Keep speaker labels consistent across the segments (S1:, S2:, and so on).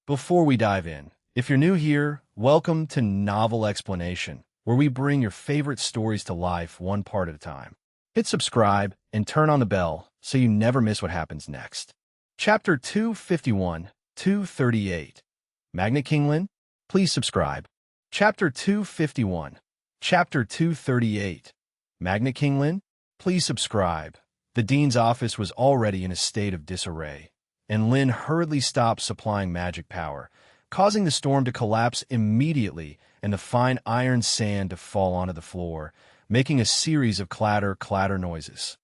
S1: Before we dive in, if you're new here, welcome to Novel Explanation, where we bring your favorite stories to life one part at a time. Hit subscribe and turn on the bell so you never miss what happens next. Chapter 251, 238. Magnet Kinglin, please subscribe. Chapter 251, Chapter 238. Magnet Kinglin, please subscribe. The dean's office was already in a state of disarray, and Lin hurriedly stopped supplying magic power, causing the storm to collapse immediately and the fine iron sand to fall onto the floor, making a series of clatter noises.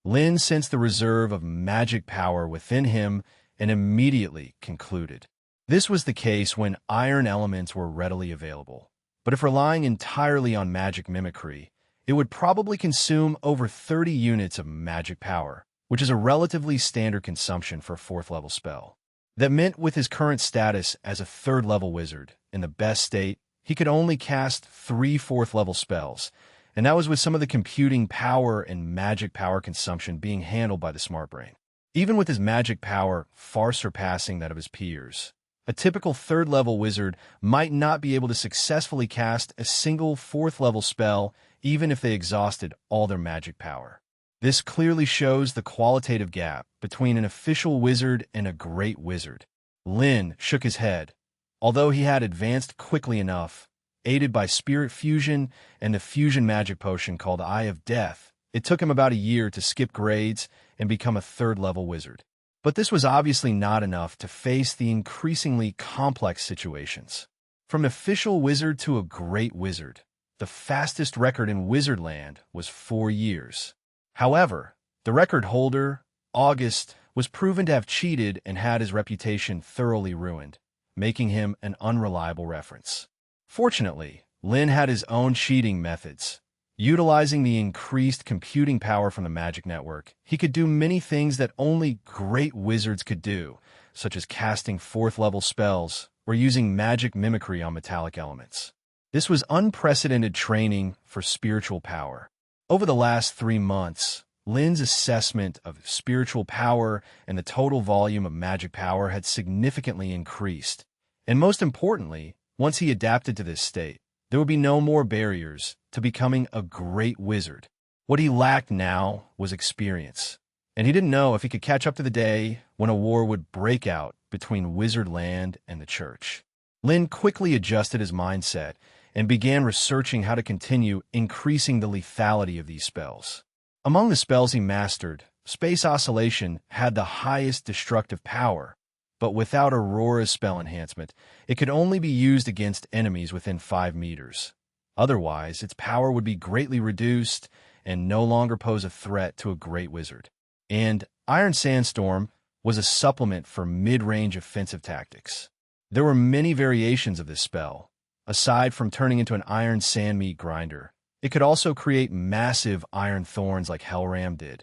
S1: Lin sensed the reserve of magic power within him and immediately concluded. This was the case when iron elements were readily available, but if relying entirely on magic mimicry, it would probably consume over 30 units of magic power, which is a relatively standard consumption for a 4th level spell. That meant with his current status as a 3rd level wizard, in the best state, he could only cast 3 4th level spells, and that was with some of the computing power and magic power consumption being handled by the smart brain. Even with his magic power far surpassing that of his peers, a typical 3rd level wizard might not be able to successfully cast a single 4th level spell even if they exhausted all their magic power. This clearly shows the qualitative gap between an official wizard and a great wizard. Lin shook his head. Although he had advanced quickly enough, aided by spirit fusion and the fusion magic potion called Eye of Death, it took him about a year to skip grades and become a 3rd level wizard. But this was obviously not enough to face the increasingly complex situations. From official wizard to a great wizard, the fastest record in Wizardland was 4 years. However, the record holder, August, was proven to have cheated and had his reputation thoroughly ruined, making him an unreliable reference. Fortunately, Lin had his own cheating methods. Utilizing the increased computing power from the magic network, he could do many things that only great wizards could do, such as casting 4th level spells or using magic mimicry on metallic elements. This was unprecedented training for spiritual power. Over the last 3 months, Lin's assessment of spiritual power and the total volume of magic power had significantly increased. And most importantly, once he adapted to this state, there would be no more barriers to becoming a great wizard. What he lacked now was experience, and he didn't know if he could catch up to the day when a war would break out between Wizardland and the church. Lin quickly adjusted his mindset and began researching how to continue increasing the lethality of these spells. Among the spells he mastered, Space Oscillation had the highest destructive power, but without Aurora's spell enhancement, it could only be used against enemies within 5 meters. Otherwise, its power would be greatly reduced and no longer pose a threat to a great wizard. And Iron Sandstorm was a supplement for mid-range offensive tactics. There were many variations of this spell. Aside from turning into an iron sand meat grinder, it could also create massive iron thorns like Hellram did.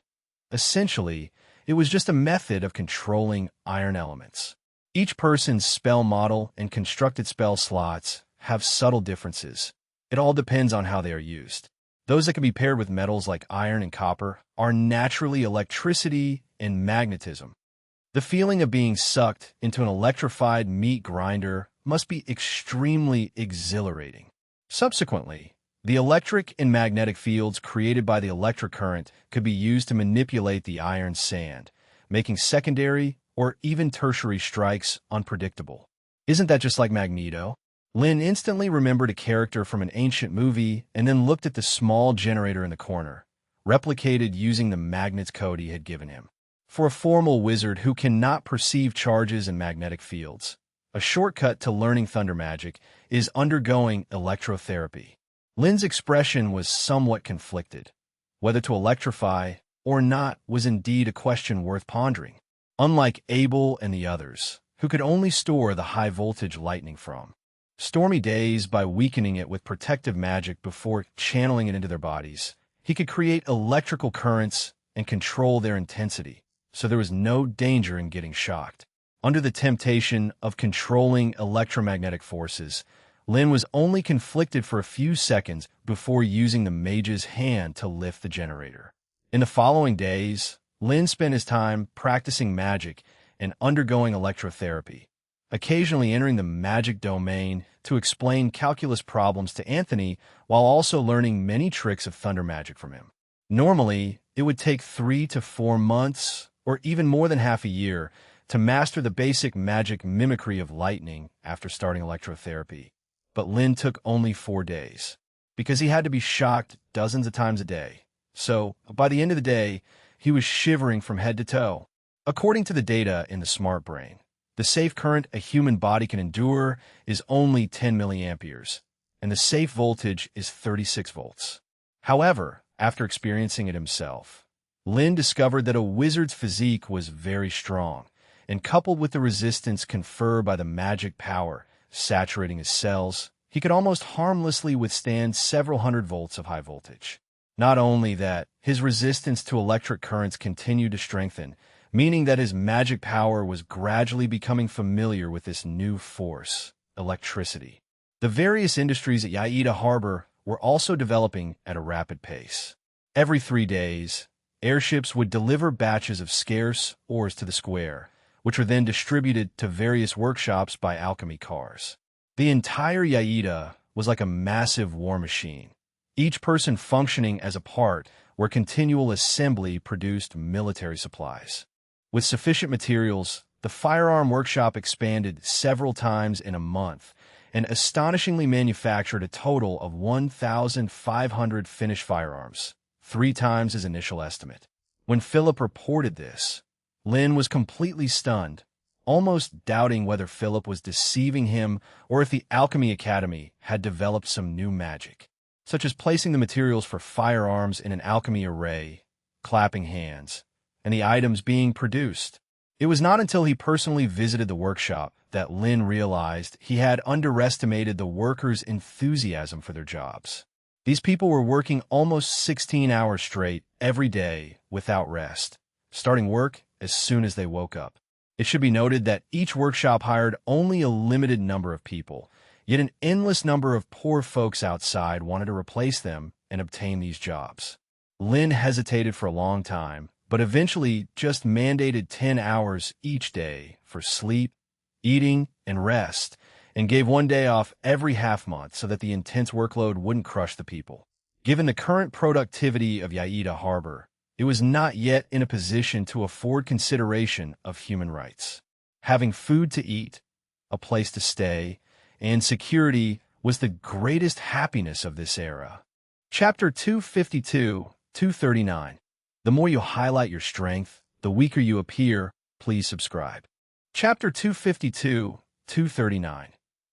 S1: Essentially, it was just a method of controlling iron elements. Each person's spell model and constructed spell slots have subtle differences. It all depends on how they are used. Those that can be paired with metals like iron and copper are naturally electricity and magnetism. The feeling of being sucked into an electrified meat grinder must be extremely exhilarating. Subsequently, the electric and magnetic fields created by the electric current could be used to manipulate the iron sand, making secondary or even tertiary strikes unpredictable. Isn't that just like Magneto? Lin instantly remembered a character from an ancient movie and then looked at the small generator in the corner, replicated using the magnet's code he had given him. For a formal wizard who cannot perceive charges and magnetic fields, a shortcut to learning thunder magic is undergoing electrotherapy. Lin's expression was somewhat conflicted. Whether to electrify or not was indeed a question worth pondering. Unlike Abel and the others, who could only store the high-voltage lightning from stormy days by weakening it with protective magic before channeling it into their bodies, he could create electrical currents and control their intensity, so there was no danger in getting shocked. Under the temptation of controlling electromagnetic forces, Lin was only conflicted for a few seconds before using the mage's hand to lift the generator. In the following days, Lin spent his time practicing magic and undergoing electrotherapy. occasionally entering the magic domain to explain calculus problems to Anthony while also learning many tricks of thunder magic from him. Normally, it would take 3 to 4 months, or even more than half a year, to master the basic magic mimicry of lightning after starting electrotherapy. But Lin took only 4 days, because he had to be shocked dozens of times a day. So, by the end of the day, he was shivering from head to toe. According to the data in the Smart Brain, the safe current a human body can endure is only 10 milliamperes, and the safe voltage is 36 volts. However, after experiencing it himself, Lin discovered that a wizard's physique was very strong, and coupled with the resistance conferred by the magic power saturating his cells, he could almost harmlessly withstand several hundred volts of high voltage. Not only that, his resistance to electric currents continued to strengthen, meaning that his magic power was gradually becoming familiar with this new force, electricity. The various industries at Yaida Harbor were also developing at a rapid pace. Every 3 days, airships would deliver batches of scarce ores to the square, which were then distributed to various workshops by alchemy cars. The entire Yaida was like a massive war machine, each person functioning as a part where continual assembly produced military supplies. With sufficient materials, the firearm workshop expanded several times in a month and astonishingly manufactured a total of 1,500 finished firearms, 3 times his initial estimate. When Philip reported this, Lin was completely stunned, almost doubting whether Philip was deceiving him or if the Alchemy Academy had developed some new magic, such as placing the materials for firearms in an alchemy array, clapping hands, and the items being produced. It was not until he personally visited the workshop that Lin realized he had underestimated the workers' enthusiasm for their jobs. These people were working almost 16 hours straight every day without rest, starting work as soon as they woke up. It should be noted that each workshop hired only a limited number of people, yet an endless number of poor folks outside wanted to replace them and obtain these jobs. Lin hesitated for a long time, but eventually just mandated 10 hours each day for sleep, eating, and rest, and gave 1 day off every half-month so that the intense workload wouldn't crush the people. Given the current productivity of Yaida Harbor, it was not yet in a position to afford consideration of human rights. Having food to eat, a place to stay, and security was the greatest happiness of this era. Chapter 252-239. The more you highlight your strength, the weaker you appear. Please subscribe. Chapter 252-239.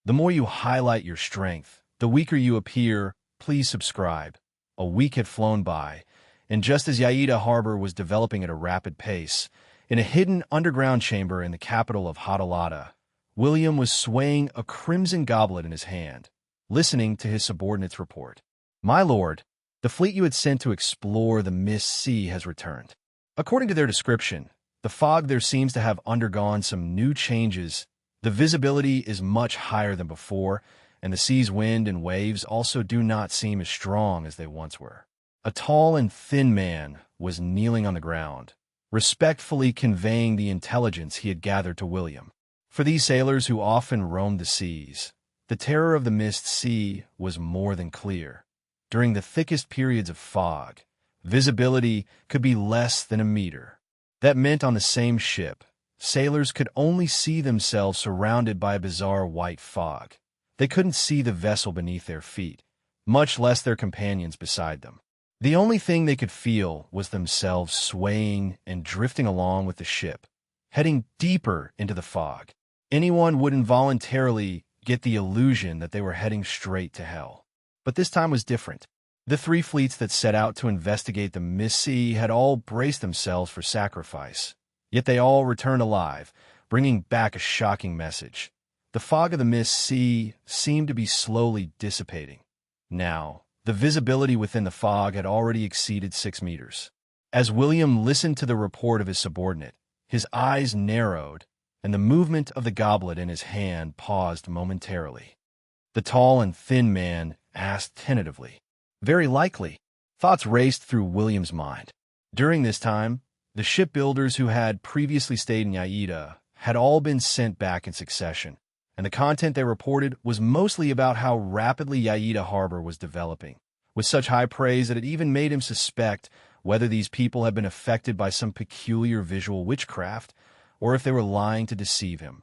S1: The more you highlight your strength, the weaker you appear. Please subscribe. A week had flown by, and just as Yaida Harbor was developing at a rapid pace, in a hidden underground chamber in the capital of Hadalata, William was swaying a crimson goblet in his hand, listening to his subordinate's report. "My lord, the fleet you had sent to explore the Mist Sea has returned. According to their description, the fog there seems to have undergone some new changes. The visibility is much higher than before, and the sea's wind and waves also do not seem as strong as they once were." A tall and thin man was kneeling on the ground, respectfully conveying the intelligence he had gathered to William. For these sailors who often roamed the seas, the terror of the Mist Sea was more than clear. During the thickest periods of fog, visibility could be less than a meter. That meant on the same ship, sailors could only see themselves surrounded by a bizarre white fog. They couldn't see the vessel beneath their feet, much less their companions beside them. The only thing they could feel was themselves swaying and drifting along with the ship, heading deeper into the fog. Anyone would involuntarily get the illusion that they were heading straight to hell. But this time was different. The 3 fleets that set out to investigate the Mist Sea had all braced themselves for sacrifice, yet they all returned alive, bringing back a shocking message. The fog of the Mist Sea seemed to be slowly dissipating. Now, the visibility within the fog had already exceeded 6 meters. As William listened to the report of his subordinate, his eyes narrowed, and the movement of the goblet in his hand paused momentarily. The tall and thin man asked tentatively, "Very likely." Thoughts raced through William's mind. During this time, the shipbuilders who had previously stayed in Yaida had all been sent back in succession, and the content they reported was mostly about how rapidly Yaita Harbor was developing, with such high praise that it even made him suspect whether these people had been affected by some peculiar visual witchcraft or if they were lying to deceive him.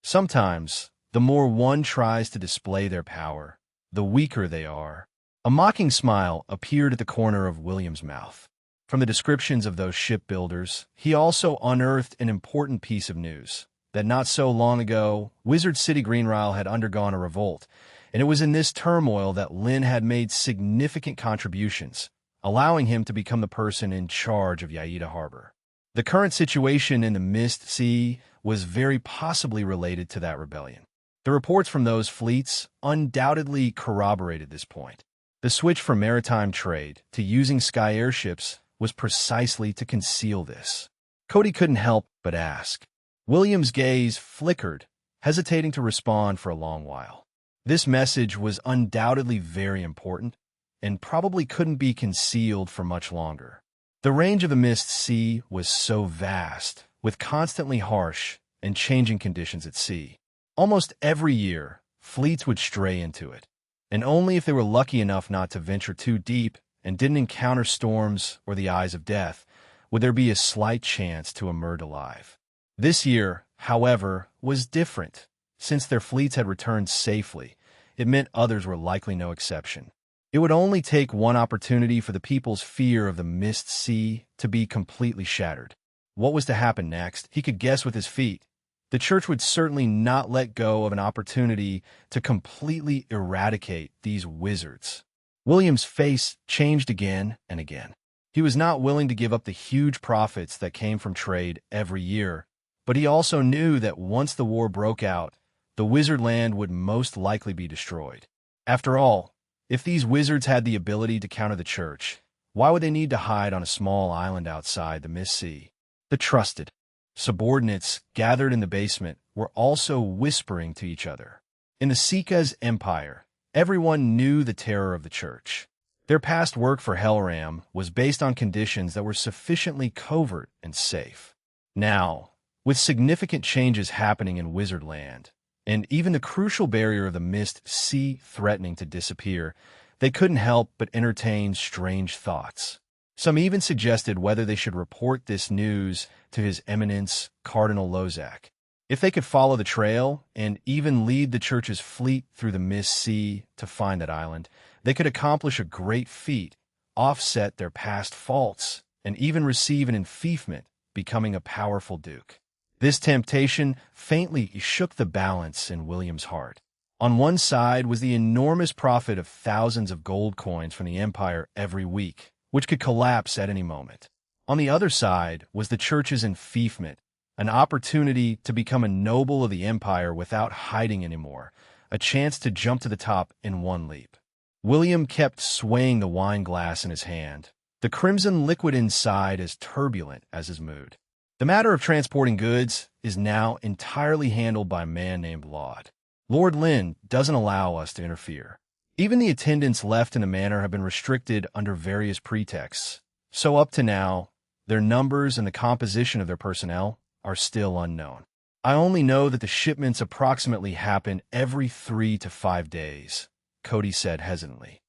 S1: Sometimes, the more one tries to display their power, the weaker they are. A mocking smile appeared at the corner of William's mouth. From the descriptions of those shipbuilders, he also unearthed an important piece of news, that not so long ago, Wizard City Greenryle had undergone a revolt, and it was in this turmoil that Lin had made significant contributions, allowing him to become the person in charge of Yaita Harbor. The current situation in the Mist Sea was very possibly related to that rebellion. The reports from those fleets undoubtedly corroborated this point. The switch from maritime trade to using sky airships was precisely to conceal this. Cody couldn't help but ask. William's gaze flickered, hesitating to respond for a long while. This message was undoubtedly very important, and probably couldn't be concealed for much longer. The range of the Mist Sea was so vast, with constantly harsh and changing conditions at sea. Almost every year, fleets would stray into it, and only if they were lucky enough not to venture too deep and didn't encounter storms or the eyes of death would there be a slight chance to emerge alive. This year, however, was different. Since their fleets had returned safely, it meant others were likely no exception. It would only take one opportunity for the people's fear of the Mist Sea to be completely shattered. What was to happen next? He could guess with his feet. The church would certainly not let go of an opportunity to completely eradicate these wizards. William's face changed again and again. He was not willing to give up the huge profits that came from trade every year, but he also knew that once the war broke out, the wizard land would most likely be destroyed. After all, if these wizards had the ability to counter the church, why would they need to hide on a small island outside the Mist Sea? The trusted subordinates gathered in the basement were also whispering to each other. In the Sika's empire, everyone knew the terror of the church. Their past work for Hellram was based on conditions that were sufficiently covert and safe. Now, with significant changes happening in Wizardland, and even the crucial barrier of the Mist Sea threatening to disappear, they couldn't help but entertain strange thoughts. Some even suggested whether they should report this news to His Eminence, Cardinal Lozak. If they could follow the trail and even lead the church's fleet through the Mist Sea to find that island, they could accomplish a great feat, offset their past faults, and even receive an enfeoffment, becoming a powerful duke. This temptation faintly shook the balance in William's heart. On one side was the enormous profit of thousands of gold coins from the Empire every week, which could collapse at any moment. On the other side was the church's enfeoffment, an opportunity to become a noble of the Empire without hiding anymore, a chance to jump to the top in one leap. William kept swaying the wine glass in his hand, the crimson liquid inside as turbulent as his mood. The matter of transporting goods is now entirely handled by a man named Laud. Lord Lin doesn't allow us to interfere. Even the attendants left in the manor have been restricted under various pretexts, so up to now, their numbers and the composition of their personnel are still unknown. I only know that the shipments approximately happen every 3 to 5 days, Cody said hesitantly.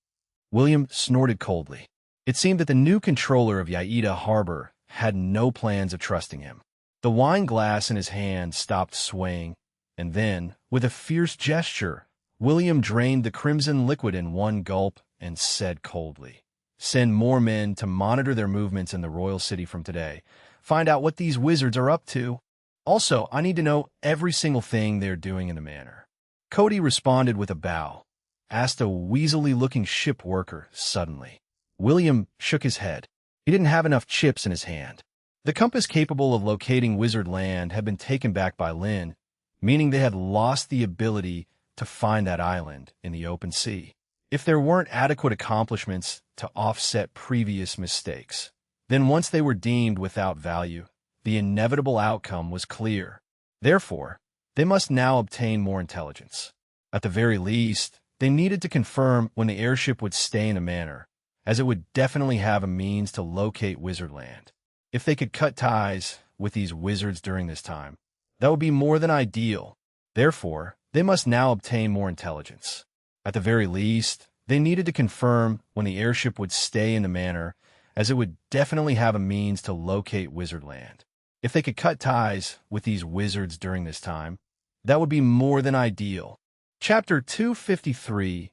S1: William snorted coldly. It seemed that the new controller of Yaita Harbor had no plans of trusting him. The wine glass in his hand stopped swaying, and then, with a fierce gesture, William drained the crimson liquid in one gulp and said coldly, "Send more men to monitor their movements in the royal city from today. Find out what these wizards are up to. Also, I need to know every single thing they're doing in the manor." Cody responded with a bow, asked a weaselly-looking ship worker suddenly. William shook his head. He didn't have enough chips in his hand. The compass capable of locating wizard land had been taken back by Lin, meaning they had lost the ability to find that island in the open sea. If there weren't adequate accomplishments to offset previous mistakes, then once they were deemed without value, the inevitable outcome was clear. Therefore, they must now obtain more intelligence. At the very least, they needed to confirm when the airship would stay in the manor, as it would definitely have a means to locate Wizardland. If they could cut ties with these wizards during this time, That would be more than ideal. Therefore, they must now obtain more intelligence. At the very least, they needed to confirm when the airship would stay in the manor, as it would definitely have a means to locate Wizardland. If they could cut ties with these wizards during this time, that would be more than ideal. Chapter 253,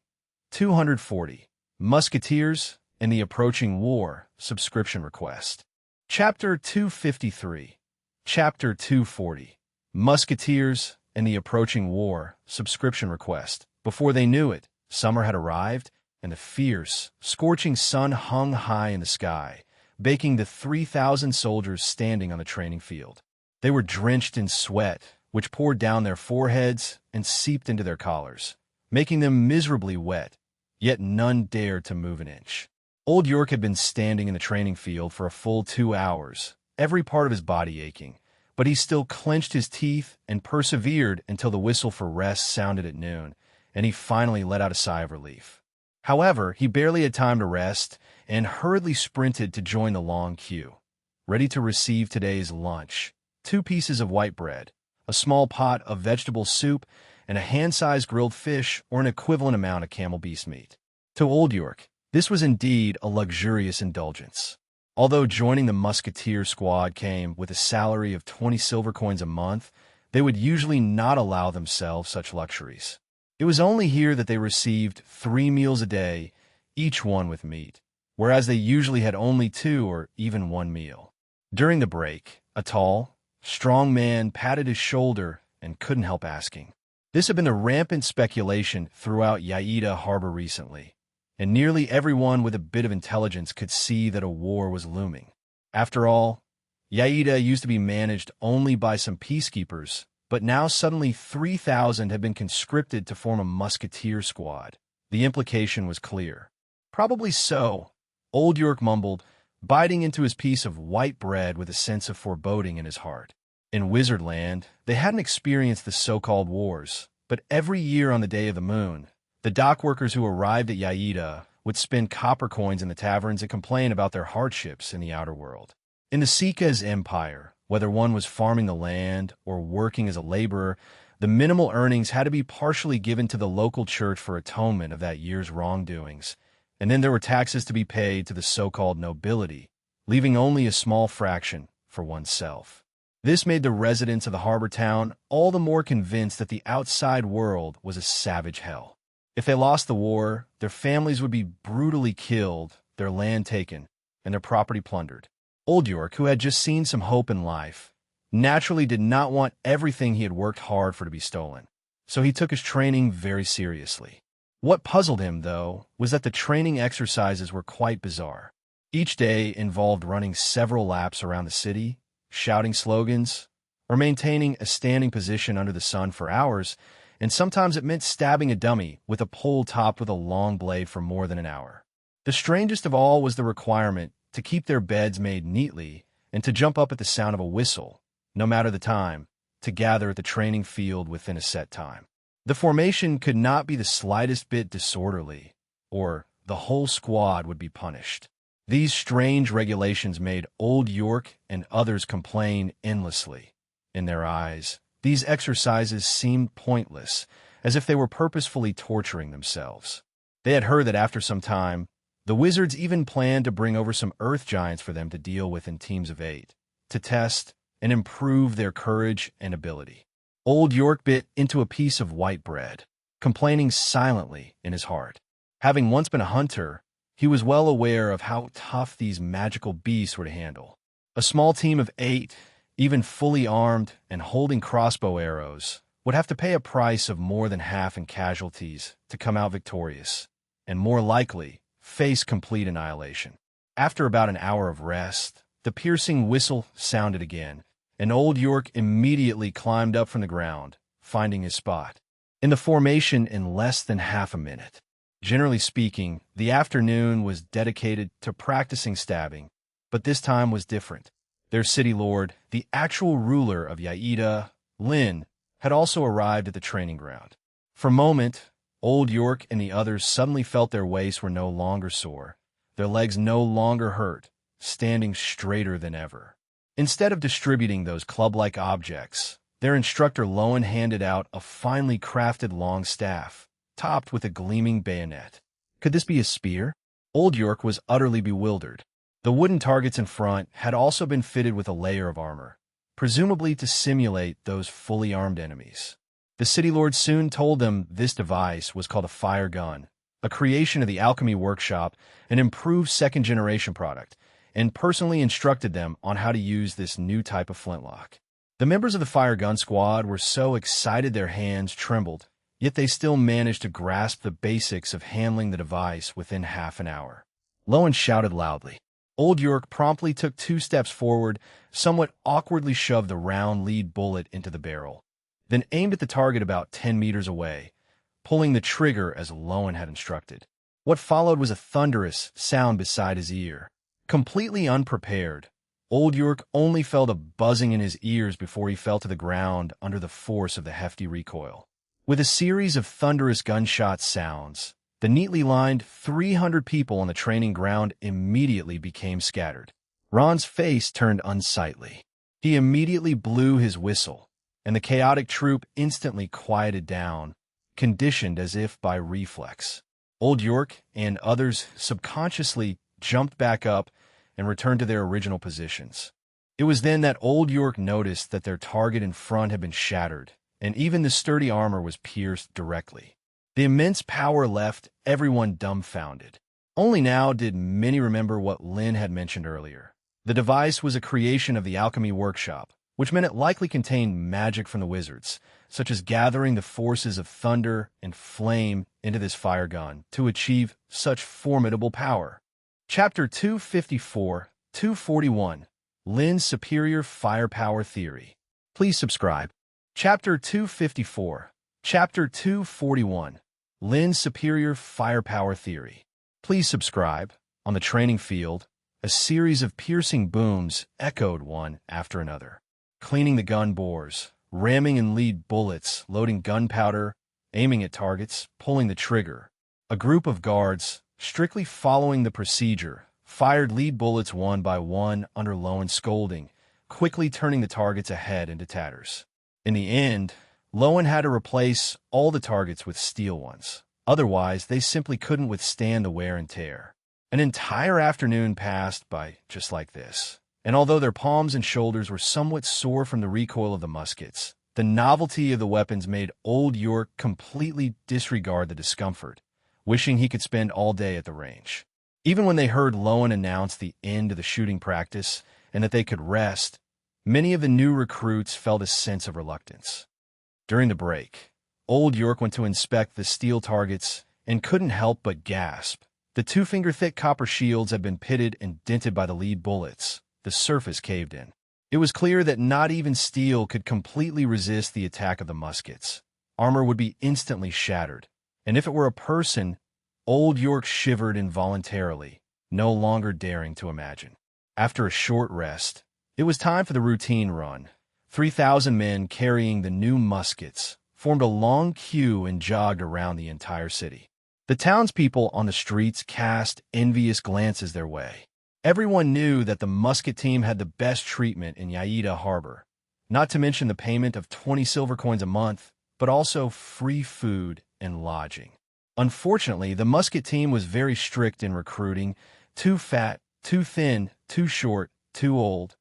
S1: 240, Musketeers and the Approaching War, Subscription Request. Chapter 253, Chapter 240, Musketeers and the Approaching War, Subscription Request. Before they knew it, summer had arrived, and the fierce, scorching sun hung high in the sky, baking the 3,000 soldiers standing on the training field. They were drenched in sweat, which poured down their foreheads and seeped into their collars, making them miserably wet, yet none dared to move an inch. Old York had been standing in the training field for a full 2 hours, every part of his body aching, but he still clenched his teeth and persevered until the whistle for rest sounded at noon, and he finally let out a sigh of relief. However, he barely had time to rest and hurriedly sprinted to join the long queue, ready to receive today's lunch: 2 pieces of white bread, a small pot of vegetable soup, and a hand-sized grilled fish or an equivalent amount of camel beast meat. To Old York, this was indeed a luxurious indulgence. Although joining the musketeer squad came with a salary of 20 silver coins a month, they would usually not allow themselves such luxuries. It was only here that they received 3 meals a day, each one with meat, whereas they usually had only 2 or even 1 meal. During the break, a tall, strong man patted his shoulder and couldn't help asking. This had been a rampant speculation throughout Yaida Harbor recently, and nearly everyone with a bit of intelligence could see that a war was looming. After all, Yaida used to be managed only by some peacekeepers, but now suddenly 3,000 had been conscripted to form a musketeer squad. The implication was clear. Probably so, Old York mumbled, biting into his piece of white bread with a sense of foreboding in his heart. In Wizardland, they hadn't experienced the so-called wars, but every year on the Day of the Moon, the dockworkers who arrived at Yaida would spend copper coins in the taverns and complain about their hardships in the outer world. In the Sika's empire, whether one was farming the land or working as a laborer, the minimal earnings had to be partially given to the local church for atonement of that year's wrongdoings, and then there were taxes to be paid to the so-called nobility, leaving only a small fraction for oneself. This made the residents of the harbor town all the more convinced that the outside world was a savage hell. If they lost the war, their families would be brutally killed, their land taken, and their property plundered. Old York, who had just seen some hope in life, naturally did not want everything he had worked hard for to be stolen, so he took his training very seriously. What puzzled him, though, was that the training exercises were quite bizarre. Each day involved running several laps around the city, shouting slogans, or maintaining a standing position under the sun for hours, and sometimes it meant stabbing a dummy with a pole topped with a long blade for more than an hour. The strangest of all was the requirement to keep their beds made neatly and to jump up at the sound of a whistle, no matter the time, to gather at the training field within a set time. The formation could not be the slightest bit disorderly, or the whole squad would be punished. These strange regulations made Old York and others complain endlessly. In their eyes, these exercises seemed pointless, as if they were purposefully torturing themselves. They had heard that after some time, the wizards even planned to bring over some earth giants for them to deal with in teams of 8, to test and improve their courage and ability. Old York bit into a piece of white bread, complaining silently in his heart. Having once been a hunter, he was well aware of how tough these magical beasts were to handle. A small team of 8, even fully armed and holding crossbow arrows, would have to pay a price of more than half in casualties to come out victorious, and more likely, face complete annihilation. After about an hour of rest, the piercing whistle sounded again, and Old York immediately climbed up from the ground, finding his spot in the formation in less than half a minute. Generally speaking, the afternoon was dedicated to practicing stabbing, but this time was different. Their city lord, the actual ruler of Yaida, Lin, had also arrived at the training ground. For a moment, Old York and the others suddenly felt their waists were no longer sore, their legs no longer hurt, standing straighter than ever. Instead of distributing those club-like objects, Their instructor Lowen handed out a finely crafted long staff, topped with a gleaming bayonet. Could this be a spear? Old York was utterly bewildered. The wooden targets in front had also been fitted with a layer of armor, presumably to simulate those fully armed enemies. The city lord soon told them this device was called a fire gun, a creation of the alchemy workshop, an improved second-generation product, and personally instructed them on how to use this new type of flintlock. The members of the fire gun squad were so excited their hands trembled, yet they still managed to grasp the basics of handling the device within half an hour. Lowen shouted loudly. Old York promptly took 2 steps forward, somewhat awkwardly shoved the round lead bullet into the barrel, then aimed at the target about 10 meters away, pulling the trigger as Lowen had instructed. What followed was a thunderous sound beside his ear. Completely unprepared, Old York only felt a buzzing in his ears before he fell to the ground under the force of the hefty recoil. With a series of thunderous gunshot sounds, the neatly lined 300 people on the training ground immediately became scattered. Ron's face turned unsightly. He immediately blew his whistle, and the chaotic troop instantly quieted down, conditioned as if by reflex. Old York and others subconsciously jumped back up and returned to their original positions. It was then that Old York noticed that their target in front had been shattered, and even the sturdy armor was pierced directly. The immense power left everyone dumbfounded. Only now did many remember what Lynn had mentioned earlier. The device was a creation of the alchemy workshop, which meant it likely contained magic from the wizards, such as gathering the forces of thunder and flame into this fire gun to achieve such formidable power. Chapter 254-241, Lynn's Superior Firepower Theory. Please subscribe. Chapter 254, Chapter 241, Lynn's Superior Firepower Theory. Please subscribe. On the training field, a series of piercing booms echoed one after another. Cleaning the gun bores, ramming in lead bullets, loading gunpowder, aiming at targets, pulling the trigger. A group of guards, strictly following the procedure, fired lead bullets one by one under Lowen's scolding, quickly turning the targets ahead into tatters. In the end, Lowen had to replace all the targets with steel ones. Otherwise, they simply couldn't withstand the wear and tear. An entire afternoon passed by just like this, and although their palms and shoulders were somewhat sore from the recoil of the muskets, the novelty of the weapons made Old York completely disregard the discomfort, wishing he could spend all day at the range. Even when they heard Lowen announce the end of the shooting practice and that they could rest, many of the new recruits felt a sense of reluctance. During the break, Old York went to inspect the steel targets and couldn't help but gasp. The 2-finger-thick copper shields had been pitted and dented by the lead bullets. The surface caved in. It was clear that not even steel could completely resist the attack of the muskets. Armor would be instantly shattered, and if it were a person, Old York shivered involuntarily, no longer daring to imagine. After a short rest, it was time for the routine run. 3,000 men carrying the new muskets formed a long queue and jogged around the entire city. The townspeople on the streets cast envious glances their way. Everyone knew that the musket team had the best treatment in Yaida Harbor, not to mention the payment of 20 silver coins a month, but also free food and lodging. Unfortunately, the musket team was very strict in recruiting. Too fat, too thin, too short, too old.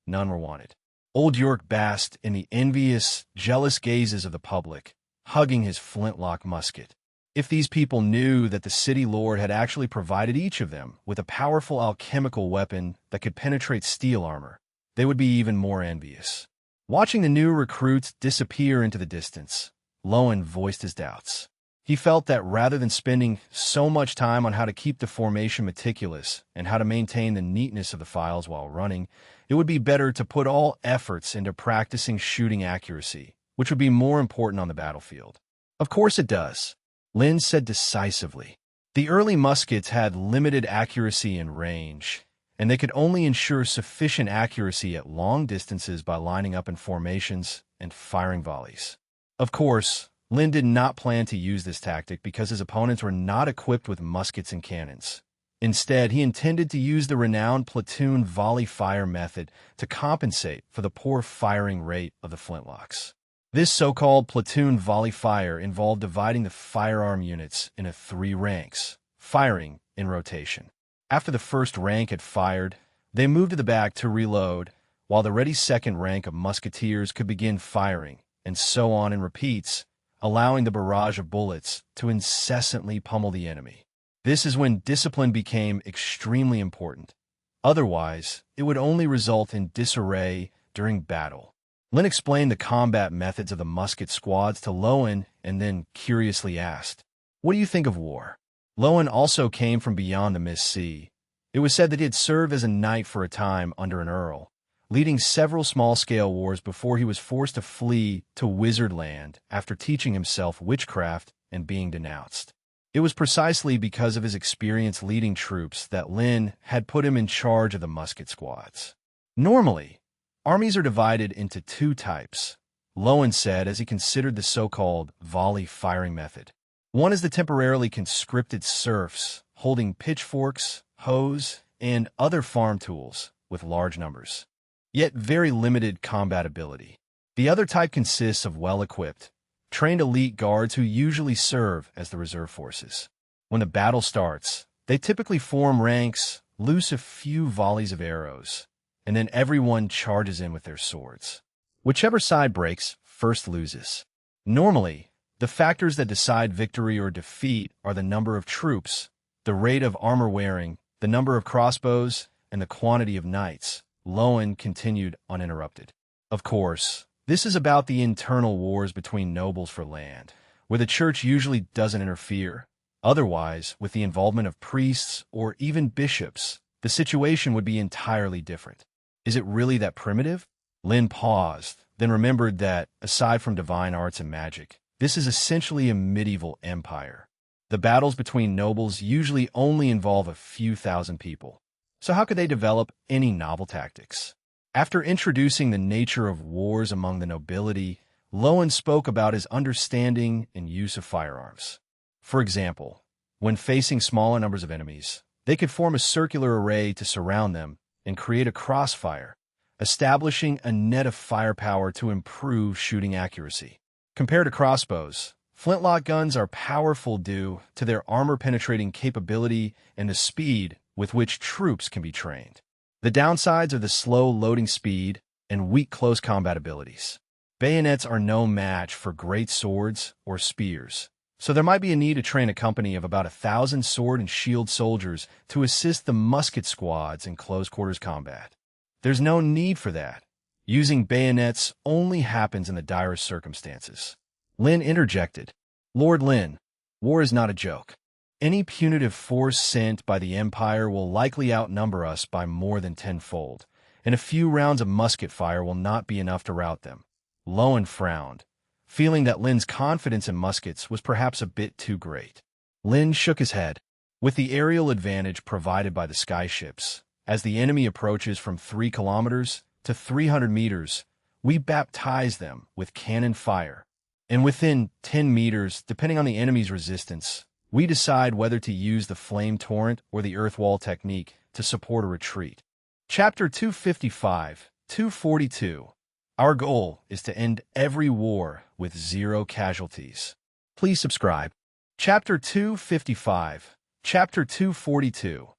S1: None were wanted. Old York basked in the envious, jealous gazes of the public, hugging his flintlock musket. If these people knew that the city lord had actually provided each of them with a powerful alchemical weapon that could penetrate steel armor, they would be even more envious. Watching the new recruits disappear into the distance, Lowen voiced his doubts. He felt that rather than spending so much time on how to keep the formation meticulous and how to maintain the neatness of the files while running, it would be better to put all efforts into practicing shooting accuracy, which would be more important on the battlefield. Of course it does, Lynn said decisively. The early muskets had limited accuracy and range, and they could only ensure sufficient accuracy at long distances by lining up in formations and firing volleys. Of course, Lynn did not plan to use this tactic because his opponents were not equipped with muskets and cannons. Instead, he intended to use the renowned platoon volley fire method to compensate for the poor firing rate of the flintlocks. This so-called platoon volley fire involved dividing the firearm units into 3 ranks, firing in rotation. After the first rank had fired, they moved to the back to reload, while the ready second rank of musketeers could begin firing, and so on in repeats, allowing the barrage of bullets to incessantly pummel the enemy. This is when discipline became extremely important. Otherwise, it would only result in disarray during battle. Lin explained the combat methods of the musket squads to Lowen and then curiously asked, "What do you think of war?" Lowen also came from beyond the Mist Sea. It was said that he had served as a knight for a time under an earl, leading several small-scale wars before he was forced to flee to Wizardland after teaching himself witchcraft and being denounced. It was precisely because of his experience leading troops that Lin had put him in charge of the musket squads. Normally, armies are divided into 2 types, Lowen said as he considered the so-called volley firing method. One is the temporarily conscripted serfs holding pitchforks, hoes, and other farm tools with large numbers, yet very limited combat ability. The other type consists of well-equipped, trained elite guards who usually serve as the reserve forces. When the battle starts, they typically form ranks, loose a few volleys of arrows, and then everyone charges in with their swords. Whichever side breaks first loses. Normally, the factors that decide victory or defeat are the number of troops, the rate of armor wearing, the number of crossbows, and the quantity of knights. Lowen continued uninterrupted. Of course, this is about the internal wars between nobles for land, where the church usually doesn't interfere. Otherwise, with the involvement of priests or even bishops, the situation would be entirely different. Is it really that primitive? Lin paused, then remembered that, aside from divine arts and magic, this is essentially a medieval empire. The battles between nobles usually only involve a few thousand people. So how could they develop any novel tactics? After introducing the nature of wars among the nobility, Lowen spoke about his understanding and use of firearms. For example, when facing smaller numbers of enemies, they could form a circular array to surround them and create a crossfire, establishing a net of firepower to improve shooting accuracy. Compared to crossbows, flintlock guns are powerful due to their armor-penetrating capability and the speed with which troops can be trained. The downsides are the slow loading speed and weak close combat abilities. Bayonets are no match for great swords or spears, so there might be a need to train a company of about 1,000 sword and shield soldiers to assist the musket squads in close-quarters combat. There's no need for that. Using bayonets only happens in the direst circumstances. Lin interjected, "Lord Lin, war is not a joke. Any punitive force sent by the Empire will likely outnumber us by more than tenfold, and a few rounds of musket fire will not be enough to rout them." Lowen frowned, feeling that Lin's confidence in muskets was perhaps a bit too great. Lin shook his head. With the aerial advantage provided by the skyships, as the enemy approaches from 3 kilometers to 300 meters, we baptize them with cannon fire. And within 10 meters, depending on the enemy's resistance, we decide whether to use the flame torrent or the earth wall technique to support a retreat. Chapter 255, 242. Our goal is to end every war with 0 casualties. Please subscribe. Chapter 255, Chapter 242.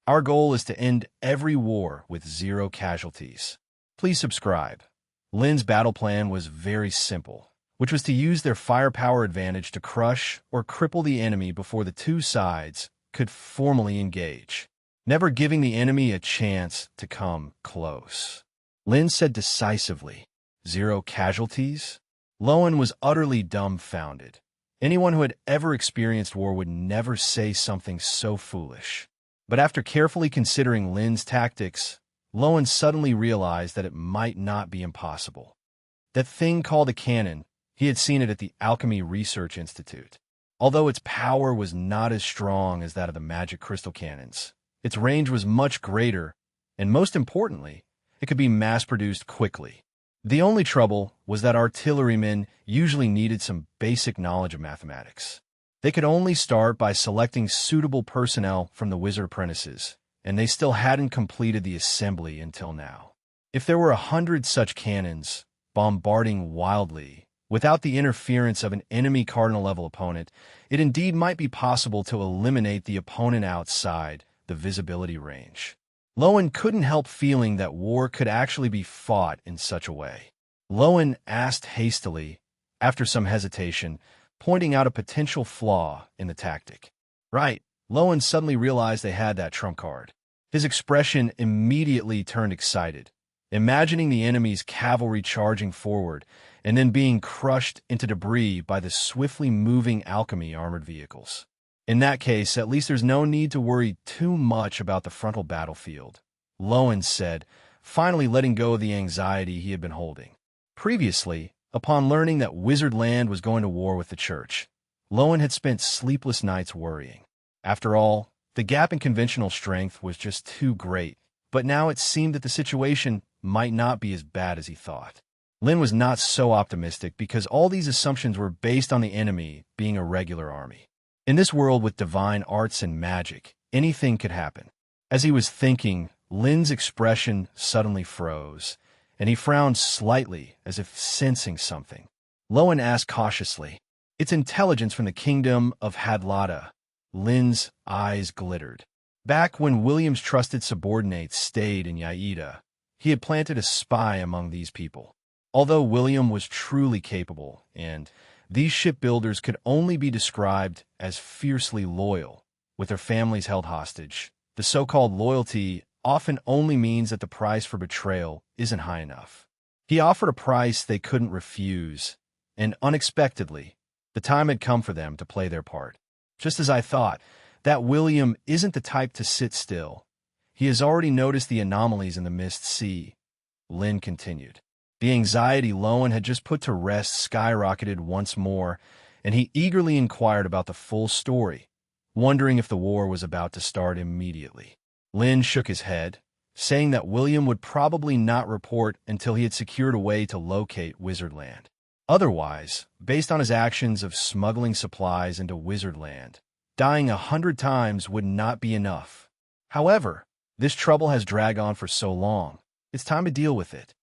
S1: Our goal is to end every war with 0 casualties. Please subscribe. Lin's battle plan was very simple, which was to use their firepower advantage to crush or cripple the enemy before the 2 sides could formally engage, never giving the enemy a chance to come close. Lin said decisively, 0 casualties? Lowen was utterly dumbfounded. Anyone who had ever experienced war would never say something so foolish. But after carefully considering Lin's tactics, Lowen suddenly realized that it might not be impossible. That thing called a cannon, he had seen it at the Alchemy Research Institute. Although its power was not as strong as that of the magic crystal cannons, its range was much greater, and most importantly, it could be mass-produced quickly. The only trouble was that artillerymen usually needed some basic knowledge of mathematics. They could only start by selecting suitable personnel from the wizard apprentices, and they still hadn't completed the assembly until now. If there were 100 such cannons, bombarding wildly, without the interference of an enemy cardinal-level opponent, it indeed might be possible to eliminate the opponent outside the visibility range. Lowen couldn't help feeling that war could actually be fought in such a way. Lowen asked hastily, after some hesitation, pointing out a potential flaw in the tactic. Right, Lowen suddenly realized they had that trump card. His expression immediately turned excited, imagining the enemy's cavalry charging forward and then being crushed into debris by the swiftly moving alchemy armored vehicles. In that case, at least there's no need to worry too much about the frontal battlefield, Lowen said, finally letting go of the anxiety he had been holding. Previously, upon learning that Wizard Land was going to war with the church, Lowen had spent sleepless nights worrying. After all, the gap in conventional strength was just too great, but now it seemed that the situation might not be as bad as he thought. Lin was not so optimistic because all these assumptions were based on the enemy being a regular army. In this world with divine arts and magic, anything could happen. As he was thinking, Lin's expression suddenly froze, and he frowned slightly as if sensing something. Lowen asked cautiously, "It's intelligence from the kingdom of Hadlata." Lin's eyes glittered. Back when William's trusted subordinates stayed in Yaida, he had planted a spy among these people. Although William was truly capable, and these shipbuilders could only be described as fiercely loyal, with their families held hostage, the so-called loyalty often only means that the price for betrayal isn't high enough. He offered a price they couldn't refuse, and unexpectedly, the time had come for them to play their part. Just as I thought, that William isn't the type to sit still. He has already noticed the anomalies in the Mist Sea, Lin continued. The anxiety Lowen had just put to rest skyrocketed once more, and he eagerly inquired about the full story, wondering if the war was about to start immediately. Lin shook his head, saying that William would probably not report until he had secured a way to locate Wizard Land. Otherwise, based on his actions of smuggling supplies into Wizard Land, dying 100 times would not be enough. However, this trouble has dragged on for so long, it's time to deal with it.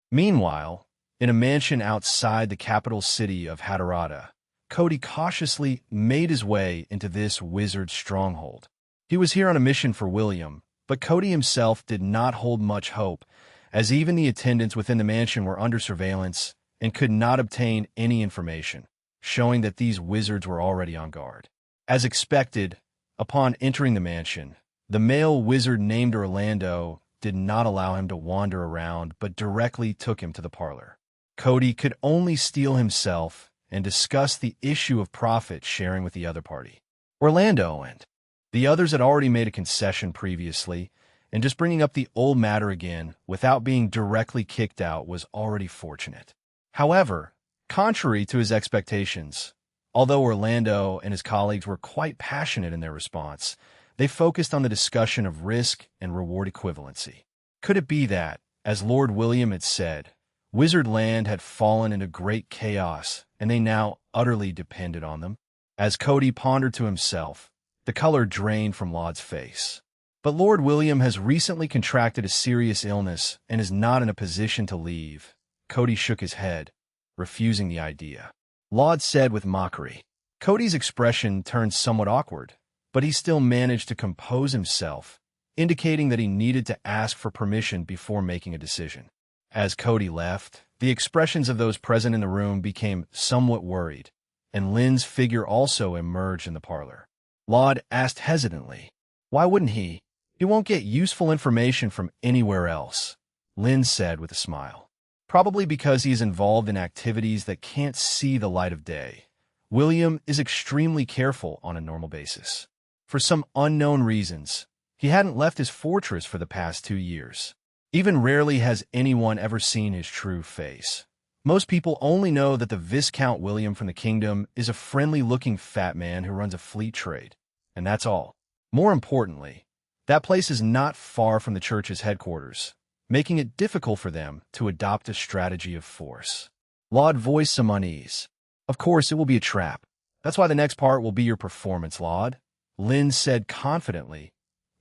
S1: Meanwhile, in a mansion outside the capital city of Hadarada, Cody cautiously made his way into this wizard stronghold. He was here on a mission for William, but Cody himself did not hold much hope, as even the attendants within the mansion were under surveillance and could not obtain any information, showing that these wizards were already on guard. As expected, upon entering the mansion, the male wizard named Orlando did not allow him to wander around, but directly took him to the parlor. Cody could only steel himself and discuss the issue of profit sharing with the other party. Orlando and the others had already made a concession previously, and just bringing up the old matter again without being directly kicked out was already fortunate. However, contrary to his expectations, although Orlando and his colleagues were quite passionate in their response, they focused on the discussion of risk and reward equivalency. Could it be that, as Lord William had said, Wizard Land had fallen into great chaos and they now utterly depended on them? As Cody pondered to himself, the color drained from Laud's face. But Lord William has recently contracted a serious illness and is not in a position to leave. Cody shook his head, refusing the idea. Laud said with mockery. Cody's expression turned somewhat awkward, but he still managed to compose himself, indicating that he needed to ask for permission before making a decision. As Cody left, the expressions of those present in the room became somewhat worried, and Lin's figure also emerged in the parlor. Laud asked hesitantly, "Why wouldn't he? He won't get useful information from anywhere else," Lin said with a smile. "Probably because he is involved in activities that can't see the light of day. William is extremely careful on a normal basis. For some unknown reasons, he hadn't left his fortress for the past 2 years. Even rarely has anyone ever seen his true face. Most people only know that the Viscount William from the kingdom is a friendly-looking fat man who runs a fleet trade, and that's all. More importantly, that place is not far from the church's headquarters, making it difficult for them to adopt a strategy of force." Laud voiced some unease. "Of course, it will be a trap. That's why the next part will be your performance, Laud, Lynn said confidently,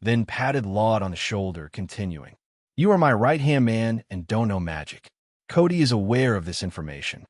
S1: then patted Laud on the shoulder, continuing. You are my right-hand man and don't know magic. Cody is aware of this information.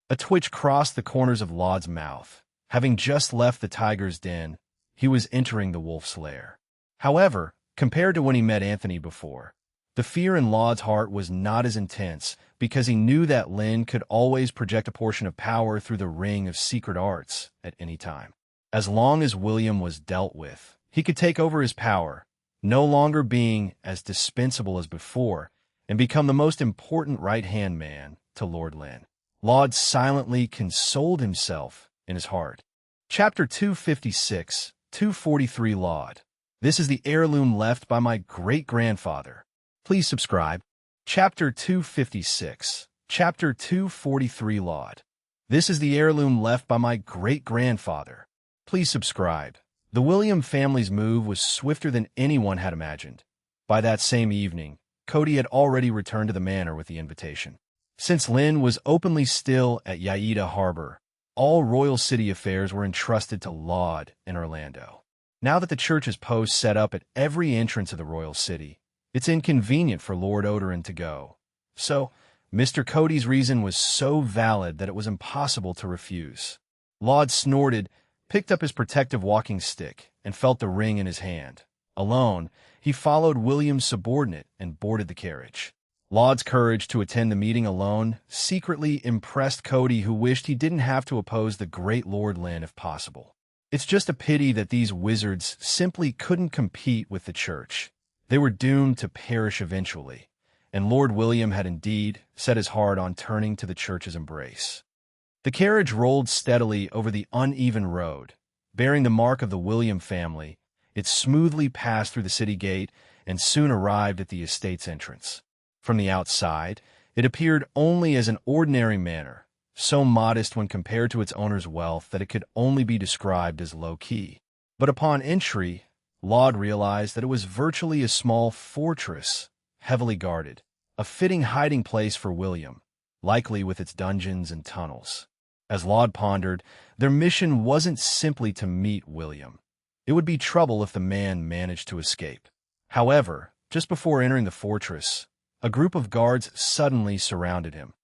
S1: A twitch crossed the corners of Laud's mouth. Having just left the tiger's den, he was entering the wolf's lair. However, compared to when he met Anthony before, the fear in Laud's heart was not as intense because he knew that Lynn could always project a portion of power through the ring of secret arts at any time. As long as William was dealt with, he could take over his power, no longer being as dispensable as before, and become the most important right-hand man to Lord Lynn. Laud silently consoled himself in his heart. Chapter 256, 243 Laud. This is the heirloom left by my great-grandfather. Please subscribe. Chapter 256, Chapter 243 Laud. This is the heirloom left by my great-grandfather. Please subscribe. The William family's move was swifter than anyone had imagined. By that same evening, Cody had already returned to the manor with the invitation. Since Lynn was openly still at Yaida Harbor, all royal city affairs were entrusted to Laud in Orlando. Now that the church is posts set up at every entrance of the royal city, it's inconvenient for Lord Odorin to go. So, Mr. Cody's reason was so valid that it was impossible to refuse. Laud snorted, picked up his protective walking stick, and felt the ring in his hand. Alone, he followed William's subordinate and boarded the carriage. Laud's courage to attend the meeting alone secretly impressed Cody, who wished he didn't have to oppose the great Lord Lynn if possible. It's just a pity that these wizards simply couldn't compete with the church. They were doomed to perish eventually, and Lord William had indeed set his heart on turning to the church's embrace. The carriage rolled steadily over the uneven road, bearing the mark of the William family. It smoothly passed through the city gate and soon arrived at the estate's entrance. From the outside, it appeared only as an ordinary manor, so modest when compared to its owner's wealth that it could only be described as low-key. But upon entry, Laud realized that it was virtually a small fortress, heavily guarded, a fitting hiding place for William, likely with its dungeons and tunnels. As Laud pondered, their mission wasn't simply to meet William. It would be trouble if the man managed to escape. However, just before entering the fortress, a group of guards suddenly surrounded him,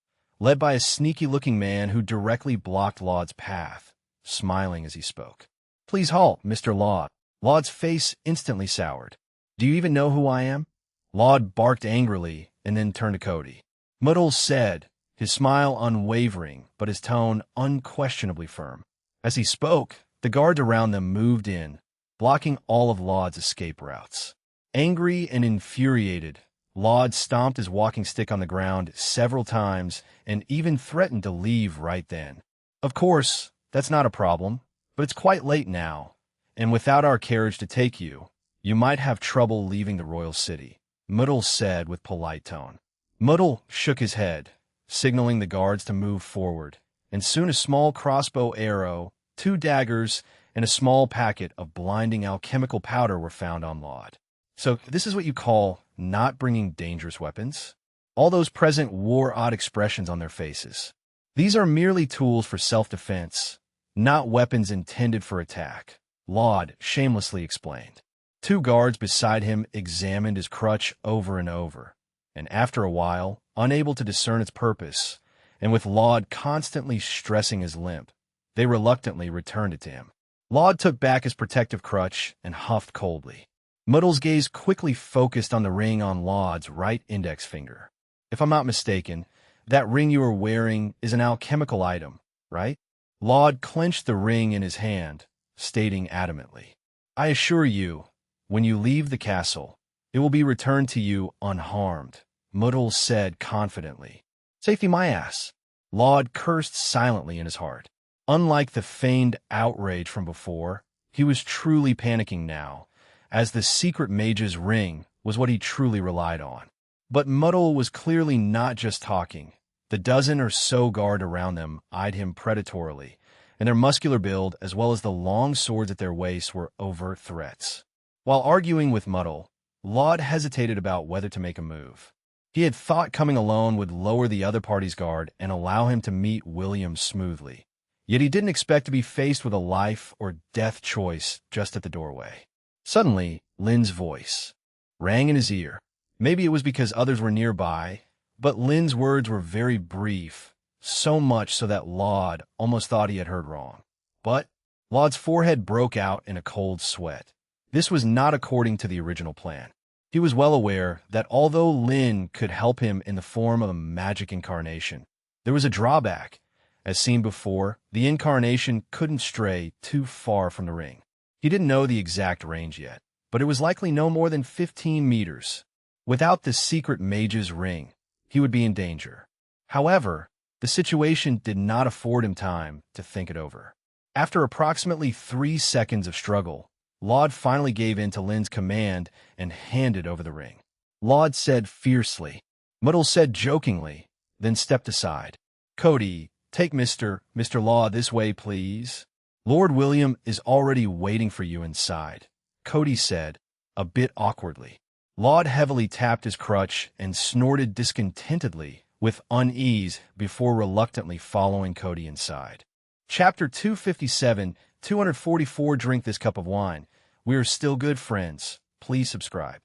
S1: led by a sneaky-looking man who directly blocked Laud's path, smiling as he spoke. Please halt, Mr. Laud. Laud's face instantly soured. Do you even know who I am? Laud barked angrily and then turned to Cody. Muddles said, his smile unwavering, but his tone unquestionably firm. As he spoke, the guards around them moved in, blocking all of Laud's escape routes. Angry and infuriated, Laud stomped his walking stick on the ground several times and even threatened to leave right then. Of course, that's not a problem, but it's quite late now, and without our carriage to take you, you might have trouble leaving the royal city, Muddle said with polite tone. Muddle shook his head, signaling the guards to move forward, and soon a small crossbow arrow, 2 daggers, and a small packet of blinding alchemical powder were found on Laud. So this is what you call not bringing dangerous weapons? All those present wore odd expressions on their faces. These are merely tools for self-defense, not weapons intended for attack, Laud shamelessly explained. 2 guards beside him examined his crutch over and over, and after a while, unable to discern its purpose, and with Laud constantly stressing his limp, they reluctantly returned it to him. Laud took back his protective crutch and huffed coldly. Muddle's gaze quickly focused on the ring on Laud's right index finger. If I'm not mistaken, that ring you are wearing is an alchemical item, right? Laud clenched the ring in his hand, stating adamantly, I assure you, when you leave the castle, it will be returned to you unharmed, Muddle said confidently. Safety my ass. Laud cursed silently in his heart. Unlike the feigned outrage from before, he was truly panicking now, as the secret mage's ring was what he truly relied on. But Muddle was clearly not just talking. The dozen or so guard around them eyed him predatorily, and their muscular build as well as the long swords at their waists were overt threats. While arguing with Muddle, Laud hesitated about whether to make a move. He had thought coming alone would lower the other party's guard and allow him to meet William smoothly. Yet he didn't expect to be faced with a life or death choice just at the doorway. Suddenly, Lynn's voice rang in his ear. Maybe it was because others were nearby, but Lynn's words were very brief, so much so that Laud almost thought he had heard wrong. But Laud's forehead broke out in a cold sweat. This was not according to the original plan. He was well aware that although Lynn could help him in the form of a magic incarnation, there was a drawback. As seen before, the incarnation couldn't stray too far from the ring. He didn't know the exact range yet, but it was likely no more than 15 meters. Without the secret mage's ring, he would be in danger. However, the situation did not afford him time to think it over. After approximately 3 seconds of struggle, Laud finally gave in to Lynn's command and handed over the ring. Laud said fiercely. Muddle said jokingly, then stepped aside. "Cody, take Mr. Law this way, please. Lord William is already waiting for you inside," Cody said, a bit awkwardly. Laud heavily tapped his crutch and snorted discontentedly with unease before reluctantly following Cody inside. Chapter 257, 244 Drink This Cup of Wine. We are still good friends. Please subscribe.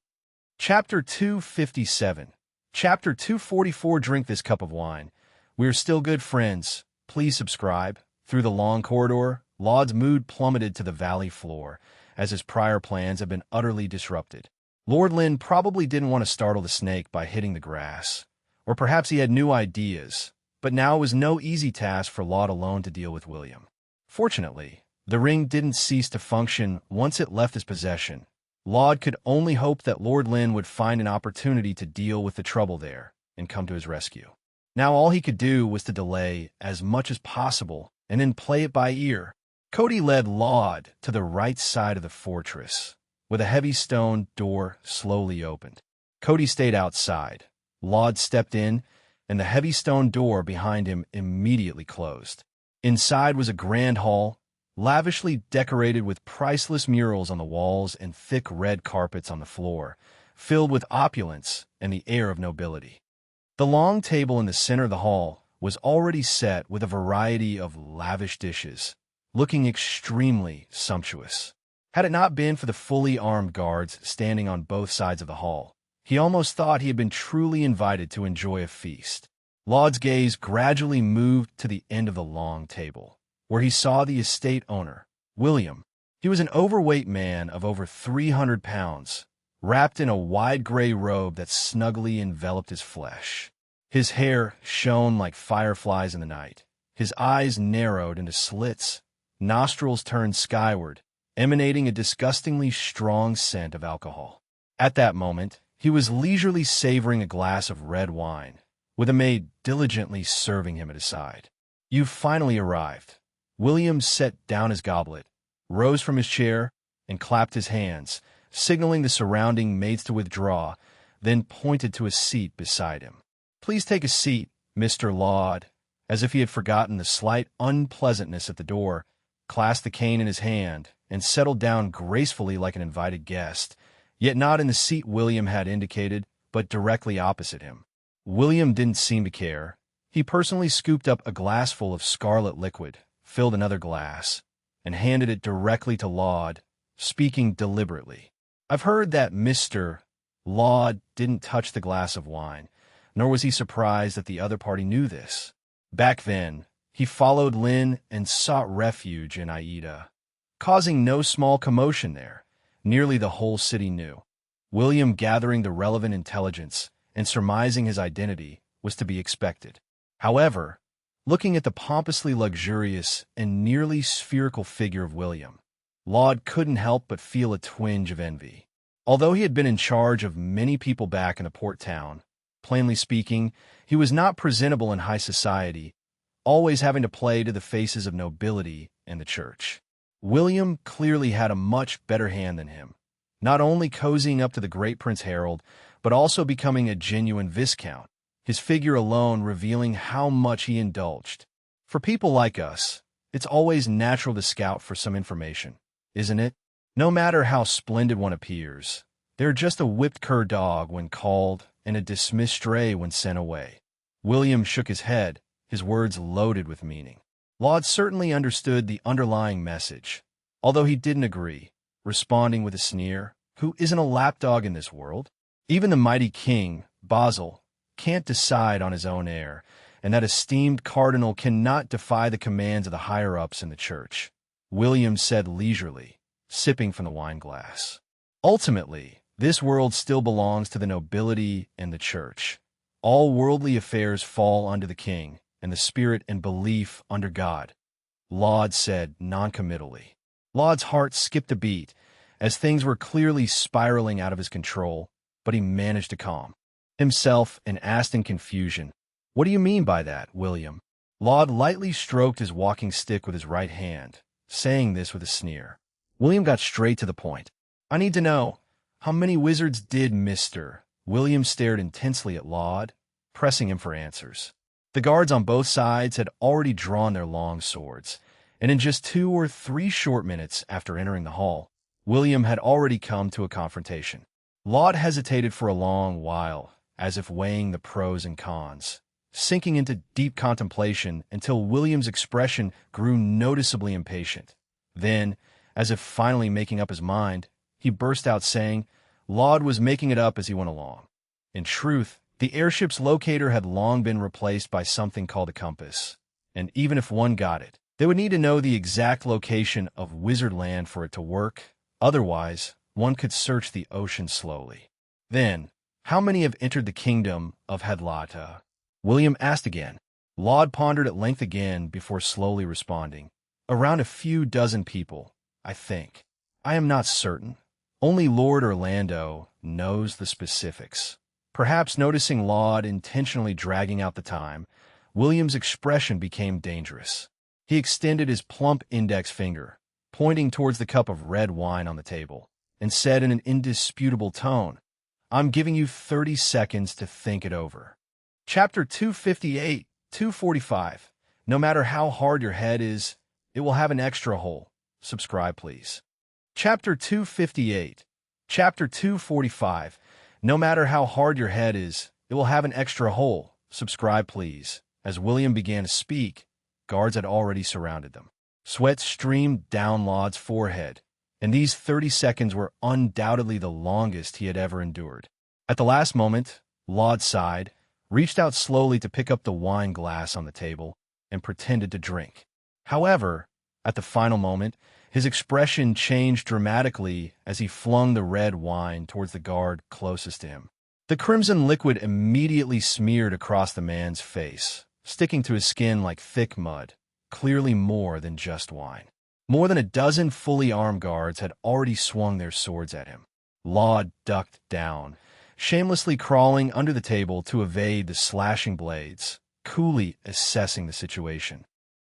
S1: Chapter 257. Chapter 244 Drink This Cup of Wine. We are still good friends. Please subscribe. Through the long corridor, Laud's mood plummeted to the valley floor, as his prior plans had been utterly disrupted. Lord Lynn probably didn't want to startle the snake by hitting the grass, or perhaps he had new ideas, but now it was no easy task for Laud alone to deal with William. Fortunately, the ring didn't cease to function once it left his possession. Laud could only hope that Lord Lynn would find an opportunity to deal with the trouble there and come to his rescue. Now all he could do was to delay as much as possible and then play it by ear. Cody led Laud to the right side of the fortress, with a heavy stone door slowly opened. Cody stayed outside. Laud stepped in, and the heavy stone door behind him immediately closed. Inside was a grand hall, lavishly decorated with priceless murals on the walls and thick red carpets on the floor, filled with opulence and the air of nobility. The long table in the center of the hall was already set with a variety of lavish dishes, looking extremely sumptuous. Had it not been for the fully armed guards standing on both sides of the hall, he almost thought he had been truly invited to enjoy a feast. Laud's gaze gradually moved to the end of the long table, where he saw the estate owner, William. He was an overweight man of over 300 pounds, wrapped in a wide gray robe that snugly enveloped his flesh. His hair shone like fireflies in the night. His eyes narrowed into slits, nostrils turned skyward, emanating a disgustingly strong scent of alcohol. At that moment, he was leisurely savoring a glass of red wine, with a maid diligently serving him at his side. "You've finally arrived." William set down his goblet, rose from his chair, and clapped his hands, signaling the surrounding maids to withdraw, then pointed to a seat beside him. "Please take a seat, Mr. Laud," as if he had forgotten the slight unpleasantness at the door, clasped the cane in his hand, and settled down gracefully like an invited guest, yet not in the seat William had indicated, but directly opposite him. William didn't seem to care. He personally scooped up a glassful of scarlet liquid, filled another glass, and handed it directly to Laud, speaking deliberately. "I've heard that Mr. Laud didn't touch the glass of wine, nor was he surprised that the other party knew this. Back then, he followed Lynn and sought refuge in Aida, causing no small commotion there. Nearly the whole city knew. William gathering the relevant intelligence and surmising his identity was to be expected. However, looking at the pompously luxurious and nearly spherical figure of William, Laud couldn't help but feel a twinge of envy. Although he had been in charge of many people back in the port town, plainly speaking, he was not presentable in high society, always having to play to the faces of nobility and the church. William clearly had a much better hand than him, not only cozying up to the great Prince Harold, but also becoming a genuine Viscount, his figure alone revealing how much he indulged. For people like us, it's always natural to scout for some information, isn't it? No matter how splendid one appears, they're just a whipped cur dog when called and a dismissed stray when sent away. William shook his head, his words loaded with meaning. Laud certainly understood the underlying message, although he didn't agree, responding with a sneer, "Who isn't a lapdog in this world? Even the mighty king, Basil, can't decide on his own heir, and that esteemed cardinal cannot defy the commands of the higher-ups in the church," William said leisurely, sipping from the wine glass. "Ultimately, this world still belongs to the nobility and the church. All worldly affairs fall under the king, and the spirit and belief under God," Laud said noncommittally. Laud's heart skipped a beat, as things were clearly spiraling out of his control, but he managed to calm himself and asked in confusion, "What do you mean by that, William?" Laud lightly stroked his walking stick with his right hand, saying this with a sneer. William got straight to the point. "I need to know, how many wizards did Mr. William stared intensely at Laud, pressing him for answers. The guards on both sides had already drawn their long swords, and in just 2 or 3 short minutes after entering the hall, William had already come to a confrontation. Laud hesitated for a long while, as if weighing the pros and cons, sinking into deep contemplation until William's expression grew noticeably impatient. Then, as if finally making up his mind, he burst out saying Laud was making it up as he went along. In truth, the airship's locator had long been replaced by something called a compass, and even if one got it, they would need to know the exact location of Wizardland for it to work. Otherwise, one could search the ocean slowly. Then, how many have entered the kingdom of Hadlata? William asked again. Laud pondered at length again before slowly responding. Around a few dozen people, I think. I am not certain. Only Lord Orlando knows the specifics. Perhaps noticing Laud intentionally dragging out the time, William's expression became dangerous. He extended his plump index finger, pointing towards the cup of red wine on the table, and said in an indisputable tone, "I'm giving you 30 seconds to think it over." Chapter 258, 245. No matter how hard your head is, it will have an extra hole. Subscribe, please. Chapter 258. Chapter 245. No matter how hard your head is, it will have an extra hole. Subscribe, please. As William began to speak, guards had already surrounded them. Sweat streamed down Laud's forehead, and these 30 seconds were undoubtedly the longest he had ever endured. At the last moment, Laud sighed, reached out slowly to pick up the wine glass on the table, and pretended to drink. However, at the final moment, his expression changed dramatically as he flung the red wine towards the guard closest to him. The crimson liquid immediately smeared across the man's face, sticking to his skin like thick mud, clearly more than just wine. More than a dozen fully armed guards had already swung their swords at him. Laud ducked down, shamelessly crawling under the table to evade the slashing blades, coolly assessing the situation.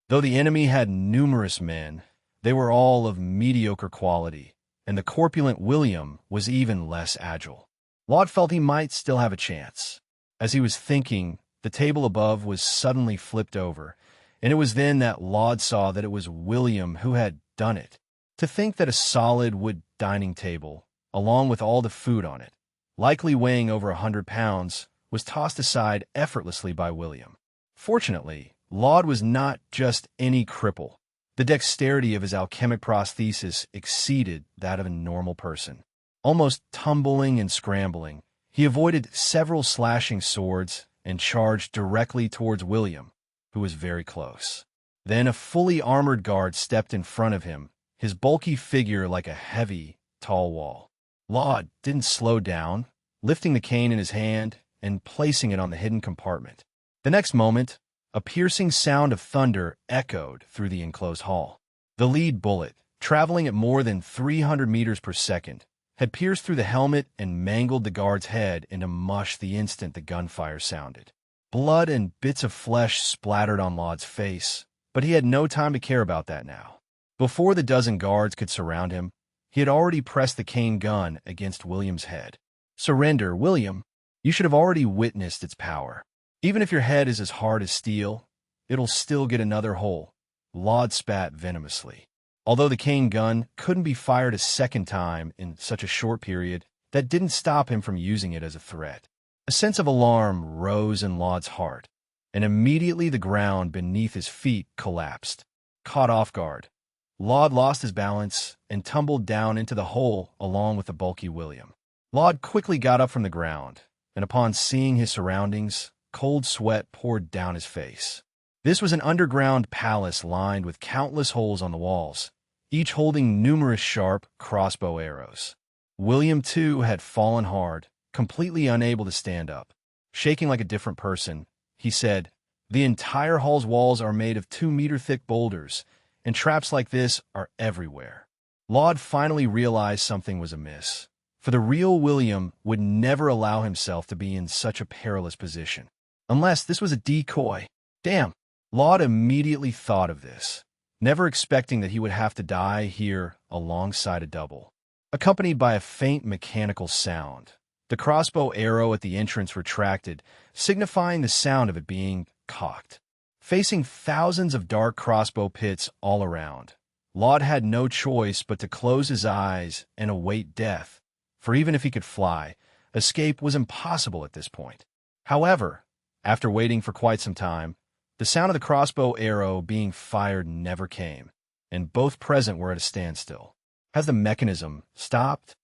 S1: Though the enemy had numerous men, they were all of mediocre quality, and the corpulent William was even less agile. Laud felt he might still have a chance. As he was thinking, the table above was suddenly flipped over, and it was then that Laud saw that it was William who had done it. To think that a solid wood dining table, along with all the food on it, likely weighing over 100 pounds, was tossed aside effortlessly by William. Fortunately, Laud was not just any cripple. The dexterity of his alchemic prosthesis exceeded that of a normal person. Almost tumbling and scrambling, he avoided several slashing swords and charged directly towards William, who was very close. Then a fully armored guard stepped in front of him, his bulky figure like a heavy, tall wall. Laud didn't slow down, lifting the cane in his hand and placing it on the hidden compartment. The next moment, a piercing sound of thunder echoed through the enclosed hall. The lead bullet, traveling at more than 300 meters per second, had pierced through the helmet and mangled the guard's head into mush the instant the gunfire sounded. Blood and bits of flesh splattered on Laud's face, but he had no time to care about that now. Before the dozen guards could surround him, he had already pressed the cane gun against William's head. "Surrender, William. You should have already witnessed its power. Even if your head is as hard as steel, it'll still get another hole," Laud spat venomously. Although the cane gun couldn't be fired a second time in such a short period, that didn't stop him from using it as a threat. A sense of alarm rose in Laud's heart. and immediately the ground beneath his feet collapsed. Caught off guard, Laud lost his balance and tumbled down into the hole along with the bulky William. Laud quickly got up from the ground, and upon seeing his surroundings, cold sweat poured down his face. This was an underground palace lined with countless holes on the walls, each holding numerous sharp crossbow arrows. William, too, had fallen hard, completely unable to stand up. Shaking like a different person, he said, "The entire hall's walls are made of 2-meter-thick boulders, and traps like this are everywhere." Laud finally realized something was amiss, for the real William would never allow himself to be in such a perilous position. Unless this was a decoy. Damn! Laud immediately thought of this, never expecting that he would have to die here alongside a double. Accompanied by a faint mechanical sound, the crossbow arrow at the entrance retracted, signifying the sound of it being cocked. Facing thousands of dark crossbow pits all around, Laud had no choice but to close his eyes and await death, for even if he could fly, escape was impossible at this point. However, after waiting for quite some time, the sound of the crossbow arrow being fired never came, and both present were at a standstill. Has the mechanism stopped?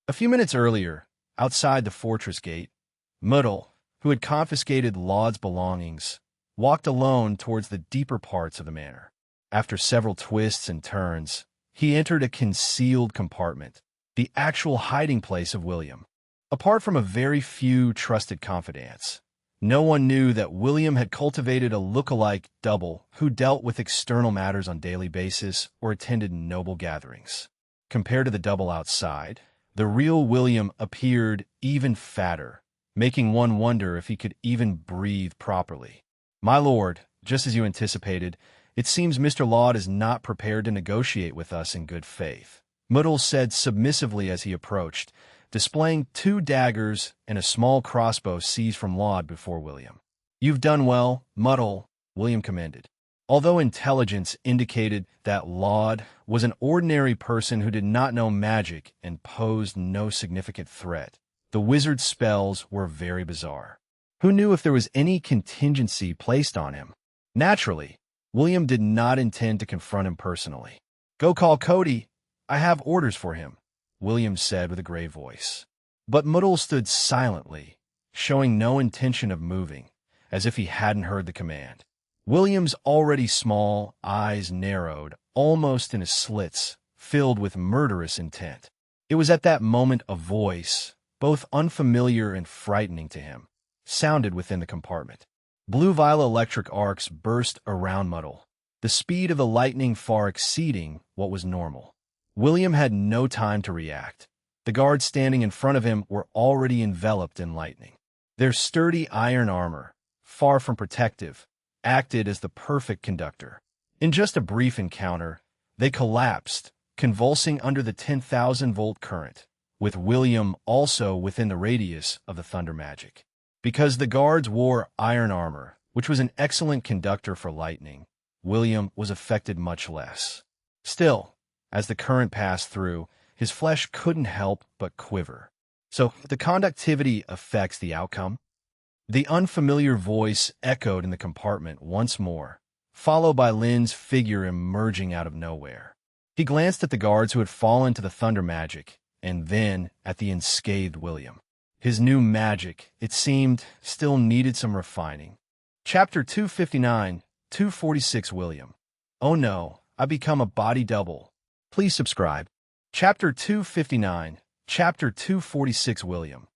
S1: A few minutes earlier, outside the fortress gate, Muddle, who had confiscated Laud's belongings, walked alone towards the deeper parts of the manor. After several twists and turns, he entered a concealed compartment, the actual hiding place of William. Apart from a very few trusted confidants, no one knew that William had cultivated a look-alike double who dealt with external matters on a daily basis or attended noble gatherings. Compared to the double outside, the real William appeared even fatter, making one wonder if he could even breathe properly. "My lord, just as you anticipated, it seems Mr. Laud is not prepared to negotiate with us in good faith," Muddle said submissively as he approached, displaying 2 daggers and a small crossbow seized from Laud before William. "You've done well, Muddle," William commended. Although intelligence indicated that Laud was an ordinary person who did not know magic and posed no significant threat, the wizard's spells were very bizarre. Who knew if there was any contingency placed on him? Naturally, William did not intend to confront him personally. "Go call Cody. I have orders for him," William said with a grave voice. But Muddle stood silently, showing no intention of moving, as if he hadn't heard the command. William's already small eyes narrowed, almost into slits, filled with murderous intent. It was at that moment a voice, both unfamiliar and frightening to him, sounded within the compartment. Blue-violet electric arcs burst around Muddle, the speed of the lightning far exceeding what was normal. William had no time to react. The guards standing in front of him were already enveloped in lightning. Their sturdy iron armor, far from protective, acted as the perfect conductor. In just a brief encounter, they collapsed, convulsing under the 10,000-volt current, with William also within the radius of the thunder magic. Because the guards wore iron armor, which was an excellent conductor for lightning, William was affected much less. Still, as the current passed through, his flesh couldn't help but quiver. So, the conductivity affects the outcome? The unfamiliar voice echoed in the compartment once more, followed by Lynn's figure emerging out of nowhere. He glanced at the guards who had fallen to the thunder magic, and then at the unscathed William. His new magic, it seemed, still needed some refining. Chapter 259, 246 William. Oh no, I become a body double. Please subscribe. Chapter 259, Chapter 246 William.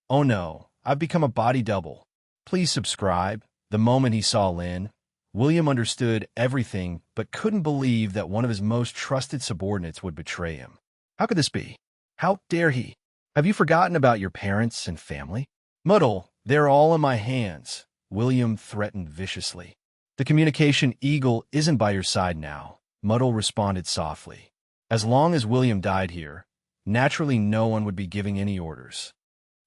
S1: Oh no, I've become a body double. Please subscribe. The moment he saw Lynn, William understood everything but couldn't believe that one of his most trusted subordinates would betray him. How could this be? How dare he? Have you forgotten about your parents and family? Muddle, they're all in my hands, William threatened viciously. The communication eagle isn't by your side now, Muddle responded softly. As long as William died here, naturally no one would be giving any orders.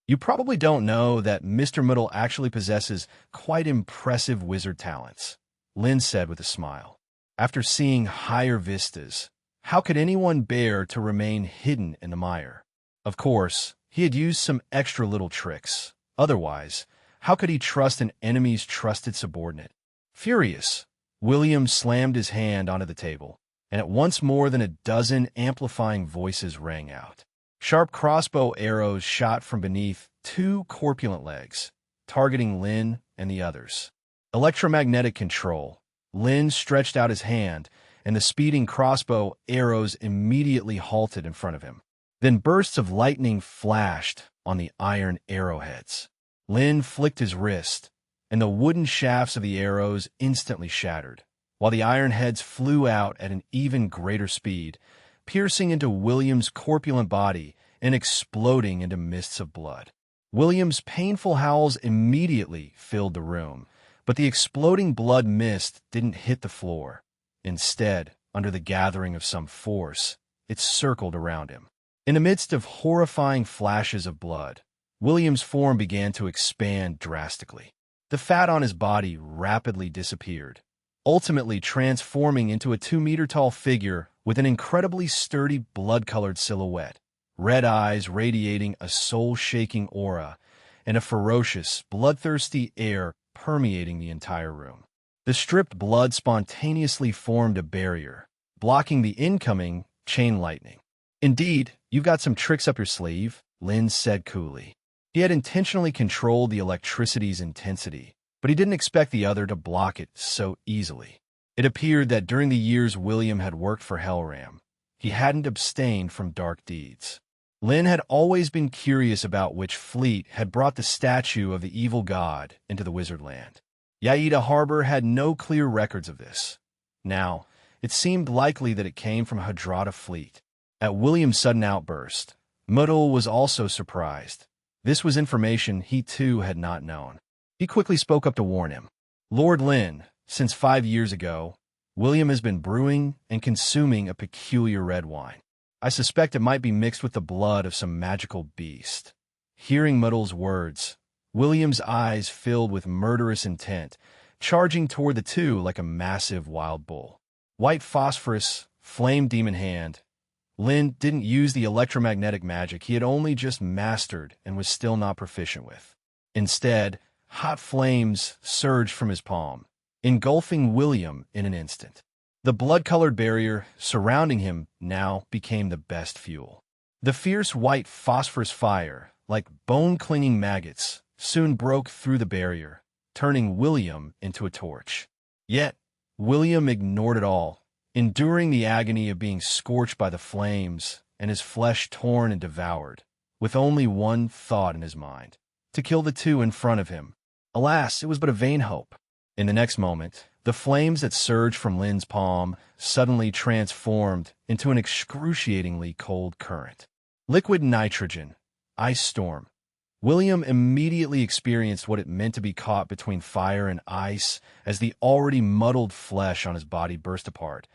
S1: You probably don't know that Mr. Muddle actually possesses quite impressive wizard talents, Lynn said with a smile. After seeing higher vistas, how could anyone bear to remain hidden in the mire? Of course, he had used some extra little tricks. Otherwise, How could he trust an enemy's trusted subordinate? Furious, William slammed his hand onto the table, and at once more than a dozen amplifying voices rang out. Sharp crossbow arrows shot from beneath two corpulent legs, targeting Lin and the others. Electromagnetic control. Lin stretched out his hand, and the speeding crossbow arrows immediately halted in front of him. Then bursts of lightning flashed on the iron arrowheads. Lin flicked his wrist, and the wooden shafts of the arrows instantly shattered, while the iron heads flew out at an even greater speed, piercing into William's corpulent body and exploding into mists of blood. William's painful howls immediately filled the room, but the exploding blood mist didn't hit the floor. Instead, under the gathering of some force, it circled around him. In the midst of horrifying flashes of blood, William's form began to expand drastically. The fat on his body rapidly disappeared, ultimately transforming into a 2-meter-tall figure with an incredibly sturdy blood-colored silhouette, red eyes radiating a soul-shaking aura, and a ferocious, bloodthirsty air permeating the entire room. The stripped blood spontaneously formed a barrier, blocking the incoming chain lightning. "Indeed, you've got some tricks up your sleeve," Lin said coolly. He had intentionally controlled the electricity's intensity, but he didn't expect the other to block it so easily. It appeared that during the years William had worked for Hellram, he hadn't abstained from dark deeds. Lin had always been curious about which fleet had brought the statue of the evil god into the Wizardland. Yaida Harbor had no clear records of this. Now, it seemed likely that it came from Hadrada fleet. At William's sudden outburst, Muddle was also surprised. This was information he too had not known. He quickly spoke up to warn him. "Lord Lin, since 5 years ago, William has been brewing and consuming a peculiar red wine. I suspect it might be mixed with the blood of some magical beast." Hearing Muddle's words, William's eyes filled with murderous intent, charging toward the two like a massive wild bull. White phosphorus, flame demon hand. Lin didn't use the electromagnetic magic he had only just mastered and was still not proficient with. Instead, hot flames surged from his palm, engulfing William in an instant. The blood-colored barrier surrounding him now became the best fuel. The fierce white phosphorus fire, like bone-clinging maggots, soon broke through the barrier, turning William into a torch. Yet, William ignored it all, enduring the agony of being scorched by the flames and his flesh torn and devoured, with only one thought in his mind: to kill the two in front of him. Alas, it was but a vain hope. In the next moment, the flames that surged from Lin's palm suddenly transformed into an excruciatingly cold current. Liquid nitrogen, ice storm. William immediately experienced what it meant to be caught between fire and ice as the already muddled flesh on his body burst apart,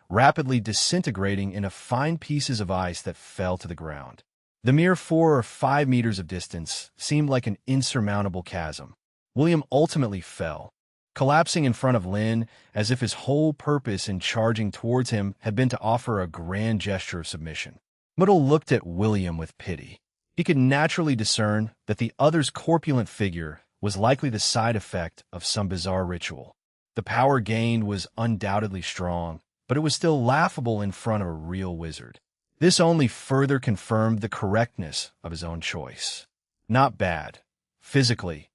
S1: rapidly disintegrating into fine pieces of ice that fell to the ground. The mere 4 or 5 meters of distance seemed like an insurmountable chasm. William ultimately fell, collapsing in front of Lin as if his whole purpose in charging towards him had been to offer a grand gesture of submission. Muddle looked at William with pity. He could naturally discern that the other's corpulent figure was likely the side effect of some bizarre ritual. The power gained was undoubtedly strong, but it was still laughable in front of a real wizard. This only further confirmed the correctness of his own choice. Not bad. Physically,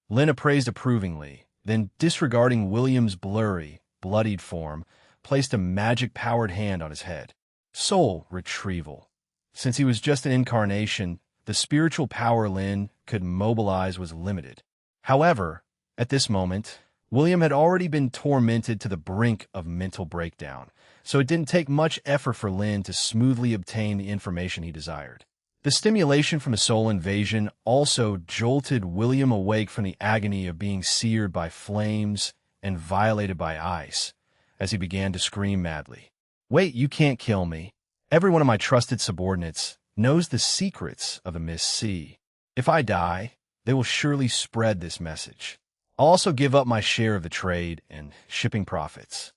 S1: Lin appraised approvingly, then disregarding William's blurry, bloodied form, placed a magic-powered hand on his head. Soul retrieval. Since he was just an incarnation, the spiritual power Lin could mobilize was limited. However, at this moment, William had already been tormented to the brink of mental breakdown, so it didn't take much effort for Lin to smoothly obtain the information he desired. The stimulation from the soul invasion also jolted William awake from the agony of being seared by flames and violated by ice, as he began to scream madly. "Wait, you can't kill me. Every one of my trusted subordinates knows the secrets of the Mist Sea. If I die, they will surely spread this message. I'll also give up my share of the trade and shipping profits."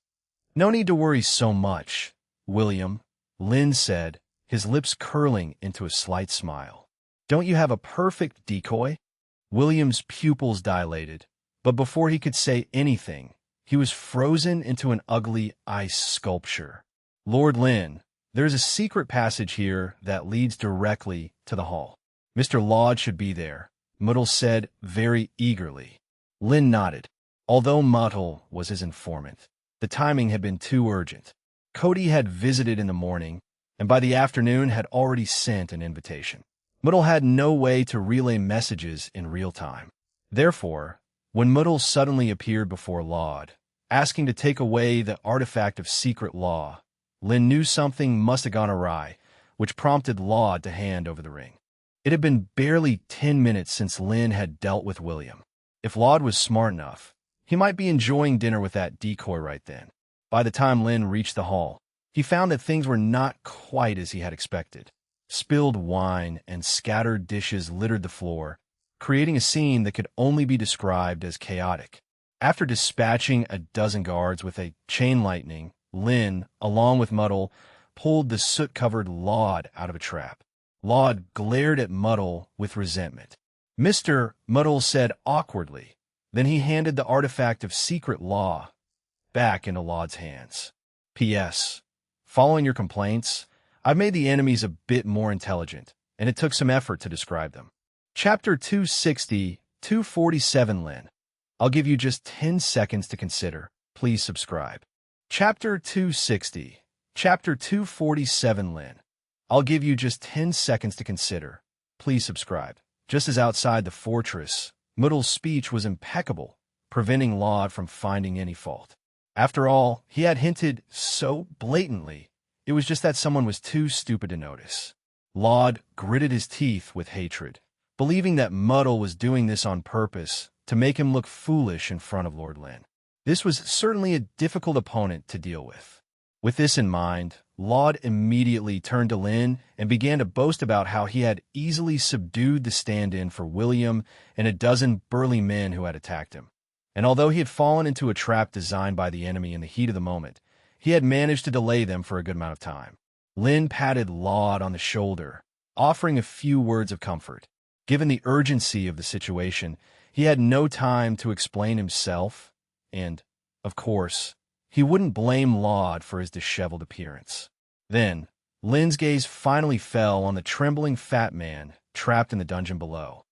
S1: "No need to worry so much, William," Lin said, his lips curling into a slight smile. "Don't you have a perfect decoy?" William's pupils dilated, but before he could say anything, he was frozen into an ugly ice sculpture. Lord Lynn, there's a secret passage here that leads directly to the hall. Mr. Laud should be there, Muddle said very eagerly. Lynn nodded. Although Muddle was his informant, the timing had been too urgent. Cody had visited in the morning, and by the afternoon had already sent an invitation. Muddle had no way to relay messages in real time. Therefore, when Muddle suddenly appeared before Laud, asking to take away the artifact of secret law, Lynn knew something must have gone awry, which prompted Laud to hand over the ring. It had been barely 10 minutes since Lynn had dealt with William. If Laud was smart enough, he might be enjoying dinner with that decoy right then. By the time Lynn reached the hall, he found that things were not quite as he had expected. Spilled wine and scattered dishes littered the floor, creating a scene that could only be described as chaotic. After dispatching a dozen guards with a chain lightning, Lynn, along with Muddle, pulled the soot-covered Laud out of a trap. Laud glared at Muddle with resentment. "Mr. Muddle said awkwardly. Then he handed the artifact of secret law back into Laud's hands. P.S. Following your complaints, I've made the enemies a bit more intelligent, and it took some effort to describe them." Chapter 260, 247 Lynn. I'll give you just 10 seconds to consider. Please subscribe. Chapter 260, Chapter 247 Lynn. I'll give you just 10 seconds to consider. Please subscribe. Just as outside the fortress, Muddle's speech was impeccable, preventing Laud from finding any fault. After all, he had hinted so blatantly, it was just that someone was too stupid to notice. Laud gritted his teeth with hatred, believing that Muddle was doing this on purpose to make him look foolish in front of Lord Lynn. This was certainly a difficult opponent to deal with. With this in mind, Laud immediately turned to Lynn and began to boast about how he had easily subdued the stand-in for William and a dozen burly men who had attacked him. And although he had fallen into a trap designed by the enemy in the heat of the moment, he had managed to delay them for a good amount of time. Lynn patted Laud on the shoulder, offering a few words of comfort. Given the urgency of the situation, he had no time to explain himself, and, of course, he wouldn't blame Laud for his disheveled appearance. Then, Lynn's gaze finally fell on the trembling fat man trapped in the dungeon below.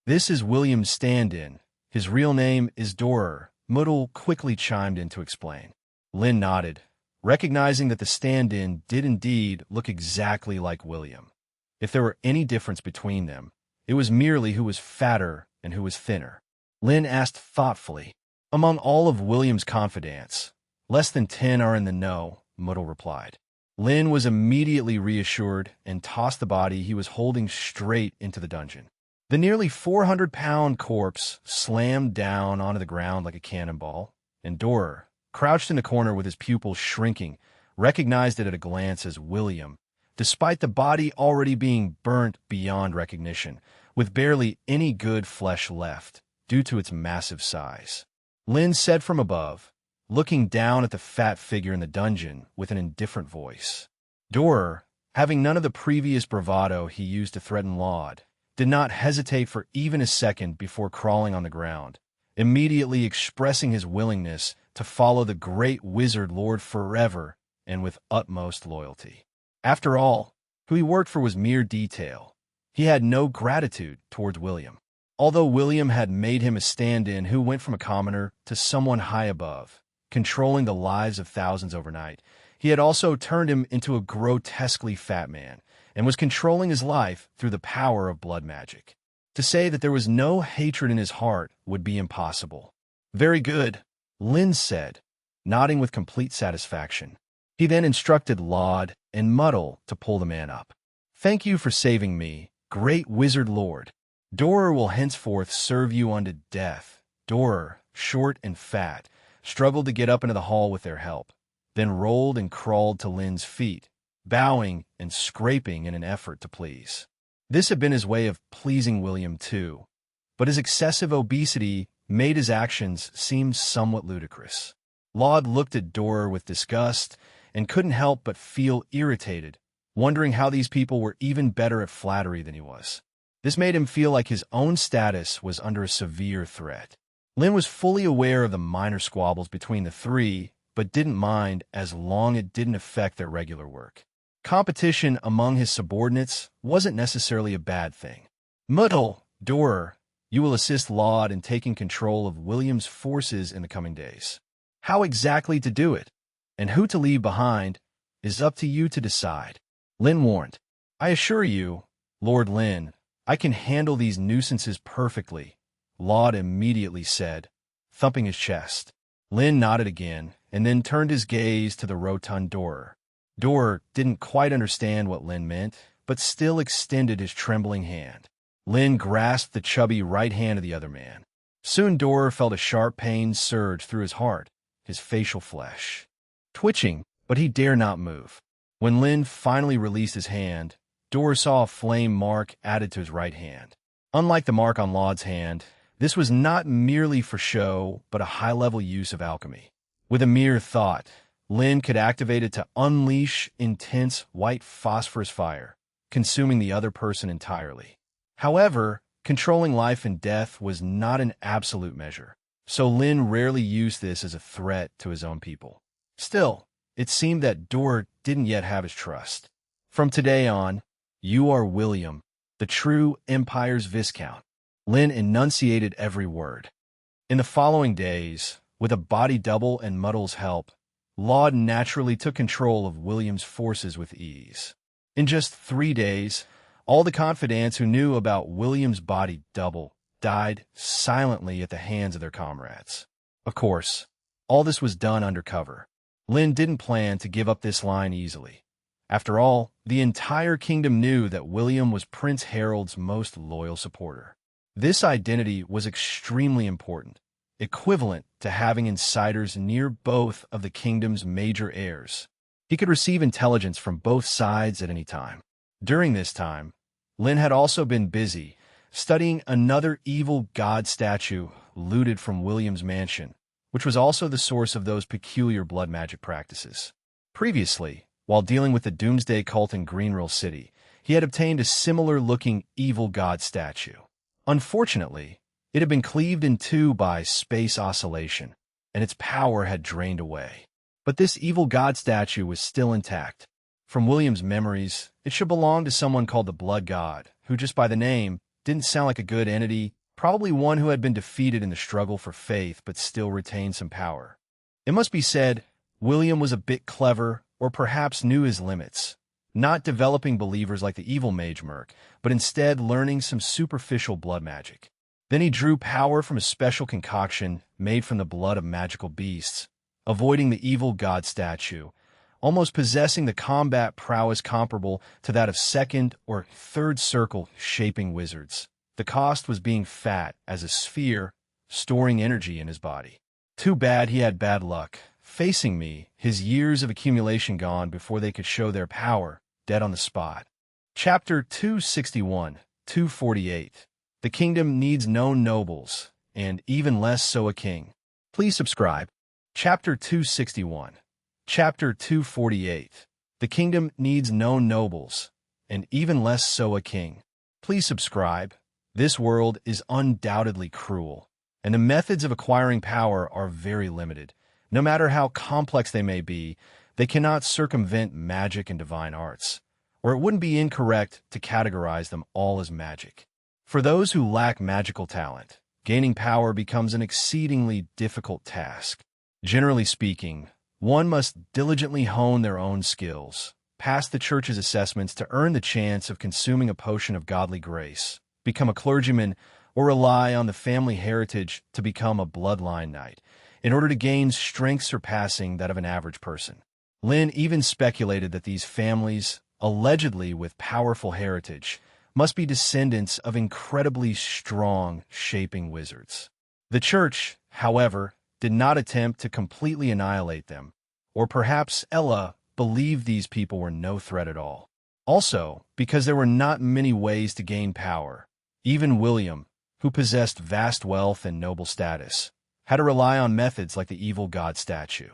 S1: "This is William's stand-in. His real name is Durer," Muddle quickly chimed in to explain. Lynn nodded, recognizing that the stand-in did indeed look exactly like William. If there were any difference between them, it was merely who was fatter and who was thinner. Lynn asked thoughtfully, "Among all of William's confidants, less than 10 are in the know," Muddle replied. Lynn was immediately reassured and tossed the body he was holding straight into the dungeon. The nearly 400-pound corpse slammed down onto the ground like a cannonball, and Durer, crouched in a corner with his pupils shrinking, recognized it at a glance as William, despite the body already being burnt beyond recognition, with barely any good flesh left due to its massive size. Lynn said from above, looking down at the fat figure in the dungeon with an indifferent voice. Durer, having none of the previous bravado he used to threaten Laud, did not hesitate for even a second before crawling on the ground, immediately expressing his willingness to follow the great wizard lord forever and with utmost loyalty. After all, who he worked for was mere detail. He had no gratitude towards William. Although William had made him a stand-in who went from a commoner to someone high above, controlling the lives of thousands overnight, he had also turned him into a grotesquely fat man and was controlling his life through the power of blood magic. To say that there was no hatred in his heart would be impossible. "Very good," Lynn said, nodding with complete satisfaction. He then instructed Laud and Muddle to pull the man up. "Thank you for saving me, great wizard lord. Durer will henceforth serve you unto death." Durer, short and fat, struggled to get up into the hall with their help, then rolled and crawled to Lynn's feet, bowing and scraping in an effort to please. This had been his way of pleasing William too, but his excessive obesity made his actions seem somewhat ludicrous. Laud looked at Durer with disgust and couldn't help but feel irritated, wondering how these people were even better at flattery than he was. This made him feel like his own status was under a severe threat. Lin was fully aware of the minor squabbles between the three, but didn't mind as long as it didn't affect their regular work. Competition among his subordinates wasn't necessarily a bad thing. Muddle, Durer, you will assist Laud in taking control of William's forces in the coming days. How exactly to do it, and who to leave behind, is up to you to decide. Lin warned. I assure you, Lord Lin, I can handle these nuisances perfectly, Laud immediately said, thumping his chest. Lin nodded again, and then turned his gaze to the rotund Durer. Durer didn't quite understand what Lin meant, but still extended his trembling hand. Lin grasped the chubby right hand of the other man. Soon Durer felt a sharp pain surge through his heart, his facial flesh twitching, but he dare not move. When Lin finally released his hand, Durer saw a flame mark added to his right hand. Unlike the mark on Laud's hand, this was not merely for show, but a high-level use of alchemy. With a mere thought, Lin could activate it to unleash intense white phosphorus fire, consuming the other person entirely. However, controlling life and death was not an absolute measure, so Lin rarely used this as a threat to his own people. Still, it seemed that Durer didn't yet have his trust. From today on, you are William, the true Empire's Viscount. Lin enunciated every word. In the following days, with a body double and Muddle's help, Laud naturally took control of William's forces with ease. In just 3 days, all the confidants who knew about William's body double died silently at the hands of their comrades. Of course, all this was done undercover. Lin didn't plan to give up this line easily. After all, the entire kingdom knew that William was Prince Harold's most loyal supporter. This identity was extremely important, equivalent to having insiders near both of the kingdom's major heirs. He could receive intelligence from both sides at any time. During this time, Lin had also been busy studying another evil god statue looted from William's mansion, which was also the source of those peculiar blood magic practices. Previously, while dealing with the Doomsday cult in Greenrill City, he had obtained a similar-looking evil god statue. Unfortunately, it had been cleaved in two by space oscillation, and its power had drained away. But this evil god statue was still intact. From William's memories, it should belong to someone called the Blood God, who just by the name didn't sound like a good entity, probably one who had been defeated in the struggle for faith but still retained some power. It must be said, William was a bit clever, or perhaps knew his limits, not developing believers like the evil mage Merc, but instead learning some superficial blood magic. Then he drew power from a special concoction made from the blood of magical beasts, avoiding the evil god statue, almost possessing the combat prowess comparable to that of second or third circle shaping wizards. The cost was being fat as a sphere, storing energy in his body. Too bad he had bad luck. Facing me, his years of accumulation gone before they could show their power, dead on the spot. Chapter 261, 248. The kingdom needs no nobles, and even less so a king. Please subscribe. Chapter 261. Chapter 248. The kingdom needs no nobles, and even less so a king. Please subscribe. This world is undoubtedly cruel, and the methods of acquiring power are very limited. No matter how complex they may be, they cannot circumvent magic and divine arts, or it wouldn't be incorrect to categorize them all as magic. For those who lack magical talent, gaining power becomes an exceedingly difficult task. Generally speaking, one must diligently hone their own skills, pass the church's assessments to earn the chance of consuming a potion of godly grace, become a clergyman, or rely on the family heritage to become a bloodline knight, in order to gain strength surpassing that of an average person. Lin even speculated that these families, allegedly with powerful heritage, must be descendants of incredibly strong shaping wizards. The church, however, did not attempt to completely annihilate them, or perhaps Ella believed these people were no threat at all. Also, because there were not many ways to gain power, even William, who possessed vast wealth and noble status, had to rely on methods like the evil god statue.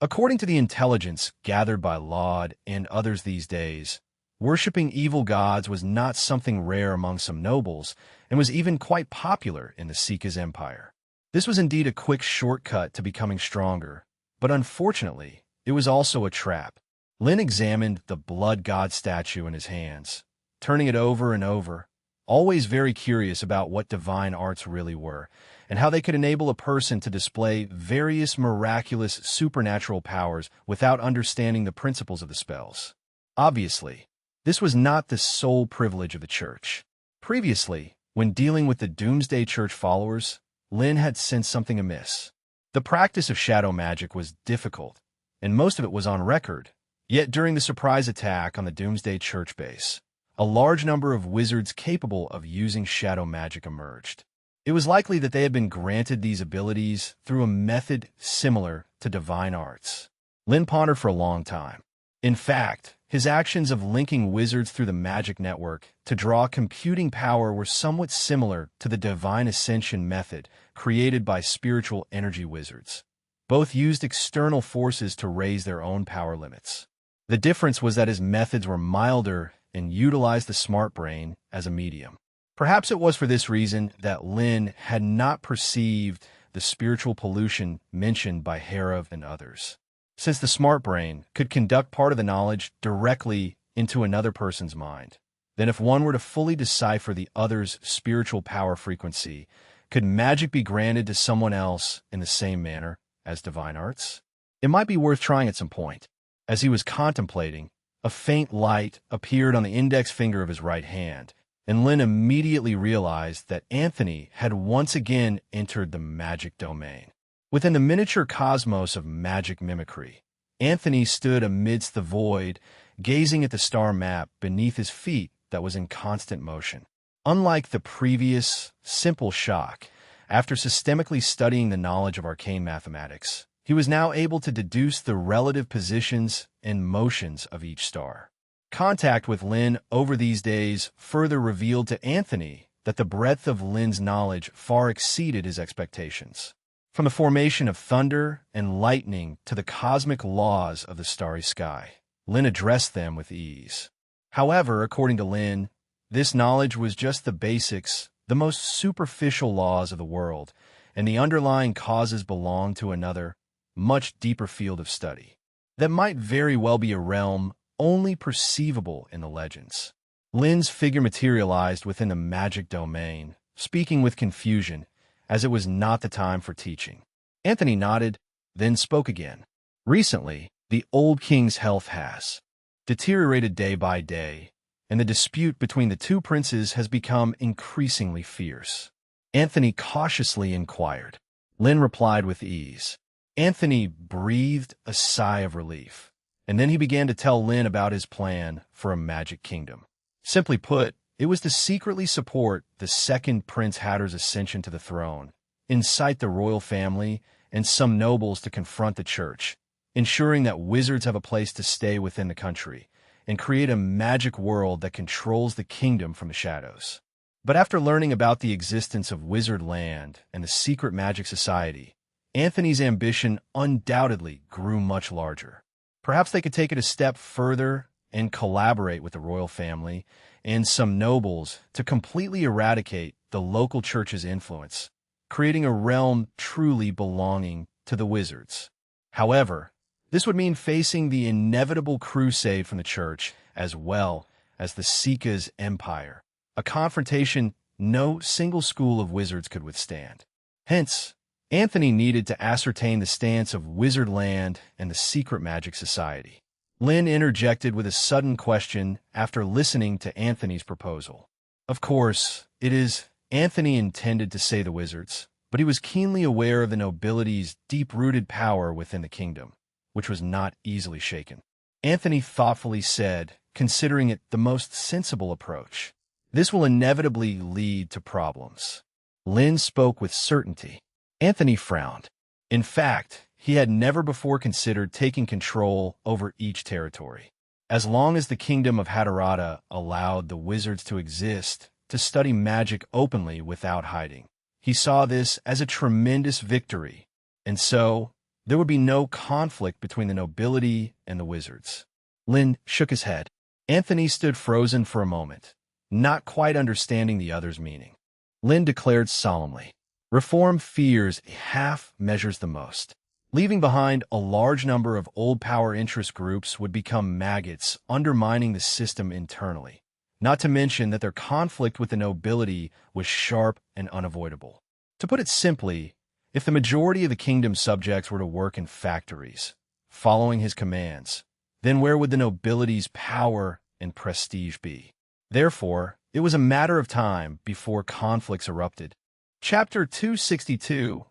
S1: According to the intelligence gathered by Laud and others these days, Worshipping evil gods was not something rare among some nobles, and was even quite popular in the Sika's empire. This was indeed a quick shortcut to becoming stronger, but unfortunately, it was also a trap. Lin examined the blood god statue in his hands, turning it over and over, always very curious about what divine arts really were, and how they could enable a person to display various miraculous supernatural powers without understanding the principles of the spells. Obviously, this was not the sole privilege of the church. Previously, when dealing with the Doomsday Church followers, Lin had sensed something amiss. The practice of shadow magic was difficult, and most of it was on record. Yet during the surprise attack on the Doomsday Church base, a large number of wizards capable of using shadow magic emerged. It was likely that they had been granted these abilities through a method similar to divine arts. Lin pondered for a long time. In fact, his actions of linking wizards through the magic network to draw computing power were somewhat similar to the divine ascension method created by spiritual energy wizards. Both used external forces to raise their own power limits. The difference was that his methods were milder and utilized the smart brain as a medium. Perhaps it was for this reason that Lin had not perceived the spiritual pollution mentioned by Herav and others. Since the smart brain could conduct part of the knowledge directly into another person's mind, then if one were to fully decipher the other's spiritual power frequency, could magic be granted to someone else in the same manner as divine arts? It might be worth trying at some point. As he was contemplating, a faint light appeared on the index finger of his right hand, and Lin immediately realized that Anthony had once again entered the magic domain. Within the miniature cosmos of magic mimicry, Anthony stood amidst the void, gazing at the star map beneath his feet that was in constant motion. Unlike the previous simple shock, after systemically studying the knowledge of arcane mathematics, he was now able to deduce the relative positions and motions of each star. Contact with Lin over these days further revealed to Anthony that the breadth of Lin's knowledge far exceeded his expectations. From the formation of thunder and lightning to the cosmic laws of the starry sky, Lin addressed them with ease. However, according to Lin, this knowledge was just the basics, the most superficial laws of the world, and the underlying causes belonged to another, much deeper field of study that might very well be a realm only perceivable in the legends. Lin's figure materialized within the magic domain, speaking with confusion, as it was not the time for teaching. Anthony nodded, then spoke again. Recently, the old king's health has deteriorated day by day, and the dispute between the two princes has become increasingly fierce. Anthony cautiously inquired. Lin replied with ease. Anthony breathed a sigh of relief, and then he began to tell Lin about his plan for a magic kingdom. Simply put, it was to secretly support the second Prince Hatter's ascension to the throne, incite the royal family and some nobles to confront the church, ensuring that wizards have a place to stay within the country, and create a magic world that controls the kingdom from the shadows. But after learning about the existence of Wizard Land and the secret magic society, Anthony's ambition undoubtedly grew much larger. Perhaps they could take it a step further and collaborate with the royal family and some nobles to completely eradicate the local church's influence, creating a realm truly belonging to the wizards. However, this would mean facing the inevitable crusade from the church as well as the Sika's empire, a confrontation no single school of wizards could withstand. Hence, Anthony needed to ascertain the stance of Wizard Land and the Secret Magic Society. Lin interjected with a sudden question after listening to Anthony's proposal. Of course, it is Anthony intended to say the wizards, but he was keenly aware of the nobility's deep-rooted power within the kingdom, which was not easily shaken. Anthony thoughtfully said, considering it the most sensible approach, "This will inevitably lead to problems." Lin spoke with certainty. Anthony frowned. In fact, he had never before considered taking control over each territory. As long as the kingdom of Hatterada allowed the wizards to exist, to study magic openly without hiding, he saw this as a tremendous victory, and so there would be no conflict between the nobility and the wizards. Lin shook his head. Anthony stood frozen for a moment, not quite understanding the other's meaning. Lynn declared solemnly, "Reform fears half measures the most." Leaving behind a large number of old power interest groups would become maggots, undermining the system internally. Not to mention that their conflict with the nobility was sharp and unavoidable. To put it simply, if the majority of the kingdom's subjects were to work in factories, following his commands, then where would the nobility's power and prestige be? Therefore, it was a matter of time before conflicts erupted. Chapter 262,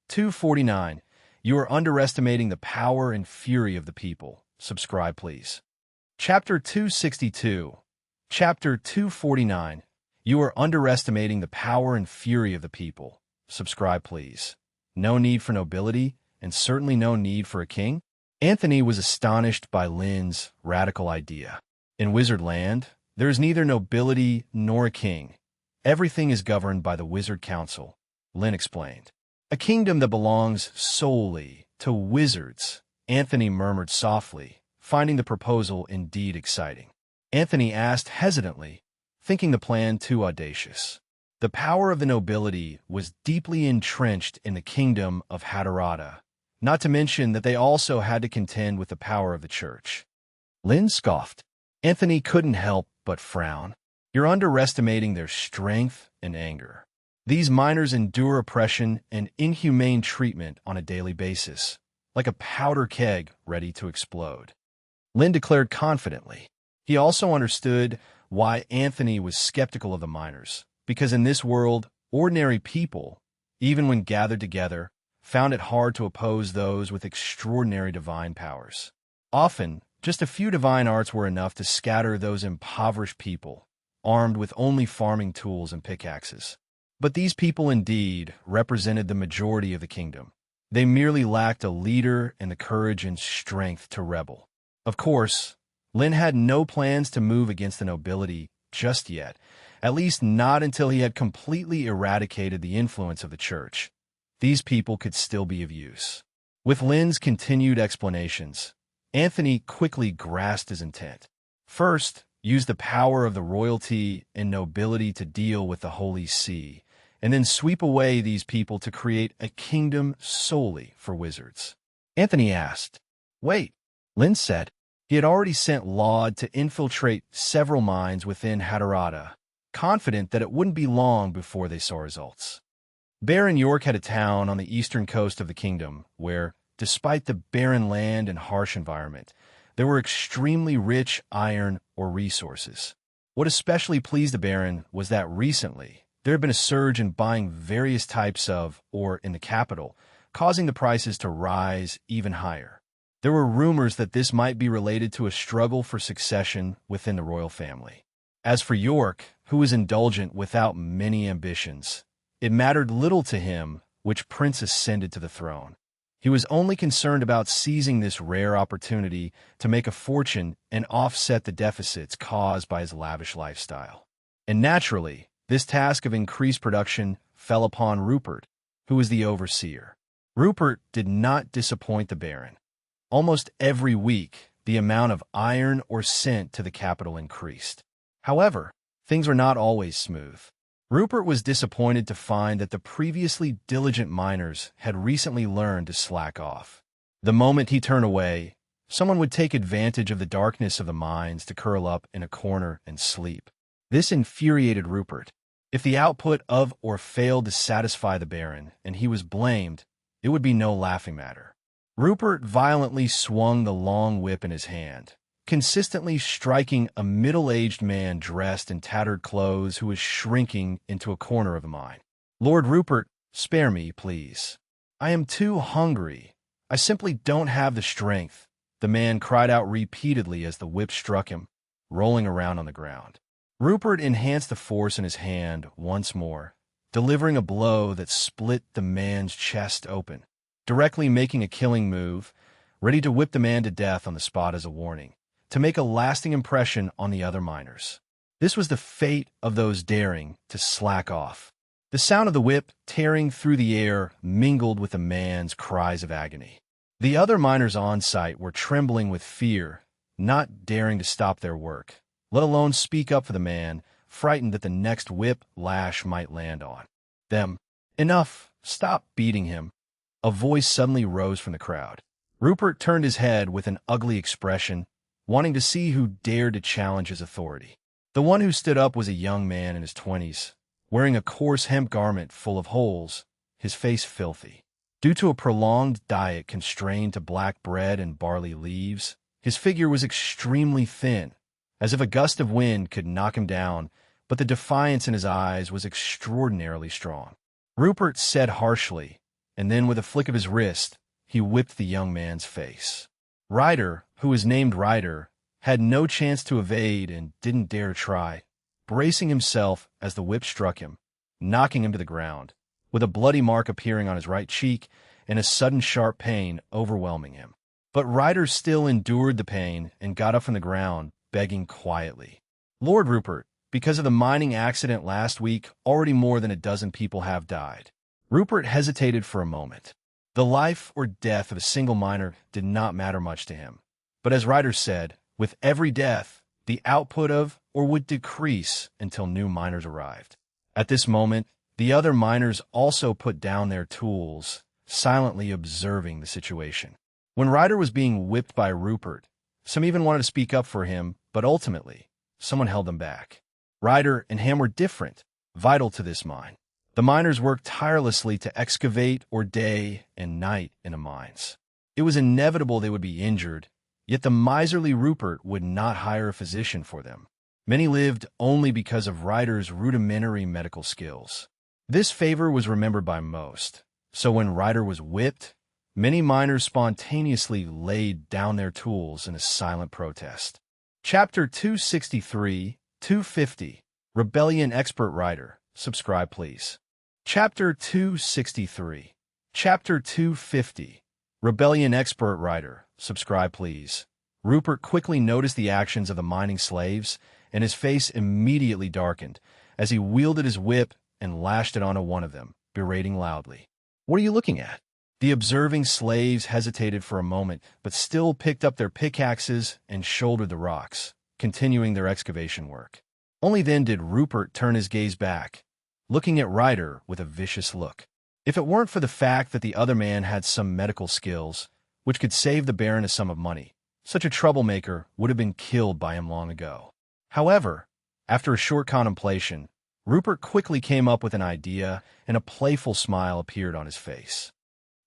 S1: 249. You are underestimating the power and fury of the people. Subscribe, please. Chapter 262. Chapter 249. You are underestimating the power and fury of the people. Subscribe, please. No need for nobility, and certainly no need for a king? Anthony was astonished by Lynn's radical idea. In Wizard Land, there is neither nobility nor a king. Everything is governed by the Wizard Council, Lynn explained. A kingdom that belongs solely to wizards, Anthony murmured softly, finding the proposal indeed exciting. Anthony asked hesitantly, thinking the plan too audacious. The power of the nobility was deeply entrenched in the kingdom of Hatterada, not to mention that they also had to contend with the power of the church. Lynn scoffed. Anthony couldn't help but frown. You're underestimating their strength and anger. These miners endure oppression and inhumane treatment on a daily basis, like a powder keg ready to explode. Lynn declared confidently. He also understood why Anthony was skeptical of the miners, because in this world, ordinary people, even when gathered together, found it hard to oppose those with extraordinary divine powers. Often, just a few divine arts were enough to scatter those impoverished people, armed with only farming tools and pickaxes. But these people indeed represented the majority of the kingdom. They merely lacked a leader and the courage and strength to rebel. Of course, Lynn had no plans to move against the nobility just yet, at least not until he had completely eradicated the influence of the church. These people could still be of use. With Lynn's continued explanations, Anthony quickly grasped his intent. First, use the power of the royalty and nobility to deal with the Holy See, and then sweep away these people to create a kingdom solely for wizards. Anthony asked. Wait, Lynn said. He had already sent Laud to infiltrate several mines within Hatterada, confident that it wouldn't be long before they saw results. Baron York had a town on the eastern coast of the kingdom where, despite the barren land and harsh environment, there were extremely rich iron ore resources. What especially pleased the Baron was that recently, there had been a surge in buying various types of ore in the capital, causing the prices to rise even higher. There were rumors that this might be related to a struggle for succession within the royal family. As for York, who was indulgent without many ambitions, it mattered little to him which prince ascended to the throne. He was only concerned about seizing this rare opportunity to make a fortune and offset the deficits caused by his lavish lifestyle. And naturally, this task of increased production fell upon Rupert, who was the overseer. Rupert did not disappoint the Baron. Almost every week, the amount of iron ore sent to the capital increased. However, things were not always smooth. Rupert was disappointed to find that the previously diligent miners had recently learned to slack off. The moment he turned away, someone would take advantage of the darkness of the mines to curl up in a corner and sleep. This infuriated Rupert. If the output of ore failed to satisfy the Baron, and he was blamed, it would be no laughing matter. Rupert violently swung the long whip in his hand, consistently striking a middle-aged man dressed in tattered clothes who was shrinking into a corner of the mine. Lord Rupert, spare me, please. I am too hungry. I simply don't have the strength, the man cried out repeatedly as the whip struck him, rolling around on the ground. Rupert enhanced the force in his hand once more, delivering a blow that split the man's chest open, directly making a killing move, ready to whip the man to death on the spot as a warning, to make a lasting impression on the other miners. This was the fate of those daring to slack off. The sound of the whip tearing through the air mingled with the man's cries of agony. The other miners on site were trembling with fear, not daring to stop their work, let alone speak up for the man, frightened that the next whip lash might land on them. Enough! Stop beating him! A voice suddenly rose from the crowd. Rupert turned his head with an ugly expression, wanting to see who dared to challenge his authority. The one who stood up was a young man in his 20s, wearing a coarse hemp garment full of holes, his face filthy. Due to a prolonged diet constrained to black bread and barley leaves, his figure was extremely thin, as if a gust of wind could knock him down, but the defiance in his eyes was extraordinarily strong. Rupert said harshly, and then with a flick of his wrist, he whipped the young man's face. Ryder, who was named Ryder, had no chance to evade and didn't dare try, bracing himself as the whip struck him, knocking him to the ground, with a bloody mark appearing on his right cheek and a sudden sharp pain overwhelming him. But Ryder still endured the pain and got up from the ground, begging quietly. "Lord Rupert, because of the mining accident last week, already more than a dozen people have died." Rupert hesitated for a moment. The life or death of a single miner did not matter much to him. But as Ryder said, with every death, the output of or would decrease until new miners arrived. At this moment, the other miners also put down their tools, silently observing the situation. When Ryder was being whipped by Rupert, some even wanted to speak up for him, but ultimately, someone held them back. Ryder and Ham were different, vital to this mine. The miners worked tirelessly to excavate or day and night in the mines. It was inevitable they would be injured, yet the miserly Rupert would not hire a physician for them. Many lived only because of Ryder's rudimentary medical skills. This favor was remembered by most, so when Ryder was whipped, many miners spontaneously laid down their tools in a silent protest. Chapter 263, 250, Rebellion Expert Ryder. Subscribe, please. Chapter 263. Chapter 250. Rebellion Expert Ryder. Subscribe, please. Rupert quickly noticed the actions of the mining slaves, and his face immediately darkened as he wielded his whip and lashed it onto one of them, berating loudly. "What are you looking at?" The observing slaves hesitated for a moment, but still picked up their pickaxes and shouldered the rocks, continuing their excavation work. Only then did Rupert turn his gaze back, looking at Ryder with a vicious look. If it weren't for the fact that the other man had some medical skills, which could save the Baron a sum of money, such a troublemaker would have been killed by him long ago. However, after a short contemplation, Rupert quickly came up with an idea, and a playful smile appeared on his face.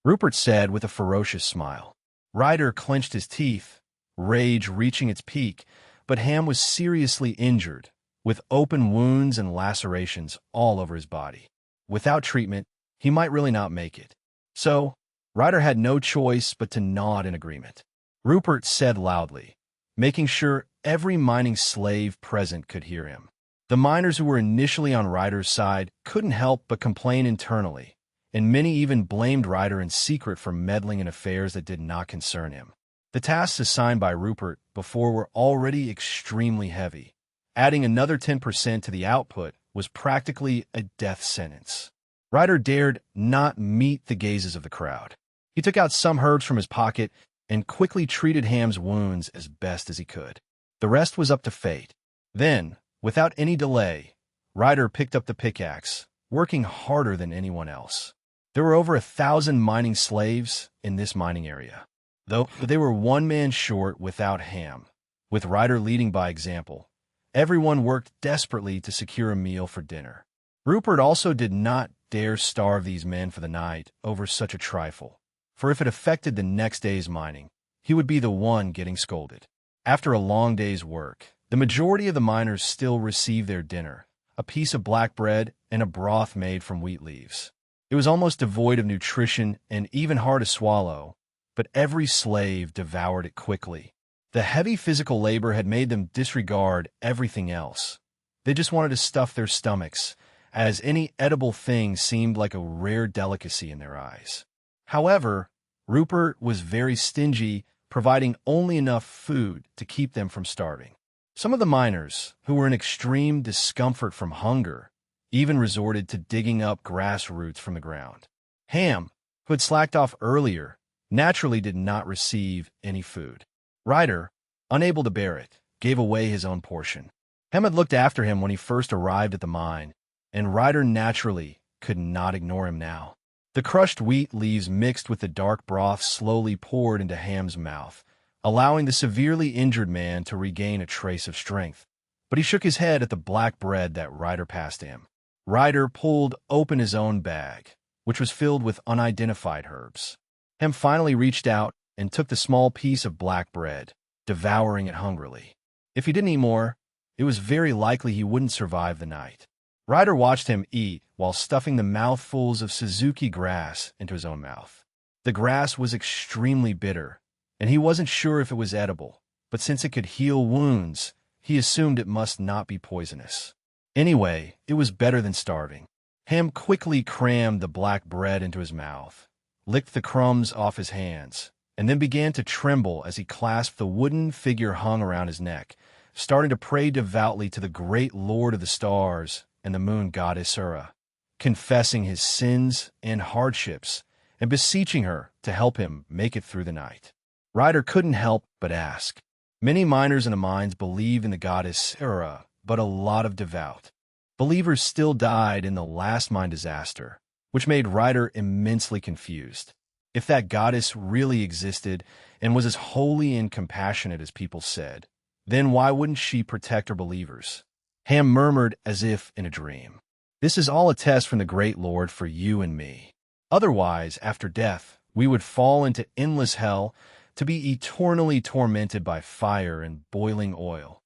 S1: Rupert said with a ferocious smile. Ryder clenched his teeth, rage reaching its peak, but Ham was seriously injured, with open wounds and lacerations all over his body. Without treatment, he might really not make it. So, Ryder had no choice but to nod in agreement. Rupert said loudly, making sure every mining slave present could hear him. The miners who were initially on Ryder's side couldn't help but complain internally, and many even blamed Ryder in secret for meddling in affairs that did not concern him. The tasks assigned by Rupert before were already extremely heavy. Adding another 10% to the output was practically a death sentence. Ryder dared not meet the gazes of the crowd. He took out some herbs from his pocket and quickly treated Ham's wounds as best as he could. The rest was up to fate. Then, without any delay, Ryder picked up the pickaxe, working harder than anyone else. There were over 1,000 mining slaves in this mining area, though they were one man short without Ham. With Ryder leading by example, everyone worked desperately to secure a meal for dinner. Rupert also did not dare starve these men for the night over such a trifle, for if it affected the next day's mining, he would be the one getting scolded. After a long day's work, the majority of the miners still received their dinner, a piece of black bread and a broth made from wheat leaves. It was almost devoid of nutrition and even hard to swallow, but every slave devoured it quickly. The heavy physical labor had made them disregard everything else. They just wanted to stuff their stomachs, as any edible thing seemed like a rare delicacy in their eyes. However, Rupert was very stingy, providing only enough food to keep them from starving. Some of the miners, who were in extreme discomfort from hunger, even resorted to digging up grass roots from the ground. Ham, who had slacked off earlier, naturally did not receive any food. Ryder, unable to bear it, gave away his own portion. Hem had looked after him when he first arrived at the mine, and Ryder naturally could not ignore him now. The crushed wheat leaves mixed with the dark broth slowly poured into Ham's mouth, allowing the severely injured man to regain a trace of strength. But he shook his head at the black bread that Ryder passed to him. Ryder pulled open his own bag, which was filled with unidentified herbs. Ham finally reached out and took the small piece of black bread, devouring it hungrily. If he didn't eat more, it was very likely he wouldn't survive the night. Ryder watched him eat while stuffing the mouthfuls of Suzuki grass into his own mouth. The grass was extremely bitter, and he wasn't sure if it was edible, but since it could heal wounds, he assumed it must not be poisonous. Anyway, it was better than starving. Ham quickly crammed the black bread into his mouth, licked the crumbs off his hands, and then began to tremble as he clasped the wooden figure hung around his neck, starting to pray devoutly to the great Lord of the Stars and the moon goddess Ura, confessing his sins and hardships and beseeching her to help him make it through the night. Ryder couldn't help but ask. Many miners in the mines believe in the goddess Ura, but a lot of devout believers still died in the last mine disaster, which made Ryder immensely confused. If that goddess really existed and was as holy and compassionate as people said, then why wouldn't she protect her believers? Ham murmured as if in a dream. This is all a test from the great Lord for you and me. Otherwise, after death, we would fall into endless hell to be eternally tormented by fire and boiling oil,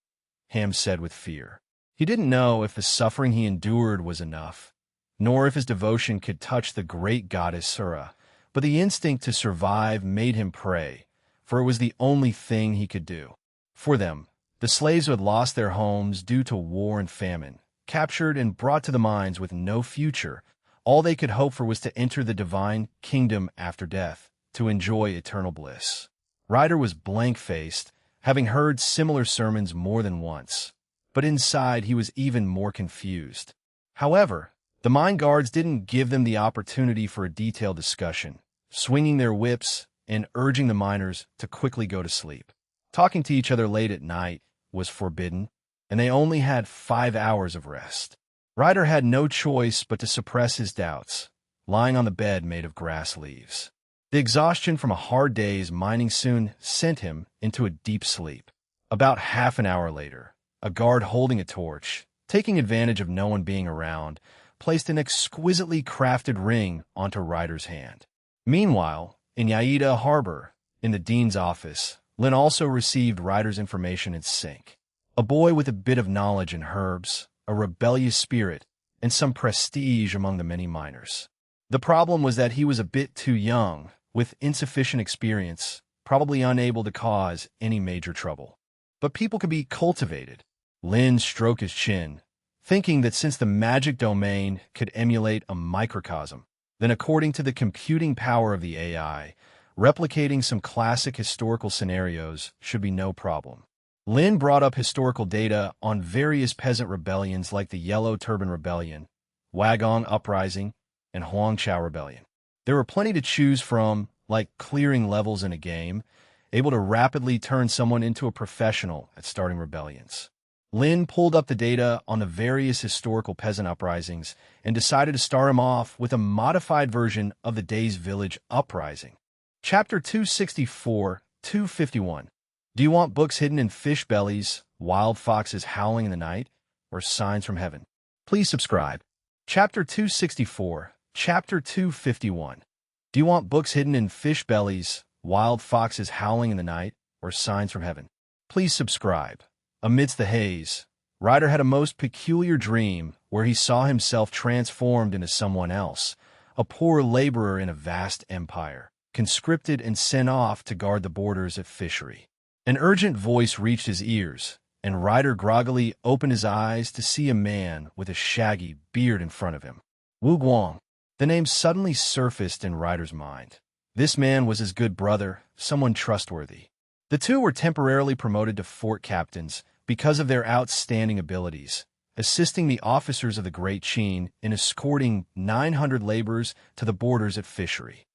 S1: Ham said with fear. He didn't know if the suffering he endured was enough, nor if his devotion could touch the great goddess Sura, but the instinct to survive made him pray, for it was the only thing he could do. For them, the slaves who had lost their homes due to war and famine, captured and brought to the mines with no future, all they could hope for was to enter the divine kingdom after death, to enjoy eternal bliss. Ryder was blank-faced, having heard similar sermons more than once, but inside he was even more confused. However, the mine guards didn't give them the opportunity for a detailed discussion, swinging their whips and urging the miners to quickly go to sleep. Talking to each other late at night was forbidden, and they only had 5 hours of rest. Ryder had no choice but to suppress his doubts, lying on the bed made of grass leaves. The exhaustion from a hard day's mining soon sent him into a deep sleep. About half an hour later, a guard holding a torch, taking advantage of no one being around, placed an exquisitely crafted ring onto Ryder's hand. Meanwhile, in Yaida Harbor, in the dean's office, Lynn also received Ryder's information in sync. A boy with a bit of knowledge in herbs, a rebellious spirit, and some prestige among the many miners. The problem was that he was a bit too young, with insufficient experience, probably unable to cause any major trouble. But people could be cultivated. Lynn stroked his chin, thinking that since the magic domain could emulate a microcosm, then according to the computing power of the AI, replicating some classic historical scenarios should be no problem. Lin brought up historical data on various peasant rebellions like the Yellow Turban Rebellion, Wagong Uprising, and Huangchao Rebellion. There were plenty to choose from, like clearing levels in a game, able to rapidly turn someone into a professional at starting rebellions. Lin pulled up the data on the various historical peasant uprisings and decided to start him off with a modified version of the day's village uprising. Chapter 264, 251. Do you want books hidden in fish bellies, wild foxes howling in the night, or signs from heaven? Please subscribe. Chapter 264, Chapter 251. Do you want books hidden in fish bellies, wild foxes howling in the night, or signs from heaven? Please subscribe. Amidst the haze, Ryder had a most peculiar dream where he saw himself transformed into someone else, a poor laborer in a vast empire, conscripted and sent off to guard the borders of fishery. An urgent voice reached his ears, and Ryder groggily opened his eyes to see a man with a shaggy beard in front of him. Wu Guang. The name suddenly surfaced in Ryder's mind. This man was his good brother, someone trustworthy. The two were temporarily promoted to fort captains because of their outstanding abilities, assisting the officers of the Great Qin in escorting 900 laborers to the borders at fishery.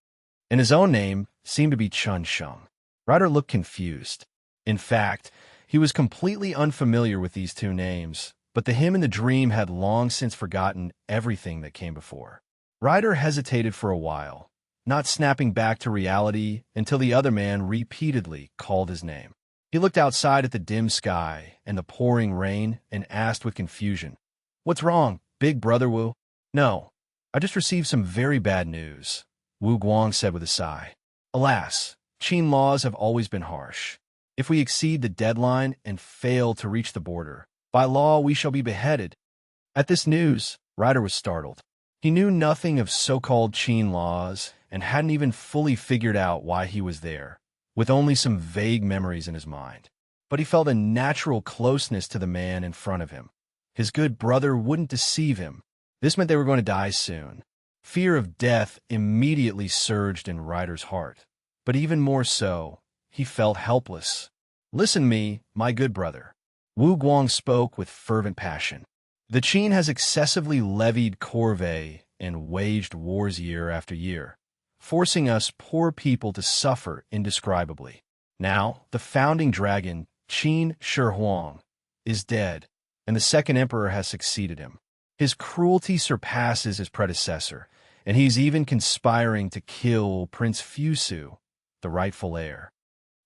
S1: And his own name seemed to be Chun Sheng. Ryder looked confused. In fact, He was completely unfamiliar with these two names, but the him in the dream had long since forgotten everything that came before. Ryder hesitated for a while, not snapping back to reality until the other man repeatedly called his name. He looked outside at the dim sky and the pouring rain and asked with confusion, "What's wrong, Big Brother Wu?" "No, I just received some very bad news," Wu Guang said with a sigh. "Alas, Qin laws have always been harsh. If we exceed the deadline and fail to reach the border, by law we shall be beheaded." At this news, Ryder was startled. He knew nothing of so-called Qin laws and hadn't even fully figured out why he was there, with only some vague memories in his mind. But he felt a natural closeness to the man in front of him. His good brother wouldn't deceive him. This meant they were going to die soon. Fear of death immediately surged in Ryder's heart. But even more so, he felt helpless. "Listen me, my good brother." Wu Guang spoke with fervent passion. "The Qin has excessively levied corvée and waged wars year after year, forcing us poor people to suffer indescribably. Now, the founding dragon, Qin Shi Huang, is dead, and the second emperor has succeeded him. His cruelty surpasses his predecessor, and he's even conspiring to kill Prince Fusu, the rightful heir."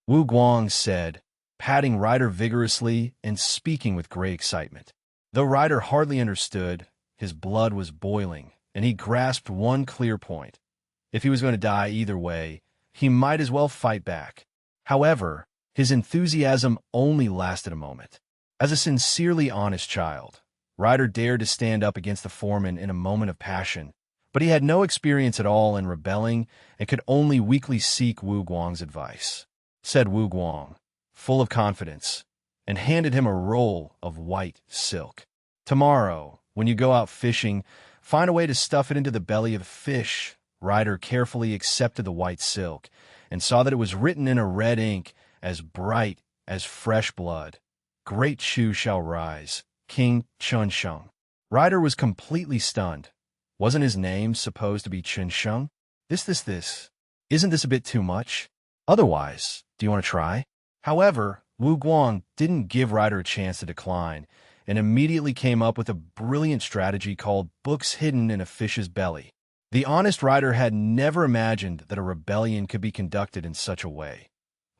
S1: Wu Guang said, patting Ryder vigorously and speaking with great excitement. Though Ryder hardly understood, his blood was boiling, and he grasped one clear point. If he was going to die either way, he might as well fight back. However, his enthusiasm only lasted a moment. As a sincerely honest child, Ryder dared to stand up against the foreman in a moment of passion, but he had no experience at all in rebelling and could only weakly seek Wu Guang's advice. Said Wu Guang, full of confidence, and handed him a roll of white silk. "Tomorrow, when you go out fishing, find a way to stuff it into the belly of the fish." Ryder carefully accepted the white silk and saw that it was written in a red ink as bright as fresh blood. "Great Chu shall rise, King Chun Sheng." Ryder was completely stunned. Wasn't his name supposed to be Chun Sheng? This. Isn't this a bit too much? Otherwise, do you want to try? However, Wu Guang didn't give Ryder a chance to decline and immediately came up with a brilliant strategy called books hidden in a fish's belly. The honest Ryder had never imagined that a rebellion could be conducted in such a way.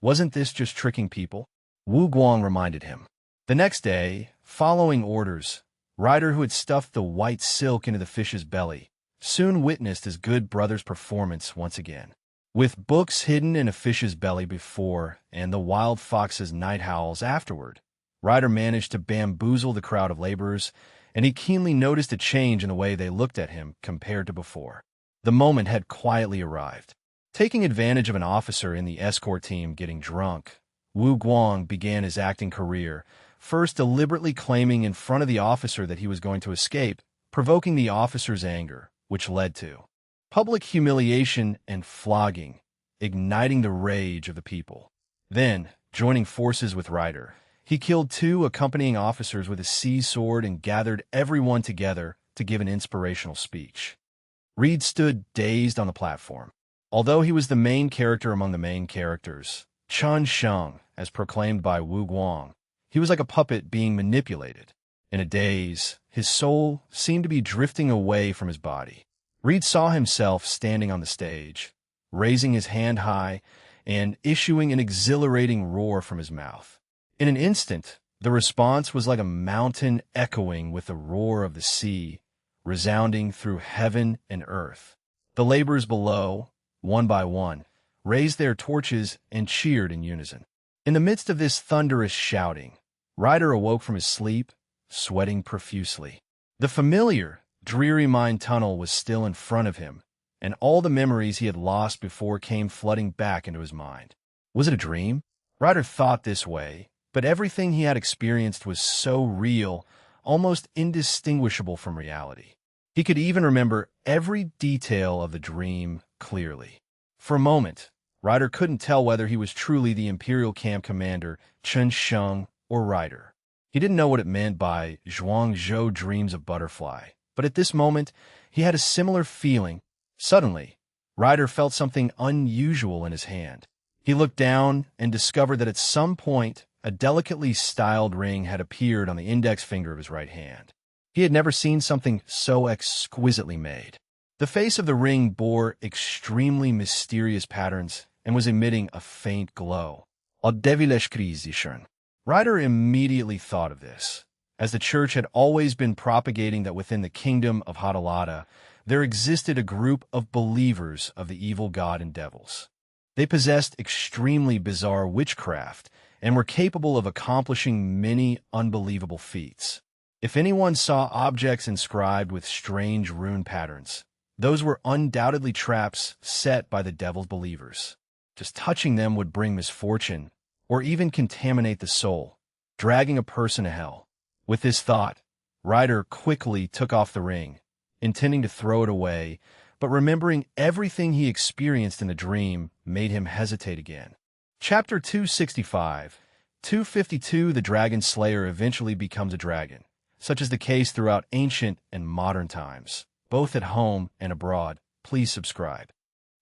S1: Wasn't this just tricking people? Wu Guang reminded him. The next day, following orders, Ryder, who had stuffed the white silk into the fish's belly, soon witnessed his good brother's performance once again. With books hidden in a fish's belly before and the wild fox's night howls afterward, Ryder managed to bamboozle the crowd of laborers, and he keenly noticed a change in the way they looked at him compared to before. The moment had quietly arrived. Taking advantage of an officer in the escort team getting drunk, Wu Guang began his acting career, first deliberately claiming in front of the officer that he was going to escape, provoking the officer's anger, which led to public humiliation and flogging, igniting the rage of the people. Then, joining forces with Ryder, he killed 2 accompanying officers with a sea sword and gathered everyone together to give an inspirational speech. Reed stood dazed on the platform. Although he was the main character among the main characters, Chun Sheng, as proclaimed by Wu Guang, he was like a puppet being manipulated. In a daze, his soul seemed to be drifting away from his body. Reed saw himself standing on the stage, raising his hand high and issuing an exhilarating roar from his mouth. In an instant, the response was like a mountain echoing with the roar of the sea, resounding through heaven and earth. The laborers below, one by one, raised their torches and cheered in unison. In the midst of this thunderous shouting, Ryder awoke from his sleep, sweating profusely. The familiar, dreary mine tunnel was still in front of him, and all the memories he had lost before came flooding back into his mind. Was it a dream? Ryder thought this way, but everything he had experienced was so real, almost indistinguishable from reality. He could even remember every detail of the dream clearly. For a moment, Ryder couldn't tell whether he was truly the Imperial Camp Commander, Chun Sheng, or Ryder. He didn't know what it meant by Zhuangzhou dreams of butterfly, but at this moment, he had a similar feeling. Suddenly, Ryder felt something unusual in his hand. He looked down and discovered that at some point, a delicately styled ring had appeared on the index finger of his right hand. He had never seen something so exquisitely made. The face of the ring bore extremely mysterious patterns and was emitting a faint glow. Audiobook-style. Ryder immediately thought of this, as the church had always been propagating that within the kingdom of Hadalada there existed a group of believers of the evil god and devils. They possessed extremely bizarre witchcraft and were capable of accomplishing many unbelievable feats. If anyone saw objects inscribed with strange rune patterns, those were undoubtedly traps set by the devil's believers. Just touching them would bring misfortune, or even contaminate the soul, dragging a person to hell. With this thought, Ryder quickly took off the ring, intending to throw it away, but remembering everything he experienced in the dream made him hesitate again. Chapter 265. 252 The Dragon Slayer eventually becomes a dragon, such is the case throughout ancient and modern times, both at home and abroad. Please subscribe.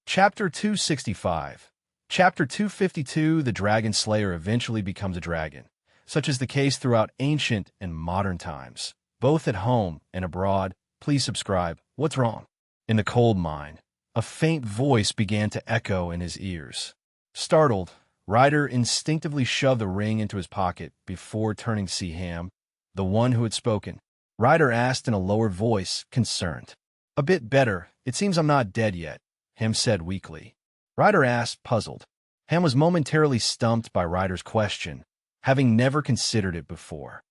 S1: Chapter 265. Chapter 252 The Dragon Slayer eventually becomes a dragon, such is the case throughout ancient and modern times, both at home and abroad. Please subscribe. What's wrong? In the cold mine, a faint voice began to echo in his ears. Startled, Ryder instinctively shoved the ring into his pocket before turning to see Ham, the one who had spoken. Ryder asked in a lower voice, concerned. "A bit better. It seems I'm not dead yet," Ham said weakly. Ryder asked, puzzled. Ham was momentarily stumped by Ryder's question, having never considered it before.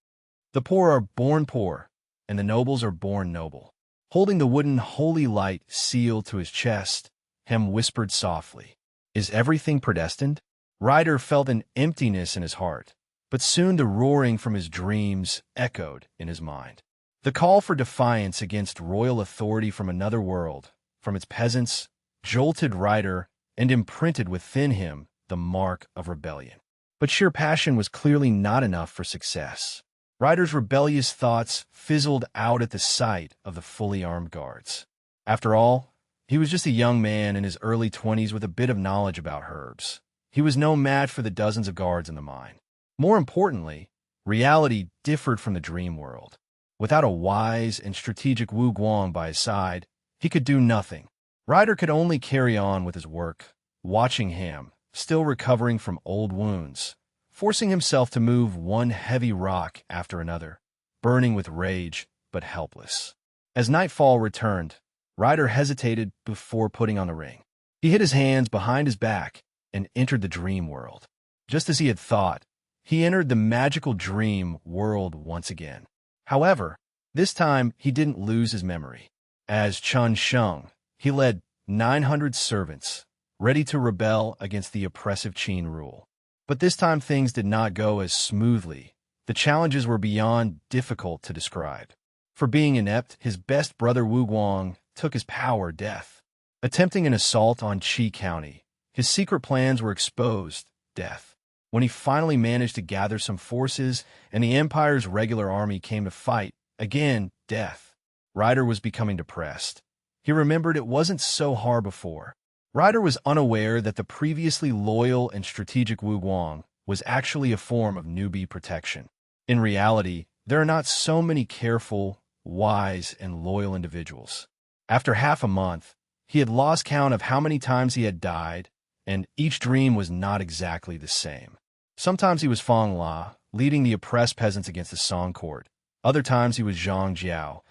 S1: "The poor are born poor, and the nobles are born noble." Holding the wooden holy light seal to his chest, Ham whispered softly, "Is everything predestined?" Ryder felt an emptiness in his heart, but soon the roaring from his dreams echoed in his mind. The call for defiance against royal authority from another world, from its peasants, jolted Ryder and imprinted within him the mark of rebellion. But sheer passion was clearly not enough for success. Ryder's rebellious thoughts fizzled out at the sight of the fully armed guards. After all, he was just a young man in his early 20s with a bit of knowledge about herbs. He was no match for the dozens of guards in the mine. More importantly, reality differed from the dream world. Without a wise and strategic Wu Guang by his side, he could do nothing. Ryder could only carry on with his work, watching Ham, still recovering from old wounds, forcing himself to move one heavy rock after another, burning with rage but helpless. As nightfall returned, Ryder hesitated before putting on the ring. He hid his hands behind his back and entered the dream world. Just as he had thought, he entered the magical dream world once again. However, this time he didn't lose his memory. As Chun Sheng, he led 900 servants, ready to rebel against the oppressive Qin rule. But this time things did not go as smoothly. The challenges were beyond difficult to describe. For being inept, his best brother Wu Guang took his power death. Attempting an assault on Qi County, his secret plans were exposed, death. When he finally managed to gather some forces and the Empire's regular army came to fight, again, death. Ryder was becoming depressed. He remembered it wasn't so hard before. Ryder was unaware that the previously loyal and strategic Wu Guang was actually a form of newbie protection. In reality, there are not so many careful, wise, and loyal individuals. After half a month, he had lost count of how many times he had died, and each dream was not exactly the same. Sometimes he was Fang La, leading the oppressed peasants against the Song court. Other times he was Zhang Jiao,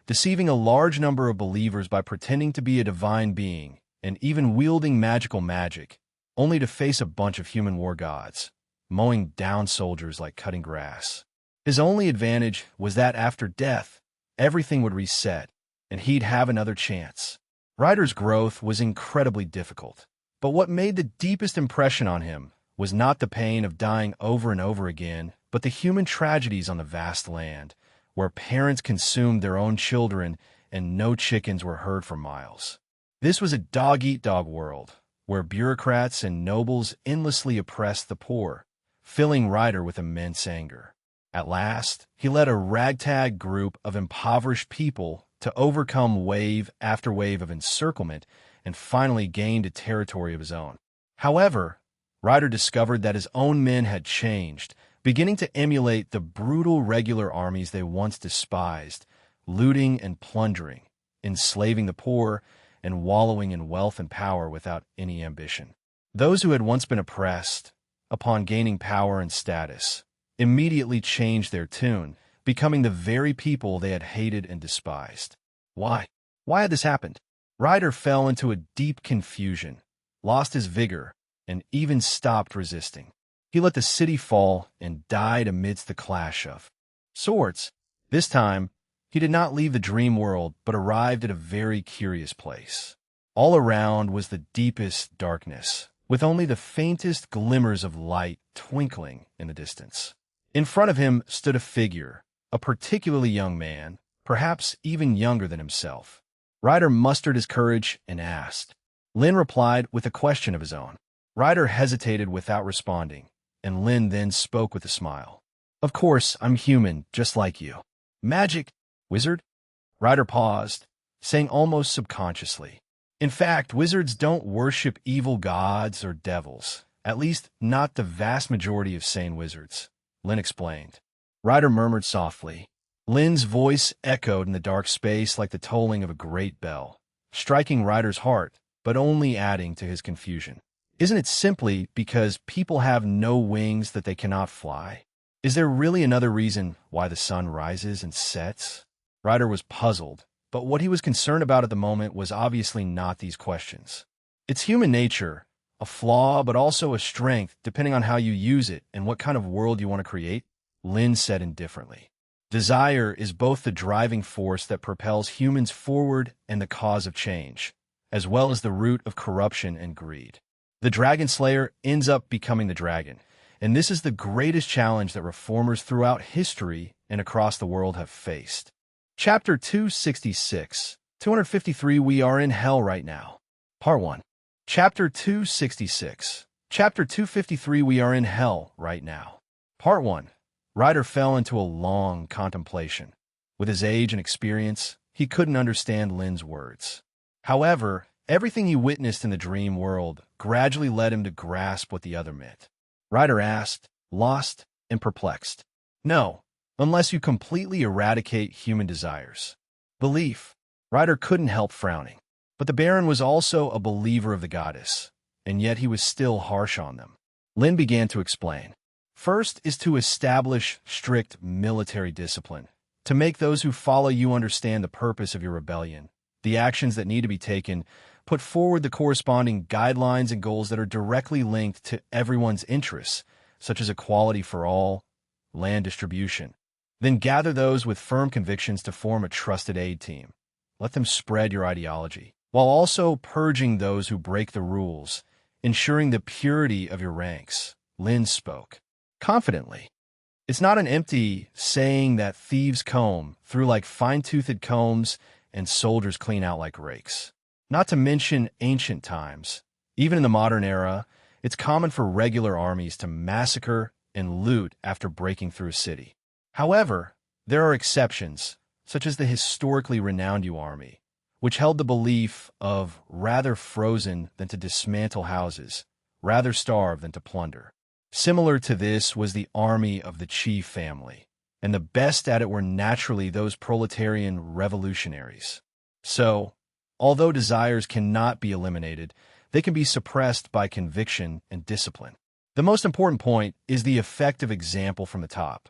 S1: deceiving a large number of believers by pretending to be a divine being and even wielding magical magic, only to face a bunch of human war gods, mowing down soldiers like cutting grass. His only advantage was that after death, everything would reset, and he'd have another chance. Ryder's growth was incredibly difficult, but what made the deepest impression on him was not the pain of dying over and over again, but the human tragedies on the vast land, where parents consumed their own children and no chickens were heard for miles. This was a dog-eat-dog world, where bureaucrats and nobles endlessly oppressed the poor, filling Ryder with immense anger. At last, he led a ragtag group of impoverished people to overcome wave after wave of encirclement and finally gained a territory of his own. However, Ryder discovered that his own men had changed, beginning to emulate the brutal regular armies they once despised, looting and plundering, enslaving the poor, and wallowing in wealth and power without any ambition. Those who had once been oppressed, upon gaining power and status, immediately changed their tune, becoming the very people they had hated and despised. Why? Why had this happened? Ryder fell into a deep confusion, lost his vigor, and even stopped resisting. He let the city fall and died amidst the clash of swords. This time, he did not leave the dream world, but arrived at a very curious place. All around was the deepest darkness, with only the faintest glimmers of light twinkling in the distance. In front of him stood a figure, a particularly young man, perhaps even younger than himself. Ryder mustered his courage and asked. Lin replied with a question of his own. Ryder hesitated without responding, and Lin then spoke with a smile. Of course, I'm human, just like you. Magic? Wizard? Ryder paused, saying almost subconsciously. In fact, wizards don't worship evil gods or devils, at least not the vast majority of sane wizards, Lin explained. Ryder murmured softly. Lin's voice echoed in the dark space like the tolling of a great bell, striking Ryder's heart, but only adding to his confusion. Isn't it simply because people have no wings that they cannot fly? Is there really another reason why the sun rises and sets? Ryder was puzzled, but what he was concerned about at the moment was obviously not these questions. It's human nature, a flaw but also a strength depending on how you use it and what kind of world you want to create, Lin said indifferently. Desire is both the driving force that propels humans forward and the cause of change, as well as the root of corruption and greed. The Dragon Slayer ends up becoming the dragon, and this is the greatest challenge that reformers throughout history and across the world have faced. Chapter 266, 253 We Are in Hell Right Now. Part 1. Chapter 266, Chapter 253 We Are in Hell Right Now. Part 1. Ryder fell into a long contemplation. With his age and experience, he couldn't understand Lin's words. However, everything he witnessed in the dream world gradually led him to grasp what the other meant. Ryder asked, lost and perplexed. No, unless you completely eradicate human desires. Belief. Ryder couldn't help frowning. But the Baron was also a believer of the goddess, and yet he was still harsh on them. Lin began to explain. First is to establish strict military discipline, to make those who follow you understand the purpose of your rebellion, the actions that need to be taken, put forward the corresponding guidelines and goals that are directly linked to everyone's interests, such as equality for all, land distribution. Then gather those with firm convictions to form a trusted aid team. Let them spread your ideology, while also purging those who break the rules, ensuring the purity of your ranks. Lin spoke confidently. It's not an empty saying that thieves comb through like fine-toothed combs and soldiers clean out like rakes. Not to mention ancient times. Even in the modern era, it's common for regular armies to massacre and loot after breaking through a city. However, there are exceptions, such as the historically renowned Yu army, which held the belief of rather frozen than to dismantle houses, rather starve than to plunder. Similar to this was the army of the Qi family, and the best at it were naturally those proletarian revolutionaries. So, although desires cannot be eliminated, they can be suppressed by conviction and discipline. The most important point is the effective example from the top.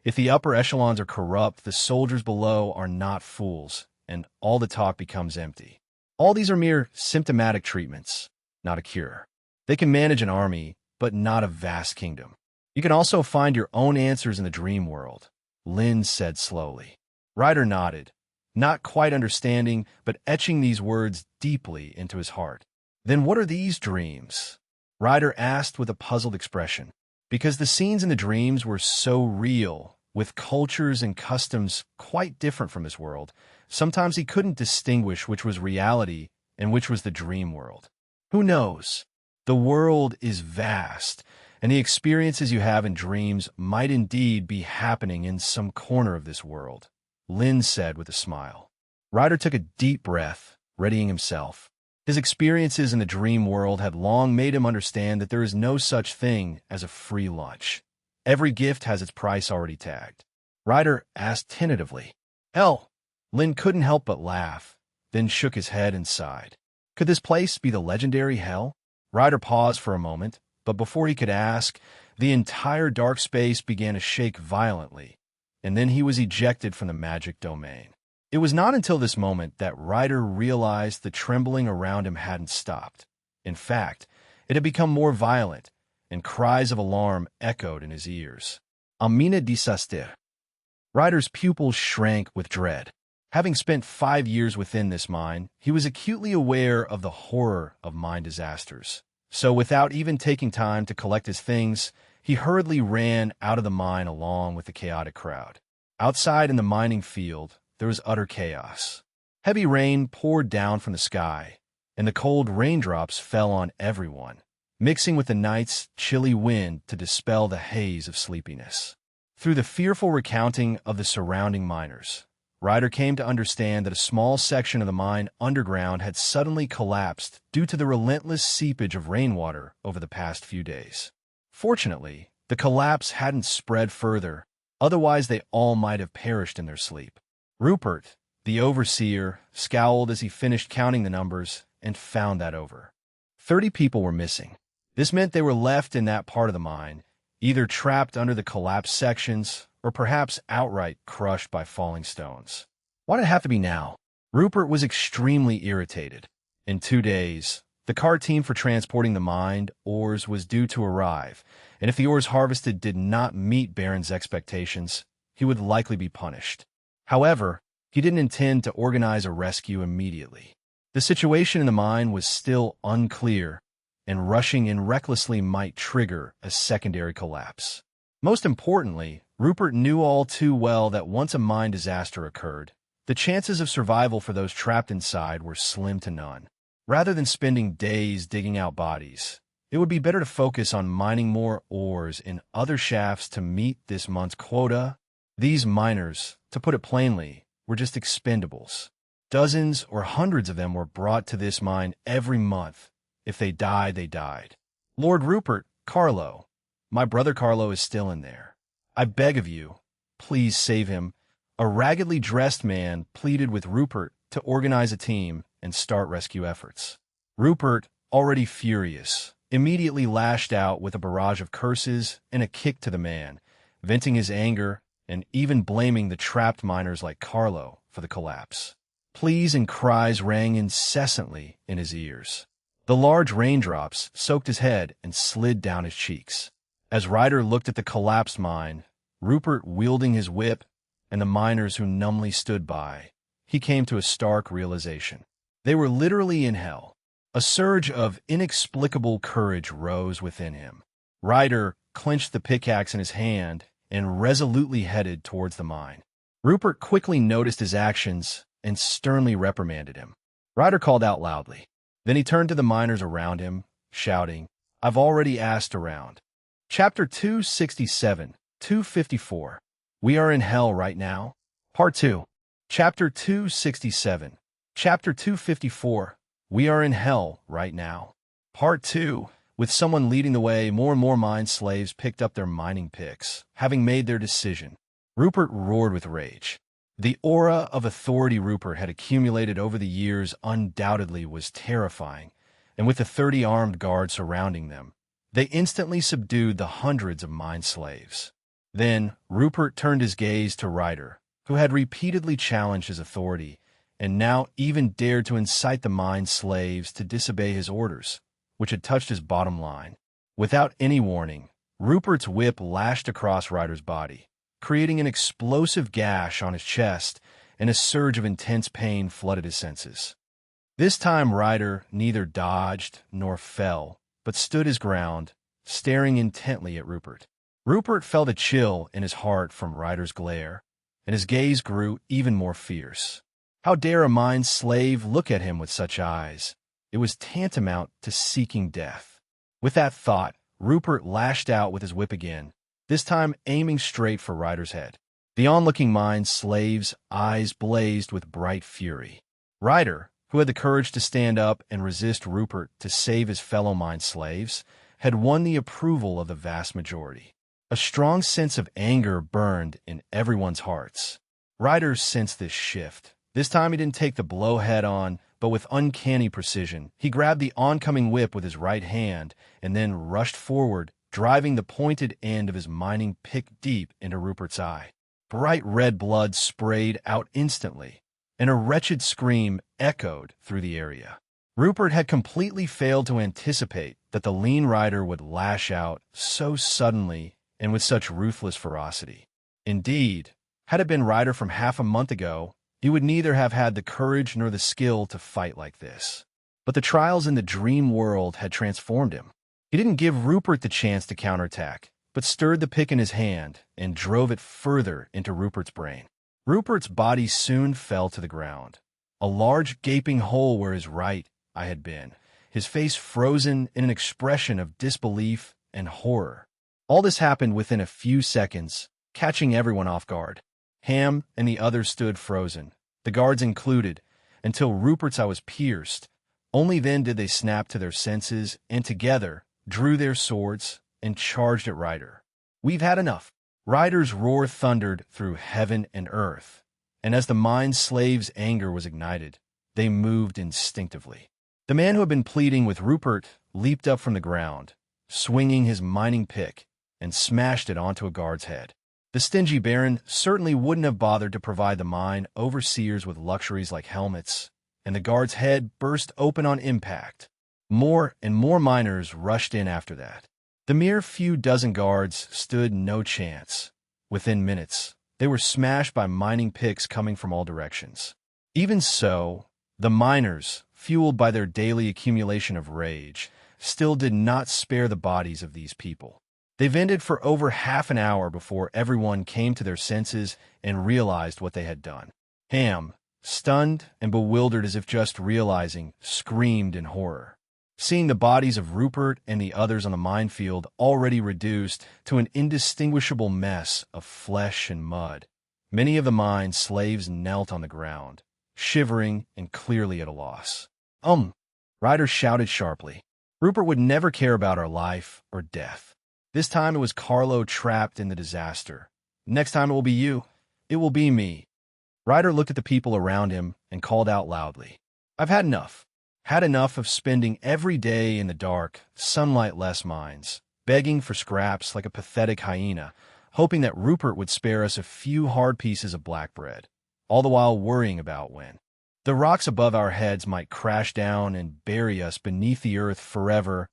S1: If the upper echelons are corrupt, the soldiers below are not fools, and all the talk becomes empty. All these are mere symptomatic treatments, not a cure. They can manage an army, but not a vast kingdom. You can also find your own answers in the dream world, Lin said slowly. Ryder nodded, not quite understanding, but etching these words deeply into his heart. Then what are these dreams? Ryder asked with a puzzled expression. Because the scenes in the dreams were so real, with cultures and customs quite different from this world, sometimes he couldn't distinguish which was reality and which was the dream world. Who knows? The world is vast, and the experiences you have in dreams might indeed be happening in some corner of this world, Lin said with a smile. Ryder took a deep breath, readying himself. His experiences in the dream world had long made him understand that there is no such thing as a free lunch. Every gift has its price already tagged. Ryder asked tentatively. Hell, Lin couldn't help but laugh, then shook his head and sighed. Could this place be the legendary Hell? Ryder paused for a moment, but before he could ask, the entire dark space began to shake violently, and then he was ejected from the magic domain. It was not until this moment that Ryder realized the trembling around him hadn't stopped. In fact, it had become more violent, and cries of alarm echoed in his ears. Amina disaster. Ryder's pupils shrank with dread. Having spent 5 years within this mine, he was acutely aware of the horror of mine disasters. So without even taking time to collect his things, he hurriedly ran out of the mine along with the chaotic crowd. Outside in the mining field, there was utter chaos. Heavy rain poured down from the sky, and the cold raindrops fell on everyone, mixing with the night's chilly wind to dispel the haze of sleepiness. Through the fearful recounting of the surrounding miners, Ryder came to understand that a small section of the mine underground had suddenly collapsed due to the relentless seepage of rainwater over the past few days. Fortunately, the collapse hadn't spread further, otherwise they all might have perished in their sleep. Rupert, the overseer, scowled as he finished counting the numbers and found that over 30 people were missing. This meant they were left in that part of the mine, either trapped under the collapsed sections or perhaps outright crushed by falling stones. Why'd it have to be now? Rupert was extremely irritated. In 2 days, the car team for transporting the mined ores was due to arrive, and if the ores harvested did not meet Baron's expectations, he would likely be punished. However, he didn't intend to organize a rescue immediately. The situation in the mine was still unclear, and rushing in recklessly might trigger a secondary collapse. Most importantly, Rupert knew all too well that once a mine disaster occurred, the chances of survival for those trapped inside were slim to none. Rather than spending days digging out bodies, it would be better to focus on mining more ores in other shafts to meet this month's quota. These miners, to put it plainly, were just expendables. Dozens or hundreds of them were brought to this mine every month. If they died, they died. Lord Rupert, Carlo. My brother Carlo is still in there. I beg of you, please save him. A raggedly dressed man pleaded with Rupert to organize a team and start rescue efforts. Rupert, already furious, immediately lashed out with a barrage of curses and a kick to the man, venting his anger and even blaming the trapped miners like Carlo for the collapse. Pleas and cries rang incessantly in his ears. The large raindrops soaked his head and slid down his cheeks. As Ryder looked at the collapsed mine, Rupert wielding his whip, and the miners who numbly stood by, he came to a stark realization. They were literally in hell. A surge of inexplicable courage rose within him. Ryder clenched the pickaxe in his hand and resolutely headed towards the mine. Rupert quickly noticed his actions and sternly reprimanded him. Ryder called out loudly. Then he turned to the miners around him, shouting, I've already asked around. Chapter 267, 254. We are in hell right now. Part 2. Chapter 267. Chapter 254. We are in hell right now. Part 2. With someone leading the way, more and more mine slaves picked up their mining picks, having made their decision. Rupert roared with rage. The aura of authority Rupert had accumulated over the years undoubtedly was terrifying, and with the 30 armed guards surrounding them, they instantly subdued the hundreds of mine slaves. Then Rupert turned his gaze to Ryder, who had repeatedly challenged his authority, and now even dared to incite the mine slaves to disobey his orders, which had touched his bottom line. Without any warning, Rupert's whip lashed across Ryder's body, creating an explosive gash on his chest, and a surge of intense pain flooded his senses. This time Ryder neither dodged nor fell, but stood his ground, staring intently at Rupert. Rupert felt a chill in his heart from Ryder's glare, and his gaze grew even more fierce. How dare a mine slave look at him with such eyes? It was tantamount to seeking death. With that thought, Rupert lashed out with his whip again, this time aiming straight for Ryder's head. The onlooking mine slave's eyes blazed with bright fury. Ryder, who had the courage to stand up and resist Rupert to save his fellow mine slaves, had won the approval of the vast majority. A strong sense of anger burned in everyone's hearts. Ryder sensed this shift. This time he didn't take the blow head on, but with uncanny precision, he grabbed the oncoming whip with his right hand and then rushed forward, driving the pointed end of his mining pick deep into Rupert's eye. Bright red blood sprayed out instantly, and a wretched scream echoed through the area. Rupert had completely failed to anticipate that the lean rider would lash out so suddenly and with such ruthless ferocity. Indeed, had it been Ryder from half a month ago, he would neither have had the courage nor the skill to fight like this. But the trials in the dream world had transformed him. He didn't give Rupert the chance to counterattack, but stirred the pick in his hand and drove it further into Rupert's brain. Rupert's body soon fell to the ground, a large gaping hole where his right eye had been, his face frozen in an expression of disbelief and horror. All this happened within a few seconds, catching everyone off guard. Ham and the others stood frozen, the guards included, until Rupert's eye was pierced. Only then did they snap to their senses and together drew their swords and charged at Ryder. "We've had enough." Ryder's roar thundered through heaven and earth, and as the mind slave's anger was ignited, they moved instinctively. The man who had been pleading with Rupert leaped up from the ground, swinging his mining pick, and smashed it onto a guard's head. The stingy baron certainly wouldn't have bothered to provide the mine overseers with luxuries like helmets, and the guard's head burst open on impact. More and more miners rushed in after that. The mere few dozen guards stood no chance. Within minutes, they were smashed by mining picks coming from all directions. Even so, the miners, fueled by their daily accumulation of rage, still did not spare the bodies of these people. They vented for over half an hour before everyone came to their senses and realized what they had done. Ham, stunned and bewildered as if just realizing, screamed in horror. Seeing the bodies of Rupert and the others on the minefield already reduced to an indistinguishable mess of flesh and mud, many of the mine slaves knelt on the ground, shivering and clearly at a loss. Ryder shouted sharply. Rupert would never care about our life or death. This time it was Carlo trapped in the disaster. Next time it will be you. It will be me. Ryder looked at the people around him and called out loudly. "I've had enough. Had enough of spending every day in the dark, sunlight-less mines, begging for scraps like a pathetic hyena, hoping that Rupert would spare us a few hard pieces of black bread, all the while worrying about when the rocks above our heads might crash down and bury us beneath the earth forever.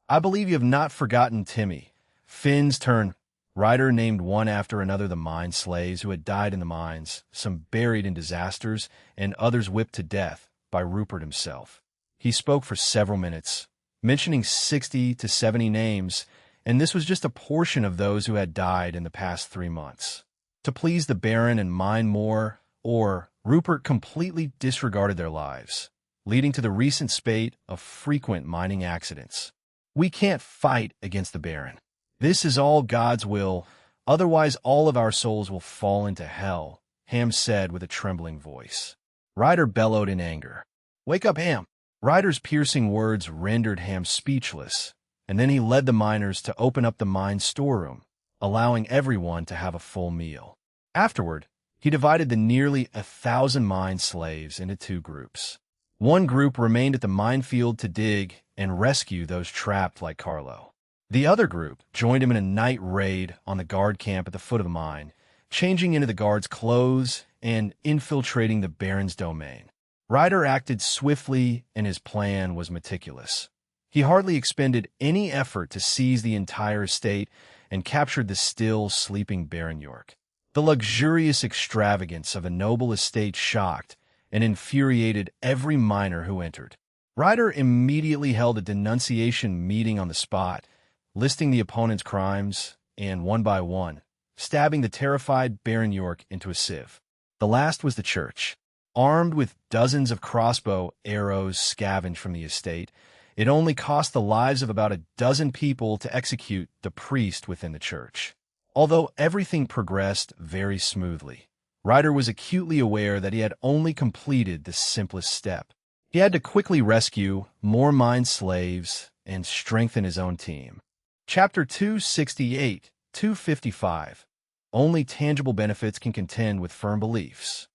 S1: I believe you have not forgotten Timmy, Finn's turn." Ryder named one after another the mine slaves who had died in the mines, some buried in disasters, and others whipped to death by Rupert himself. He spoke for several minutes, mentioning 60 to 70 names, and this was just a portion of those who had died in the past 3 months. To please the Baron and mine more, or Rupert completely disregarded their lives, leading to the recent spate of frequent mining accidents. "We can't fight against the Baron. This is all God's will, otherwise all of our souls will fall into hell," Ham said with a trembling voice. Ryder bellowed in anger. "Wake up, Ham!" Ryder's piercing words rendered Ham speechless, and then he led the miners to open up the mine storeroom, allowing everyone to have a full meal. Afterward, he divided the nearly 1,000 mine slaves into 2 groups. One group remained at the minefield to dig and rescue those trapped like Carlo. The other group joined him in a night raid on the guard camp at the foot of the mine, changing into the guards' clothes and infiltrating the Baron's domain. Ryder acted swiftly, and his plan was meticulous. He hardly expended any effort to seize the entire estate and captured the still sleeping Baron York. The luxurious extravagance of a noble estate shocked and infuriated every miner who entered. Ryder immediately held a denunciation meeting on the spot, listing the opponent's crimes, and one by one, stabbing the terrified Baron York into a sieve. The last was the church. Armed with dozens of crossbow arrows scavenged from the estate, it only cost the lives of about a dozen people to execute the priest within the church. Although everything progressed very smoothly, Ryder was acutely aware that he had only completed the simplest step. He had to quickly rescue more mine slaves and strengthen his own team. Chapter 268, 255. Only tangible benefits can contend with firm beliefs.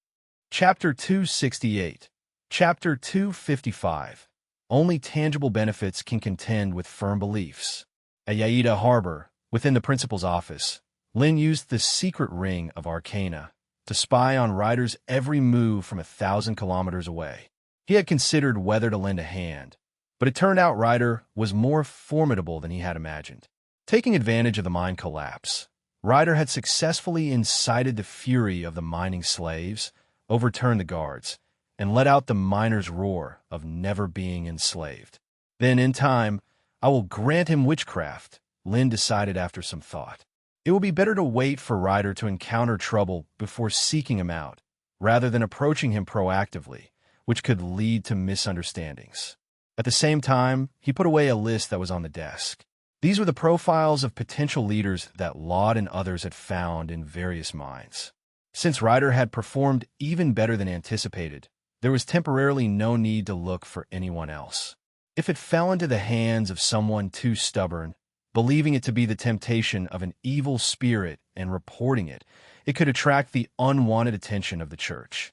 S1: Chapter 268. Chapter 255. Only tangible benefits can contend with firm beliefs. At Yaida Harbor, within the principal's office, Lin used the secret ring of Arcana to spy on Ryder's every move from 1,000 kilometers away. He had considered whether to lend a hand, but it turned out Ryder was more formidable than he had imagined. Taking advantage of the mine collapse, Ryder had successfully incited the fury of the mining slaves, overturned the guards, and let out the miners' roar of never being enslaved. Then, in time, I will grant him witchcraft, Lin decided after some thought. It will be better to wait for Ryder to encounter trouble before seeking him out, rather than approaching him proactively, which could lead to misunderstandings. At the same time, he put away a list that was on the desk. These were the profiles of potential leaders that Laud and others had found in various mines. Since Ryder had performed even better than anticipated, there was temporarily no need to look for anyone else. If it fell into the hands of someone too stubborn, believing it to be the temptation of an evil spirit and reporting it, it could attract the unwanted attention of the church.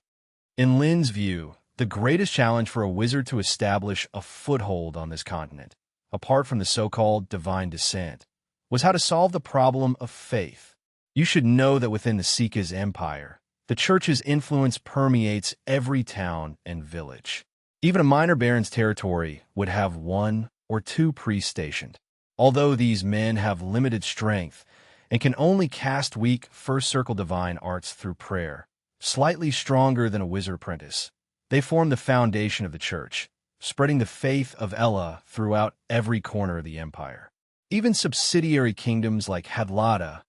S1: In Lin's view, the greatest challenge for a wizard to establish a foothold on this continent, apart from the so-called divine descent, was how to solve the problem of faith. You should know that within the Sika's empire, the church's influence permeates every town and village. Even a minor baron's territory would have 1 or 2 priests stationed. Although these men have limited strength and can only cast weak first-circle divine arts through prayer, slightly stronger than a wizard apprentice, they form the foundation of the church, spreading the faith of Ella throughout every corner of the empire. Even subsidiary kingdoms like Hadlata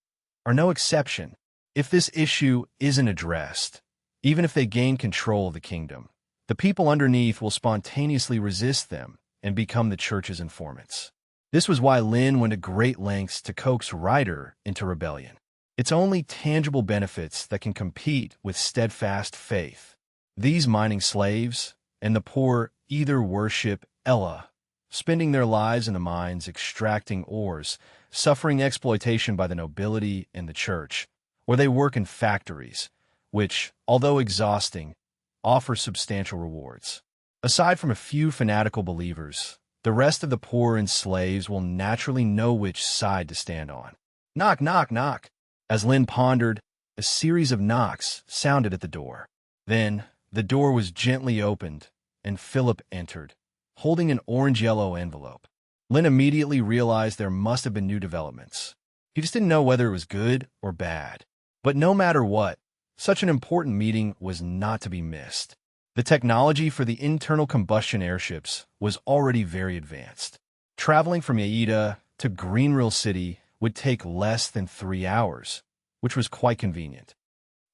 S1: are no exception. If this issue isn't addressed, even if they gain control of the kingdom, the people underneath will spontaneously resist them and become the church's informants. This was why Lin went to great lengths to coax Ryder into rebellion. It's only tangible benefits that can compete with steadfast faith. These mining slaves and the poor either worship Ella, spending their lives in the mines extracting ores, suffering exploitation by the nobility and the church, or they work in factories, which, although exhausting, offer substantial rewards. Aside from a few fanatical believers, the rest of the poor and slaves will naturally know which side to stand on. Knock, knock, knock. As Lin pondered, a series of knocks sounded at the door. Then, the door was gently opened, and Philip entered, holding an orange-yellow envelope. Lin immediately realized there must have been new developments. He just didn't know whether it was good or bad. But no matter what, such an important meeting was not to be missed. The technology for the internal combustion airships was already very advanced. Traveling from Yaida to Greenrill City would take less than 3 hours, which was quite convenient.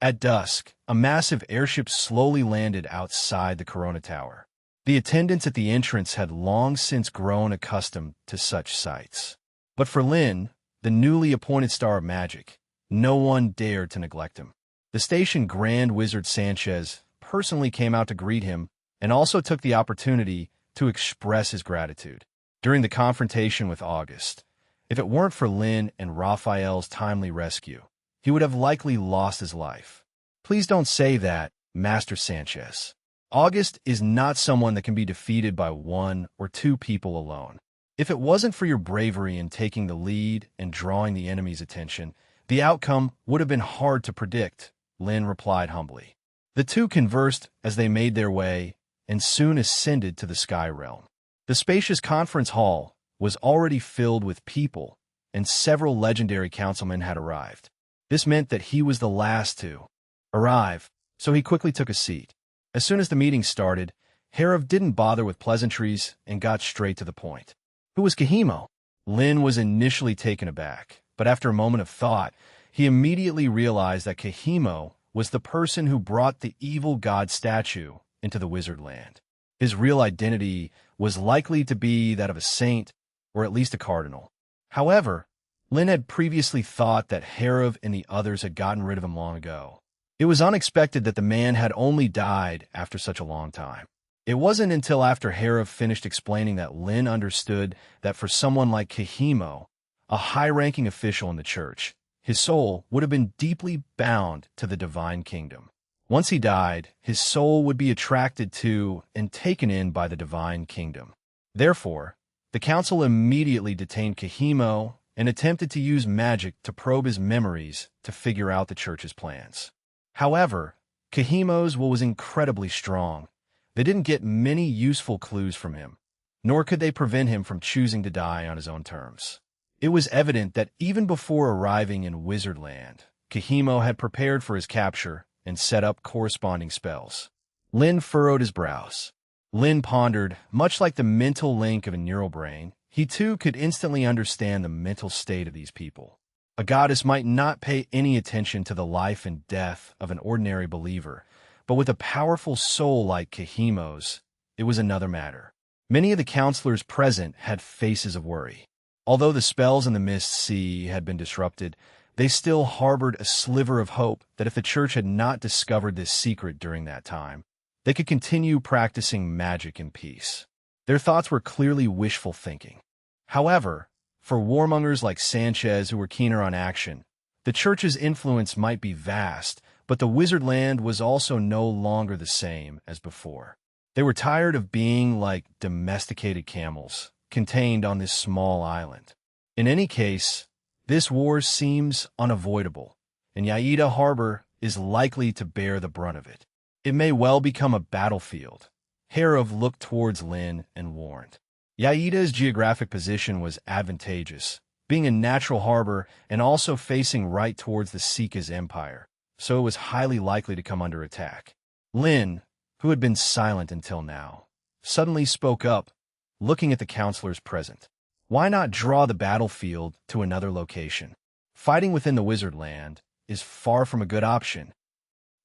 S1: At dusk, a massive airship slowly landed outside the Corona Tower. The attendants at the entrance had long since grown accustomed to such sights. But for Lin, the newly appointed star of magic, no one dared to neglect him. The station Grand Wizard Sanchez personally came out to greet him and also took the opportunity to express his gratitude. During the confrontation with August, if it weren't for Lin and Raphael's timely rescue, he would have likely lost his life. Please don't say that, Master Sanchez. August is not someone that can be defeated by 1 or 2 people alone. If it wasn't for your bravery in taking the lead and drawing the enemy's attention, the outcome would have been hard to predict, Lin replied humbly. The two conversed as they made their way and soon ascended to the sky realm. The spacious conference hall was already filled with people, and several legendary councilmen had arrived. This meant that he was the last to arrive, so he quickly took a seat. As soon as the meeting started, Herav didn't bother with pleasantries and got straight to the point. Who was Kahimo? Lin was initially taken aback, but after a moment of thought, he immediately realized that Kahimo was the person who brought the evil god statue into the wizard land. His real identity was likely to be that of a saint, or at least a cardinal. However, Lin had previously thought that Herav and the others had gotten rid of him long ago. It was unexpected that the man had only died after such a long time. It wasn't until after Herav finished explaining that Lin understood that for someone like Kahimo, a high-ranking official in the church. His soul would have been deeply bound to the divine kingdom. Once he died, his soul would be attracted to and taken in by the divine kingdom. Therefore, the council immediately detained Kahimo and attempted to use magic to probe his memories to figure out the church's plans. However, Kahimo's will was incredibly strong. They didn't get many useful clues from him, nor could they prevent him from choosing to die on his own terms. It was evident that even before arriving in Wizardland, Kahimo had prepared for his capture and set up corresponding spells. Lin furrowed his brows. Lin pondered, much like the mental link of a neural brain, he too could instantly understand the mental state of these people. A goddess might not pay any attention to the life and death of an ordinary believer, but with a powerful soul like Kahimo's, it was another matter. Many of the counselors present had faces of worry. Although the spells in the Mist Sea had been disrupted, they still harbored a sliver of hope that if the church had not discovered this secret during that time, they could continue practicing magic in peace. Their thoughts were clearly wishful thinking. However, for warmongers like Sanchez who were keener on action, the church's influence might be vast, but the Wizardland was also no longer the same as before. They were tired of being like domesticated camels, contained on this small island. In any case, this war seems unavoidable, and Yaida Harbor is likely to bear the brunt of it. It may well become a battlefield. Harov looked towards Lin and warned. Yaida's geographic position was advantageous, being a natural harbor and also facing right towards the Sika's empire, so it was highly likely to come under attack. Lin, who had been silent until now, suddenly spoke up, looking at the counselors present. Why not draw the battlefield to another location? Fighting within the Wizardland is far from a good option.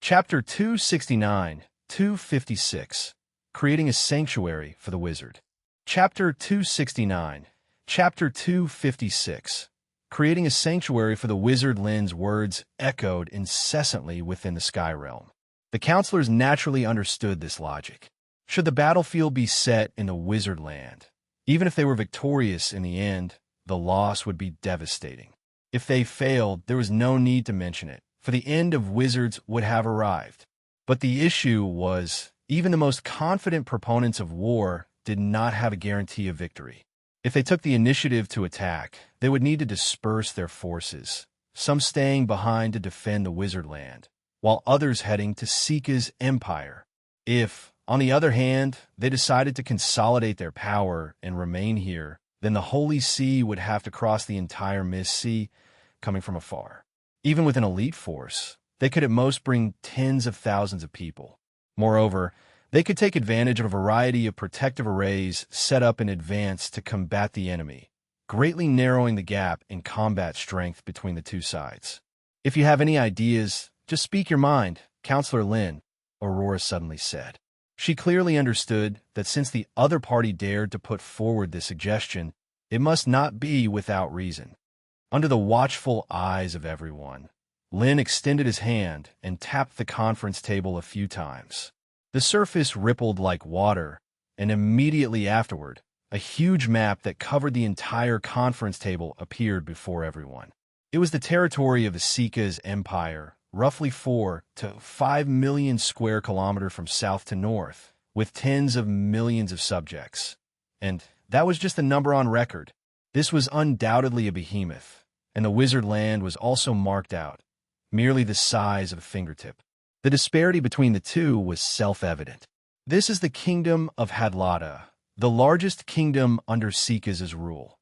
S1: Chapter 269-256, Creating a Sanctuary for the Wizard. Chapter 269, Chapter 256, Creating a Sanctuary for the Wizard. Lin's words echoed incessantly within the Sky Realm. The counselors naturally understood this logic. Should the battlefield be set in the Wizardland, even if they were victorious in the end, the loss would be devastating. If they failed, there was no need to mention it, for the end of Wizards would have arrived. But the issue was, even the most confident proponents of war did not have a guarantee of victory. If they took the initiative to attack, they would need to disperse their forces, some staying behind to defend the Wizardland, while others heading to Sika's empire. If, on the other hand, they decided to consolidate their power and remain here, then the Holy See would have to cross the entire Mist Sea, coming from afar. Even with an elite force, they could at most bring tens of thousands of people. Moreover, they could take advantage of a variety of protective arrays set up in advance to combat the enemy, greatly narrowing the gap in combat strength between the two sides. If you have any ideas, just speak your mind, Counselor Lin, Aurora suddenly said. She clearly understood that since the other party dared to put forward this suggestion, it must not be without reason. Under the watchful eyes of everyone, Lin extended his hand and tapped the conference table a few times. The surface rippled like water, and immediately afterward, a huge map that covered the entire conference table appeared before everyone. It was the territory of the Sika's empire, roughly 4 to 5 million square kilometers from south to north, with tens of millions of subjects. And that was just the number on record. This was undoubtedly a behemoth, and the Wizardland was also marked out, merely the size of a fingertip. The disparity between the two was self-evident. This is the Kingdom of Hadlata, the largest kingdom under Sika's rule.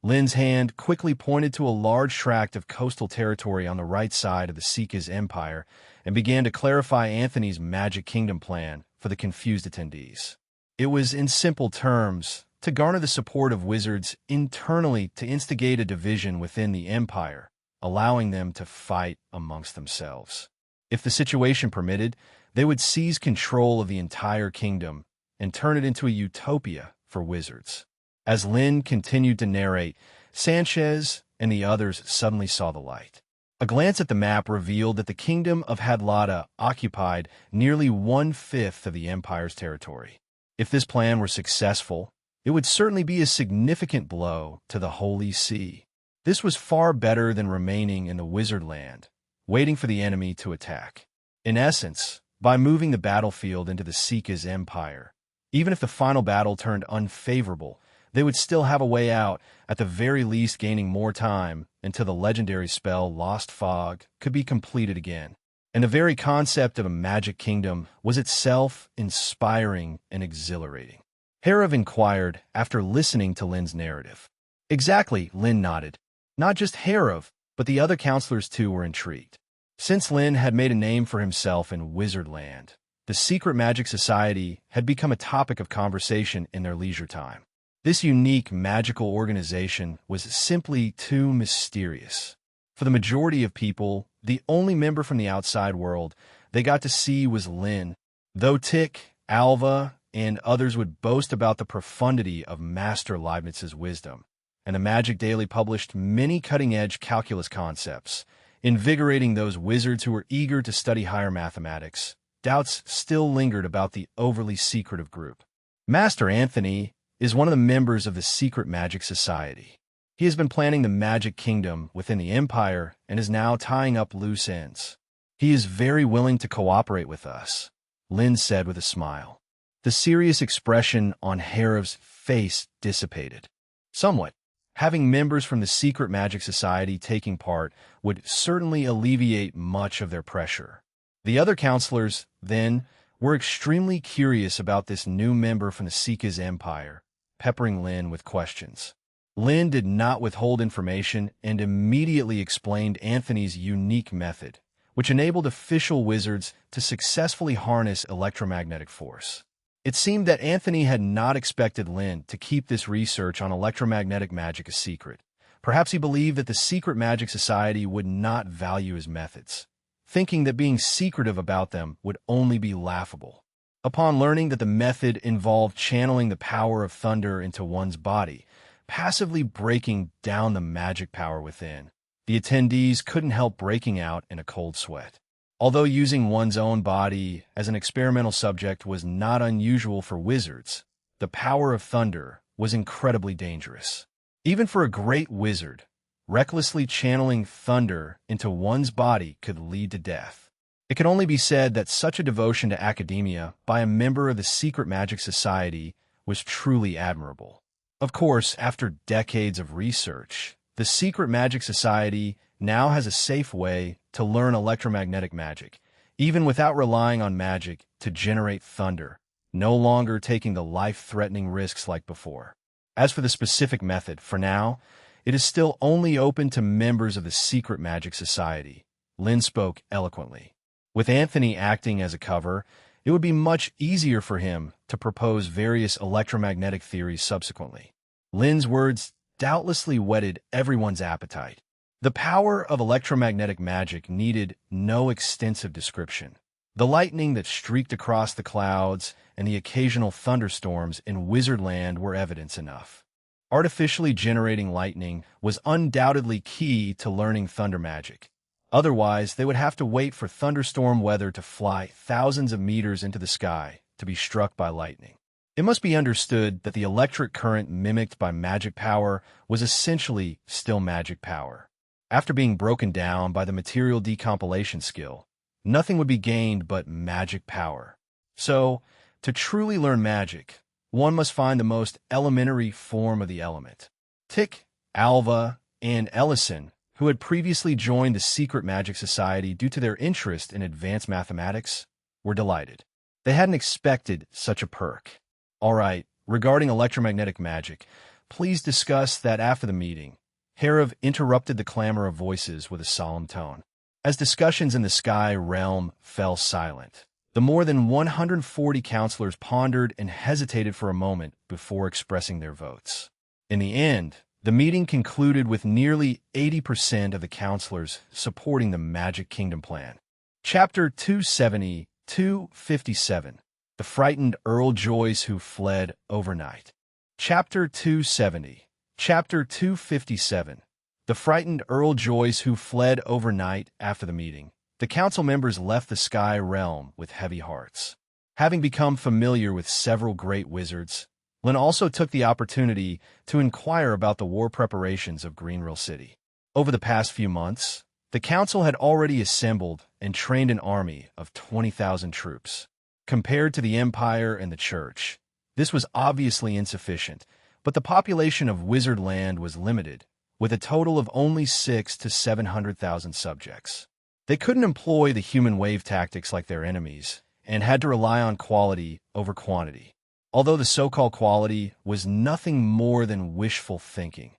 S1: Lin's hand quickly pointed to a large tract of coastal territory on the right side of the Sika's empire and began to clarify Anthony's Magic Kingdom plan for the confused attendees. It was, in simple terms, to garner the support of wizards internally to instigate a division within the empire, allowing them to fight amongst themselves. If the situation permitted, they would seize control of the entire kingdom and turn it into a utopia for wizards. As Lin continued to narrate, Sanchez and the others suddenly saw the light. A glance at the map revealed that the Kingdom of Hadlata occupied nearly 1/5 of the Empire's territory. If this plan were successful, it would certainly be a significant blow to the Holy See. This was far better than remaining in the wizard land, waiting for the enemy to attack. In essence, by moving the battlefield into the Seeker's empire, even if the final battle turned unfavorable, they would still have a way out, at the very least gaining more time until the legendary spell Lost Fog could be completed again. And the very concept of a magic kingdom was itself inspiring and exhilarating. Herav inquired after listening to Lin's narrative. Exactly, Lin nodded. Not just Herav, but the other counselors too were intrigued. Since Lin had made a name for himself in Wizardland, the secret magic society had become a topic of conversation in their leisure time. This unique magical organization was simply too mysterious. For the majority of people, the only member from the outside world they got to see was Lin, though Tick, Alva, and others would boast about the profundity of Master Leibniz's wisdom, and the Magic Daily published many cutting-edge calculus concepts, invigorating those wizards who were eager to study higher mathematics. Doubts still lingered about the overly secretive group. Master Anthony is one of the members of the Secret Magic Society. He has been planning the Magic Kingdom within the Empire and is now tying up loose ends. He is very willing to cooperate with us, Lin said with a smile. The serious expression on Herav's face dissipated somewhat. Having members from the Secret Magic Society taking part would certainly alleviate much of their pressure. The other counselors, then, were extremely curious about this new member from the Seeker's empire, peppering Lin with questions. Lin did not withhold information and immediately explained Anthony's unique method, which enabled official wizards to successfully harness electromagnetic force. It seemed that Anthony had not expected Lin to keep this research on electromagnetic magic a secret. Perhaps he believed that the Secret Magic Society would not value his methods, thinking that being secretive about them would only be laughable. Upon learning that the method involved channeling the power of thunder into one's body, passively breaking down the magic power within, the attendees couldn't help breaking out in a cold sweat. Although using one's own body as an experimental subject was not unusual for wizards, the power of thunder was incredibly dangerous. Even for a great wizard, recklessly channeling thunder into one's body could lead to death. It can only be said that such a devotion to academia by a member of the Secret Magic Society was truly admirable. Of course, after decades of research, the Secret Magic Society now has a safe way to learn electromagnetic magic, even without relying on magic to generate thunder, no longer taking the life-threatening risks like before. As for the specific method, for now, it is still only open to members of the Secret Magic Society. Lin spoke eloquently. With Anthony acting as a cover, it would be much easier for him to propose various electromagnetic theories subsequently. Lin's words doubtlessly whetted everyone's appetite. The power of electromagnetic magic needed no extensive description. The lightning that streaked across the clouds and the occasional thunderstorms in Wizardland were evidence enough. Artificially generating lightning was undoubtedly key to learning thunder magic. Otherwise, they would have to wait for thunderstorm weather to fly thousands of meters into the sky to be struck by lightning. It must be understood that the electric current mimicked by magic power was essentially still magic power. After being broken down by the material decompilation skill, nothing would be gained but magic power. So, to truly learn magic, one must find the most elementary form of the element. Tick, Alva, and Ellison, who had previously joined the Secret Magic Society due to their interest in advanced mathematics, were delighted. They hadn't expected such a perk. All right, regarding electromagnetic magic, please discuss that after the meeting. Herav interrupted the clamor of voices with a solemn tone. As discussions in the sky realm fell silent, the more than 140 counselors pondered and hesitated for a moment before expressing their votes. In the end, the meeting concluded with nearly 80% of the counselors supporting the Magic Kingdom plan. Chapter 270-257. The Frightened Earl Joys Who Fled Overnight. Chapter 270. Chapter 257. The Frightened Earl Joys Who Fled Overnight. After the meeting, the council members left the Sky Realm with heavy hearts. Having become familiar with several great wizards, Lynn also took the opportunity to inquire about the war preparations of Greenrill City. Over the past few months, the council had already assembled and trained an army of 20,000 troops. Compared to the Empire and the Church, this was obviously insufficient, but the population of Wizard Land was limited, with a total of only 600,000 to 700,000 subjects. They couldn't employ the human wave tactics like their enemies, and had to rely on quality over quantity. Although the so-called quality was nothing more than wishful thinking.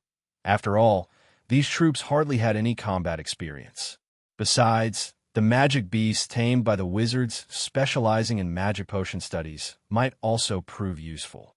S1: After all, these troops hardly had any combat experience. Besides, the magic beasts tamed by the wizards specializing in magic potion studies might also prove useful.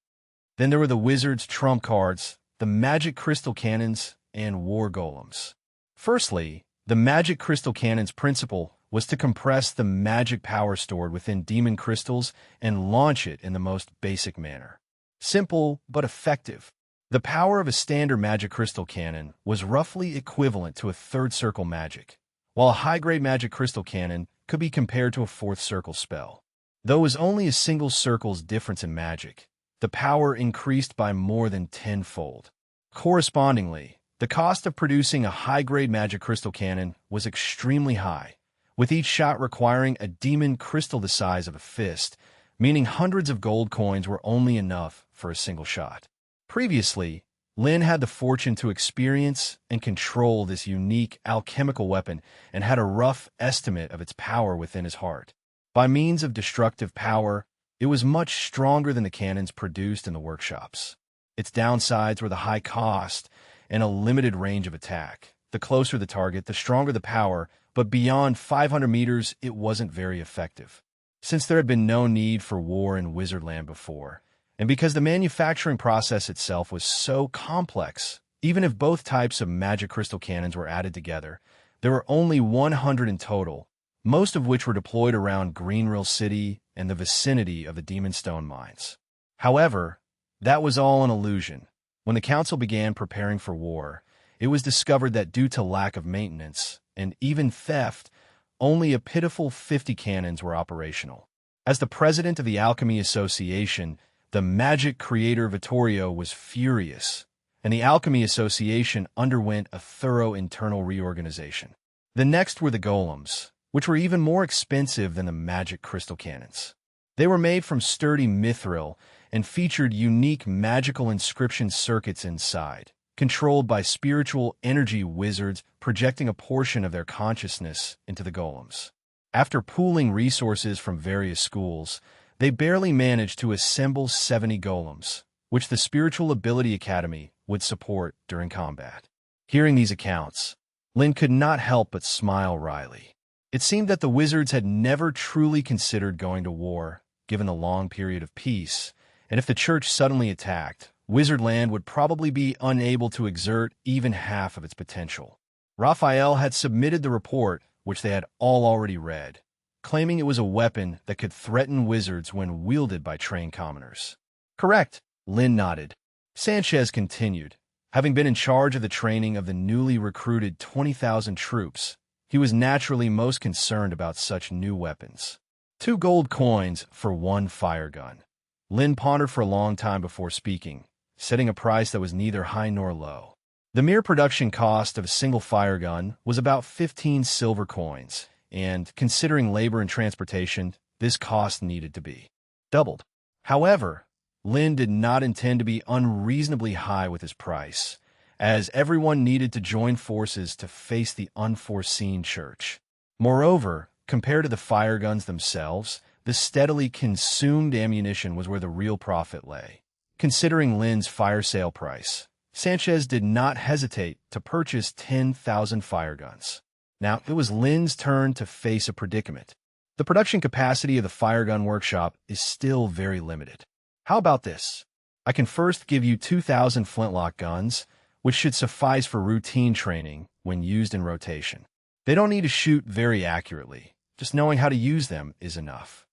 S1: Then there were the wizards' trump cards, the magic crystal cannons, and war golems. Firstly, the magic crystal cannon's principle was to compress the magic power stored within demon crystals and launch it in the most basic manner. Simple, but effective. The power of a standard magic crystal cannon was roughly equivalent to a third circle magic, while a high-grade magic crystal cannon could be compared to a fourth circle spell. Though it was only a single circle's difference in magic, the power increased by more than tenfold. Correspondingly, the cost of producing a high-grade magic crystal cannon was extremely high, with each shot requiring a demon crystal the size of a fist, meaning hundreds of gold coins were only enough for a single shot. Previously, Lin had the fortune to experience and control this unique alchemical weapon and had a rough estimate of its power within his heart. By means of destructive power, it was much stronger than the cannons produced in the workshops. Its downsides were the high cost and a limited range of attack. The closer the target, the stronger the power, but beyond 500 meters, it wasn't very effective. Since there had been no need for war in Wizardland before, and because the manufacturing process itself was so complex, even if both types of magic crystal cannons were added together, there were only 100 in total, most of which were deployed around Greenrill City and the vicinity of the Demon Stone mines. However, that was all an illusion. When the council began preparing for war, it was discovered that due to lack of maintenance and even theft, only a pitiful 50 cannons were operational. As the president of the Alchemy Association, the magic creator Vittorio was furious, and the Alchemy Association underwent a thorough internal reorganization. The next were the golems, which were even more expensive than the magic crystal cannons. They were made from sturdy mithril and featured unique magical inscription circuits inside, controlled by spiritual energy wizards projecting a portion of their consciousness into the golems. After pooling resources from various schools, they barely managed to assemble 70 golems, which the Spiritual Ability Academy would support during combat. Hearing these accounts, Lin could not help but smile wryly. It seemed that the wizards had never truly considered going to war, given the long period of peace, and if the church suddenly attacked, Wizardland would probably be unable to exert even half of its potential. Raphael had submitted the report, which they had all already read, claiming it was a weapon that could threaten wizards when wielded by trained commoners. Correct, Lin nodded. Sanchez continued. Having been in charge of the training of the newly recruited 20,000 troops, he was naturally most concerned about such new weapons. 2 gold coins for 1 fire gun. Lin pondered for a long time before speaking, setting a price that was neither high nor low. The mere production cost of a single fire gun was about 15 silver coins, and, considering labor and transportation, this cost needed to be doubled. However, Lin did not intend to be unreasonably high with his price, as everyone needed to join forces to face the unforeseen church. Moreover, compared to the fire guns themselves, the steadily consumed ammunition was where the real profit lay. Considering Lin's fire sale price, Sanchez did not hesitate to purchase 10,000 fire guns. Now, it was Lin's turn to face a predicament. The production capacity of the fire gun workshop is still very limited. How about this? I can first give you 2,000 flintlock guns, which should suffice for routine training when used in rotation. They don't need to shoot very accurately. Just knowing how to use them is enough.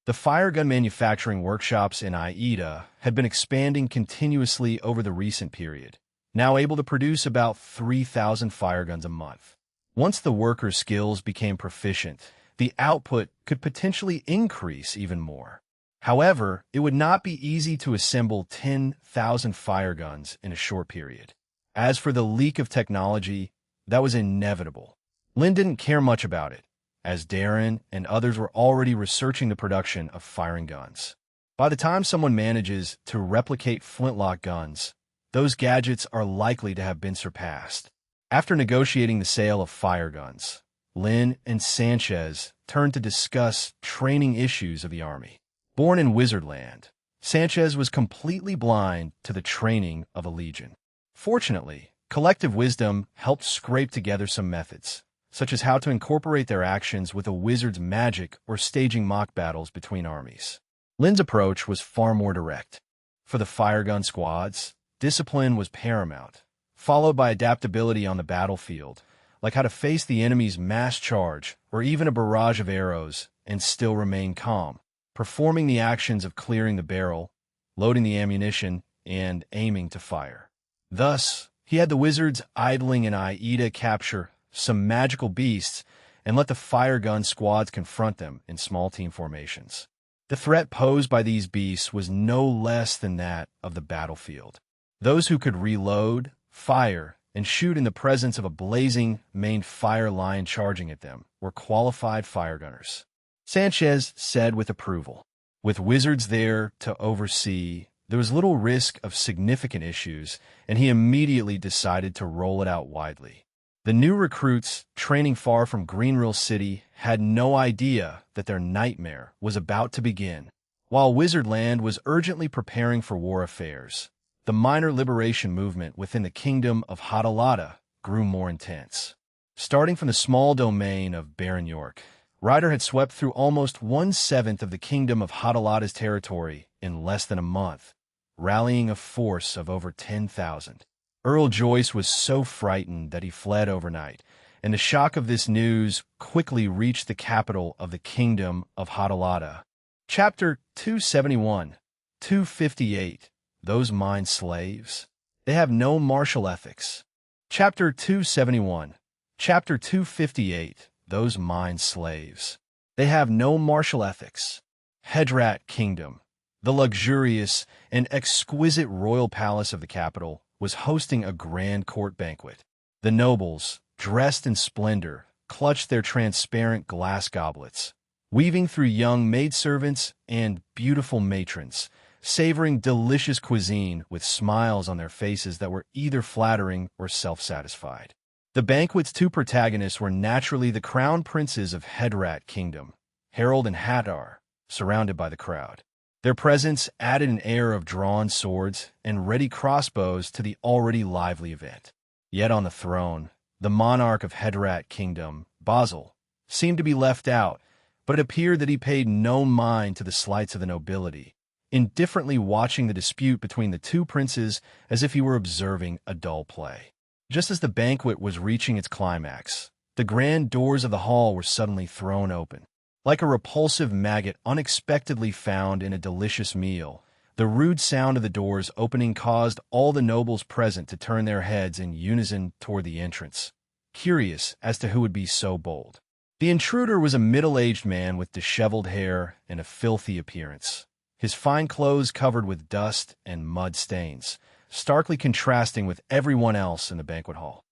S1: The fire gun manufacturing workshops in Aida had been expanding continuously over the recent period, now able to produce about 3,000 fire guns a month. Once the workers' skills became proficient, the output could potentially increase even more. However, it would not be easy to assemble 10,000 fire guns in a short period. As for the leak of technology, that was inevitable. Lin didn't care much about it, as Darren and others were already researching the production of firing guns. By the time someone manages to replicate flintlock guns, those gadgets are likely to have been surpassed. After negotiating the sale of fire guns, Lin and Sanchez turned to discuss training issues of the army. Born in Wizardland, Sanchez was completely blind to the training of a legion. Fortunately, collective wisdom helped scrape together some methods, such as how to incorporate their actions with a wizard's magic or staging mock battles between armies. Lin's approach was far more direct. For the fire gun squads, discipline was paramount, followed by adaptability on the battlefield, like how to face the enemy's mass charge or even a barrage of arrows and still remain calm, performing the actions of clearing the barrel, loading the ammunition, and aiming to fire. Thus, he had the wizards idling in Aida capture some magical beasts and let the fire gun squads confront them in small team formations. The threat posed by these beasts was no less than that of the battlefield. Those who could reload, fire, and shoot in the presence of a blazing main fire line charging at them were qualified fire gunners. Sanchez said with approval. With wizards there to oversee, there was little risk of significant issues, and he immediately decided to roll it out widely. The new recruits, training far from Greenrill City, had no idea that their nightmare was about to begin. While Wizardland was urgently preparing for war affairs, the minor liberation movement within the kingdom of Hadalata grew more intense. Starting from the small domain of Baron York, Ryder had swept through almost 1/7 of the kingdom of Hadalata's territory in less than a month, rallying a force of over 10,000. Earl Joyce was so frightened that he fled overnight, and the shock of this news quickly reached the capital of the kingdom of Hadalata. Chapter 271, 258, Those Mind Slaves. They have no martial ethics. Chapter 271, Chapter 258, Those Mind Slaves. They have no martial ethics. Hedrat Kingdom, the luxurious and exquisite royal palace of the capital, was hosting a grand court banquet. The nobles, dressed in splendor, clutched their transparent glass goblets, weaving through young maidservants and beautiful matrons, savoring delicious cuisine with smiles on their faces that were either flattering or self-satisfied. The banquet's two protagonists were naturally the crown princes of Hedrat Kingdom, Harold and Hadar, surrounded by the crowd. Their presence added an air of drawn swords and ready crossbows to the already lively event. Yet on the throne, the monarch of Hedrat Kingdom, Basil, seemed to be left out, but it appeared that he paid no mind to the slights of the nobility, indifferently watching the dispute between the two princes as if he were observing a dull play. Just as the banquet was reaching its climax, the grand doors of the hall were suddenly thrown open. Like a repulsive maggot unexpectedly found in a delicious meal, the rude sound of the doors opening caused all the nobles present to turn their heads in unison toward the entrance, curious as to who would be so bold. The intruder was a middle-aged man with disheveled hair and a filthy appearance, his fine clothes covered with dust and mud stains, starkly contrasting with everyone else in the banquet hall.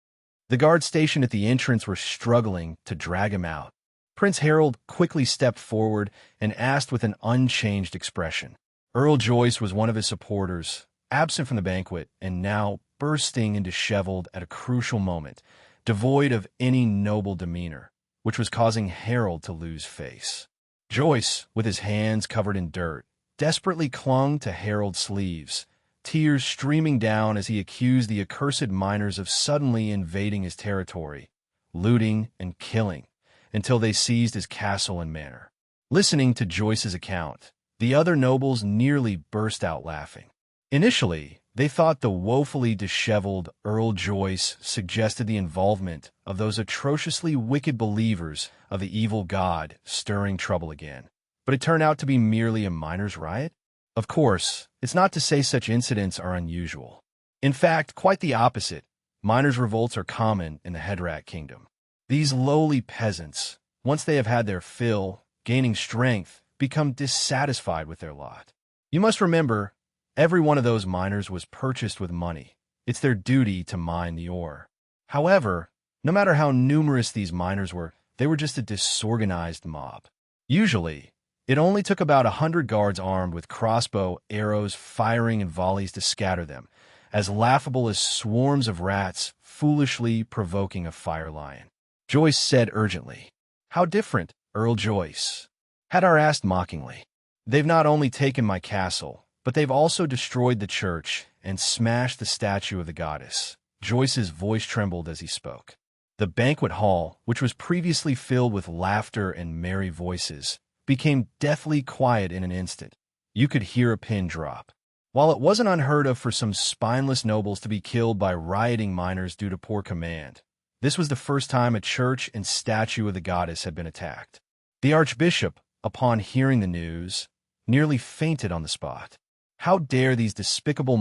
S1: The guards stationed at the entrance were struggling to drag him out. Prince Harold quickly stepped forward and asked with an unchanged expression. Earl Joyce was one of his supporters, absent from the banquet and now bursting and disheveled at a crucial moment, devoid of any noble demeanor, which was causing Harold to lose face. Joyce, with his hands covered in dirt, desperately clung to Harold's sleeves, tears streaming down as he accused the accursed miners of suddenly invading his territory, looting and killing, until they seized his castle and manor. Listening to Joyce's account, the other nobles nearly burst out laughing. Initially, they thought the woefully disheveled Earl Joyce suggested the involvement of those atrociously wicked believers of the evil god stirring trouble again. But it turned out to be merely a miners' riot. Of course, it's not to say such incidents are unusual. In fact, quite the opposite. Miners' revolts are common in the Hedrat Kingdom. These lowly peasants, once they have had their fill, gaining strength, become dissatisfied with their lot. You must remember, every one of those miners was purchased with money. It's their duty to mine the ore. However, no matter how numerous these miners were, they were just a disorganized mob. Usually, it only took about 100 guards armed with crossbow, arrows, firing, and volleys to scatter them, as laughable as swarms of rats foolishly provoking a fire lion. Joyce said urgently. How different, Earl Joyce. Hadar asked mockingly. They've not only taken my castle, but they've also destroyed the church and smashed the statue of the goddess. Joyce's voice trembled as he spoke. The banquet hall, which was previously filled with laughter and merry voices, became deathly quiet in an instant. You could hear a pin drop. While it wasn't unheard of for some spineless nobles to be killed by rioting miners due to poor command, this was the first time a church and statue of the goddess had been attacked. The archbishop, upon hearing the news, nearly fainted on the spot. How dare these despicable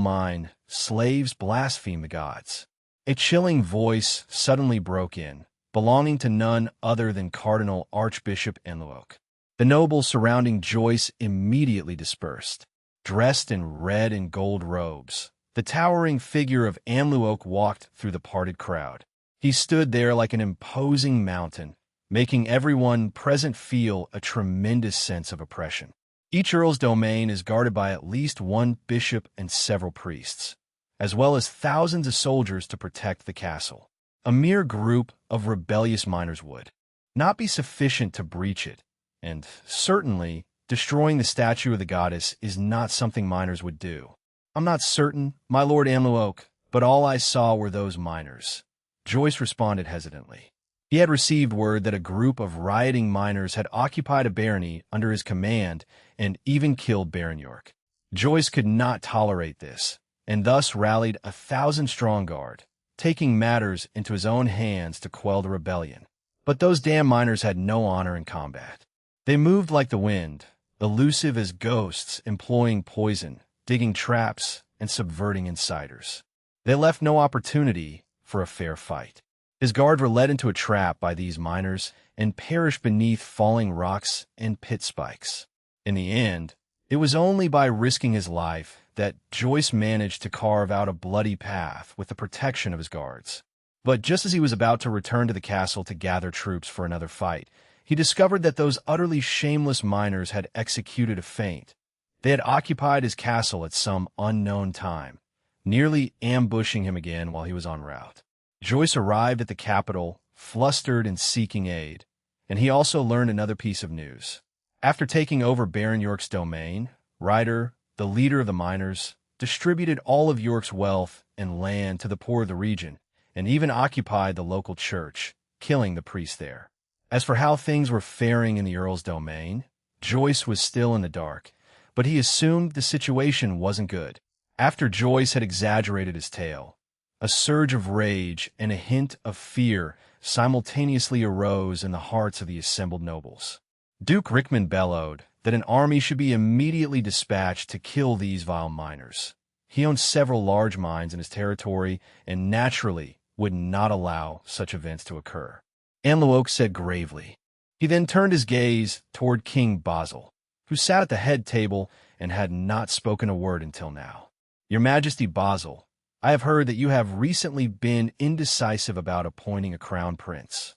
S1: slaves blaspheme the gods? A chilling voice suddenly broke in, belonging to none other than Cardinal Archbishop Enloak. The nobles surrounding Joyce immediately dispersed. Dressed in red and gold robes, the towering figure of Enloak walked through the parted crowd. He stood there like an imposing mountain, making everyone present feel a tremendous sense of oppression. Each earl's domain is guarded by at least one bishop and several priests, as well as thousands of soldiers to protect the castle. A mere group of rebellious miners would not be sufficient to breach it, and certainly destroying the statue of the goddess is not something miners would do. I'm not certain, my lord Enloak, but all I saw were those miners. Joyce responded hesitantly. He had received word that a group of rioting miners had occupied a barony under his command and even killed Baron York. Joyce could not tolerate this, and thus rallied 1,000-strong guard, taking matters into his own hands to quell the rebellion. But those damn miners had no honor in combat. They moved like the wind, elusive as ghosts, employing poison, digging traps, and subverting insiders. They left no opportunity for a fair fight. His guard were led into a trap by these miners and perished beneath falling rocks and pit spikes. In the end, it was only by risking his life that Joyce managed to carve out a bloody path with the protection of his guards. But just as he was about to return to the castle to gather troops for another fight, he discovered that those utterly shameless miners had executed a feint. They had occupied his castle at some unknown time, nearly ambushing him again while he was en route. Joyce arrived at the capital, flustered and seeking aid, and he also learned another piece of news. After taking over Baron York's domain, Ryder, the leader of the miners, distributed all of York's wealth and land to the poor of the region, and even occupied the local church, killing the priest there. As for how things were faring in the Earl's domain, Joyce was still in the dark, but he assumed the situation wasn't good. After Joyce had exaggerated his tale, a surge of rage and a hint of fear simultaneously arose in the hearts of the assembled nobles. Duke Rickman bellowed that an army should be immediately dispatched to kill these vile miners. He owned several large mines in his territory and naturally would not allow such events to occur. Enloak said gravely. He then turned his gaze toward King Basil, who sat at the head table and had not spoken a word until now. Your Majesty Basil, I have heard that you have recently been indecisive about appointing a crown prince.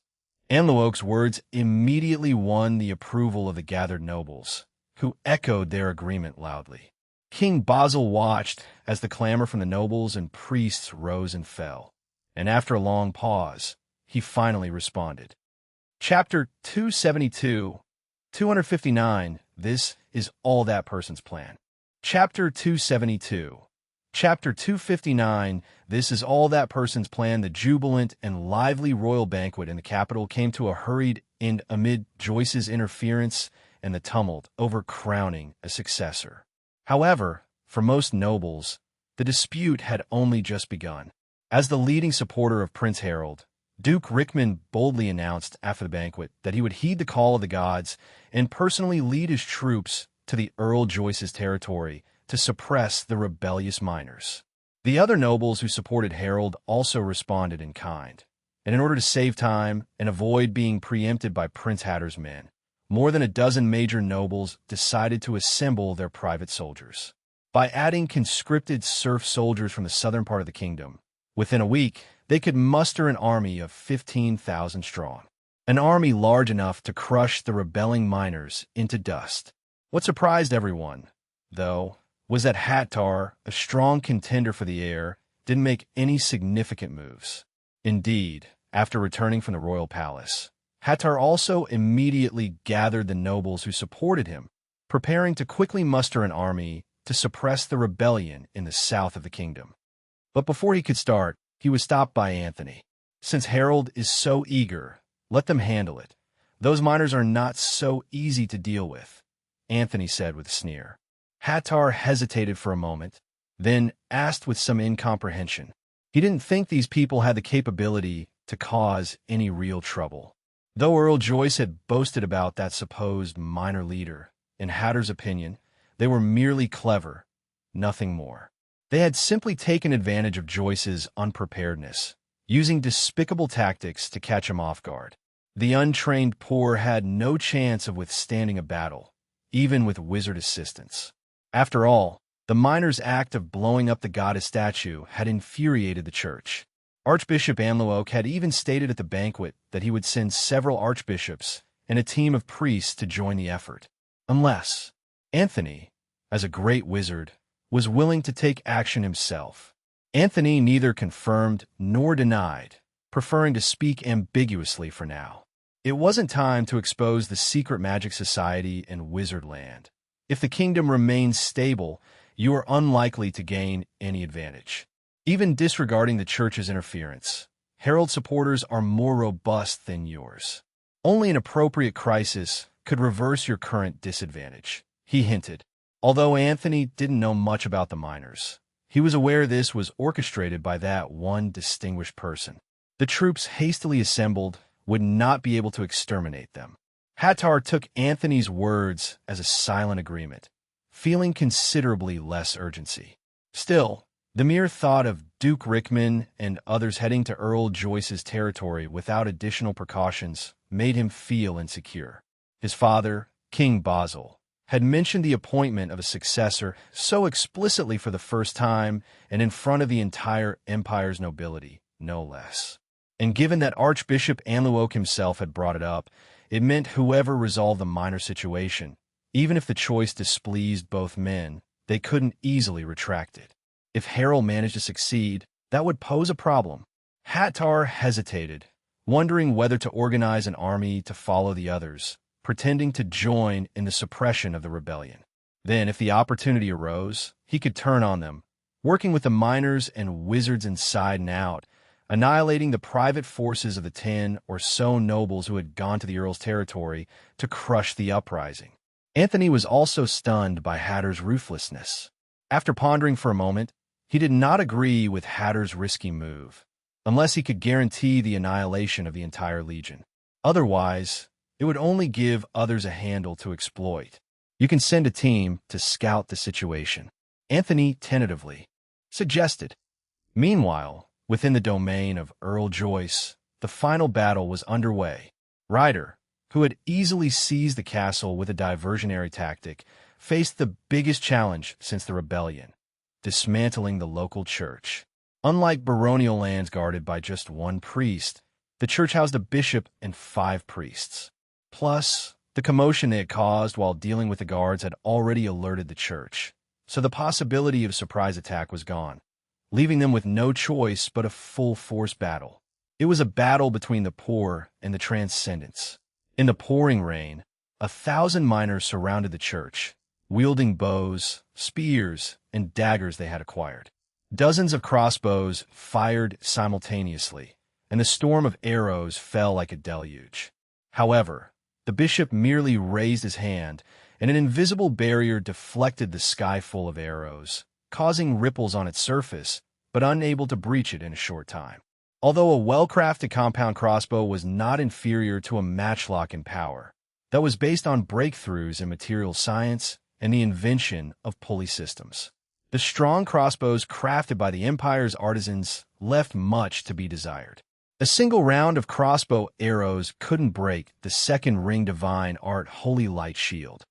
S1: Enloak's words immediately won the approval of the gathered nobles, who echoed their agreement loudly. King Basil watched as the clamor from the nobles and priests rose and fell, and after a long pause, he finally responded. Chapter 272, 259, this is all that person's plan. Chapter 272. Chapter 259, this is all that person's plan. The jubilant and lively royal banquet in the capital came to a hurried end amid Joyce's interference and the tumult over crowning a successor. However, for most nobles, the dispute had only just begun. As the leading supporter of Prince Harold, Duke Rickman boldly announced after the banquet that he would heed the call of the gods and personally lead his troops to the Earl Joyce's territory to suppress the rebellious miners. The other nobles who supported Harold also responded in kind, and in order to save time and avoid being preempted by Prince Hatter's men, more than a dozen major nobles decided to assemble their private soldiers. By adding conscripted serf soldiers from the southern part of the kingdom, within a week, they could muster an army of 15,000 strong. An army large enough to crush the rebelling miners into dust. What surprised everyone, though, was that Hattar, a strong contender for the heir, didn't make any significant moves. Indeed, after returning from the royal palace, Hattar also immediately gathered the nobles who supported him, preparing to quickly muster an army to suppress the rebellion in the south of the kingdom. But before he could start, he was stopped by Anthony. "Since Harold is so eager, let them handle it. Those miners are not so easy to deal with," Anthony said with a sneer. Hattar hesitated for a moment, then asked with some incomprehension. He didn't think these people had the capability to cause any real trouble. Though Earl Joyce had boasted about that supposed miner leader, in Hattar's opinion, they were merely clever, nothing more. They had simply taken advantage of Joyce's unpreparedness, using despicable tactics to catch him off guard. The untrained poor had no chance of withstanding a battle, even with wizard assistance. After all, the miners' act of blowing up the goddess statue had infuriated the church. Archbishop Amlooke had even stated at the banquet that he would send several archbishops and a team of priests to join the effort, unless Anthony, as a great wizard, was willing to take action himself. Anthony neither confirmed nor denied, preferring to speak ambiguously for now. It wasn't time to expose the secret magic society in Wizardland. If the kingdom remains stable, you are unlikely to gain any advantage. Even disregarding the church's interference, Harold supporters are more robust than yours. Only an appropriate crisis could reverse your current disadvantage, he hinted. Although Anthony didn't know much about the miners, he was aware this was orchestrated by that one distinguished person. The troops hastily assembled would not be able to exterminate them. Hattar took Anthony's words as a silent agreement, feeling considerably less urgency. Still, the mere thought of Duke Rickman and others heading to Earl Joyce's territory without additional precautions made him feel insecure. His father, King Basil, had mentioned the appointment of a successor so explicitly for the first time and in front of the entire empire's nobility, no less. And given that Archbishop Amlooke himself had brought it up, it meant whoever resolved the minor situation, even if the choice displeased both men, they couldn't easily retract it. If Harold managed to succeed, that would pose a problem. Hattar hesitated, wondering whether to organize an army to follow the others, pretending to join in the suppression of the rebellion. Then, if the opportunity arose, he could turn on them, working with the miners and wizards inside and out, annihilating the private forces of the 10 or so nobles who had gone to the Earl's territory to crush the uprising. Anthony was also stunned by Hattar's ruthlessness. After pondering for a moment, he did not agree with Hattar's risky move, unless he could guarantee the annihilation of the entire legion. Otherwise, it would only give others a handle to exploit. "You can send a team to scout the situation," Anthony tentatively suggested. Meanwhile, within the domain of Earl Joyce, the final battle was underway. Ryder, who had easily seized the castle with a diversionary tactic, faced the biggest challenge since the rebellion: dismantling the local church. Unlike baronial lands guarded by just one priest, the church housed a bishop and 5 priests. Plus, the commotion they had caused while dealing with the guards had already alerted the church, so the possibility of a surprise attack was gone, leaving them with no choice but a full-force battle. It was a battle between the poor and the transcendents. In the pouring rain, 1,000 miners surrounded the church, wielding bows, spears, and daggers they had acquired. Dozens of crossbows fired simultaneously, and the storm of arrows fell like a deluge. However, the bishop merely raised his hand, and an invisible barrier deflected the sky full of arrows, causing ripples on its surface, but unable to breach it in a short time. Although a well-crafted compound crossbow was not inferior to a matchlock in power, that was based on breakthroughs in material science and the invention of pulley systems. The strong crossbows crafted by the Empire's artisans left much to be desired. A single round of crossbow arrows couldn't break the second ring divine art holy light shield.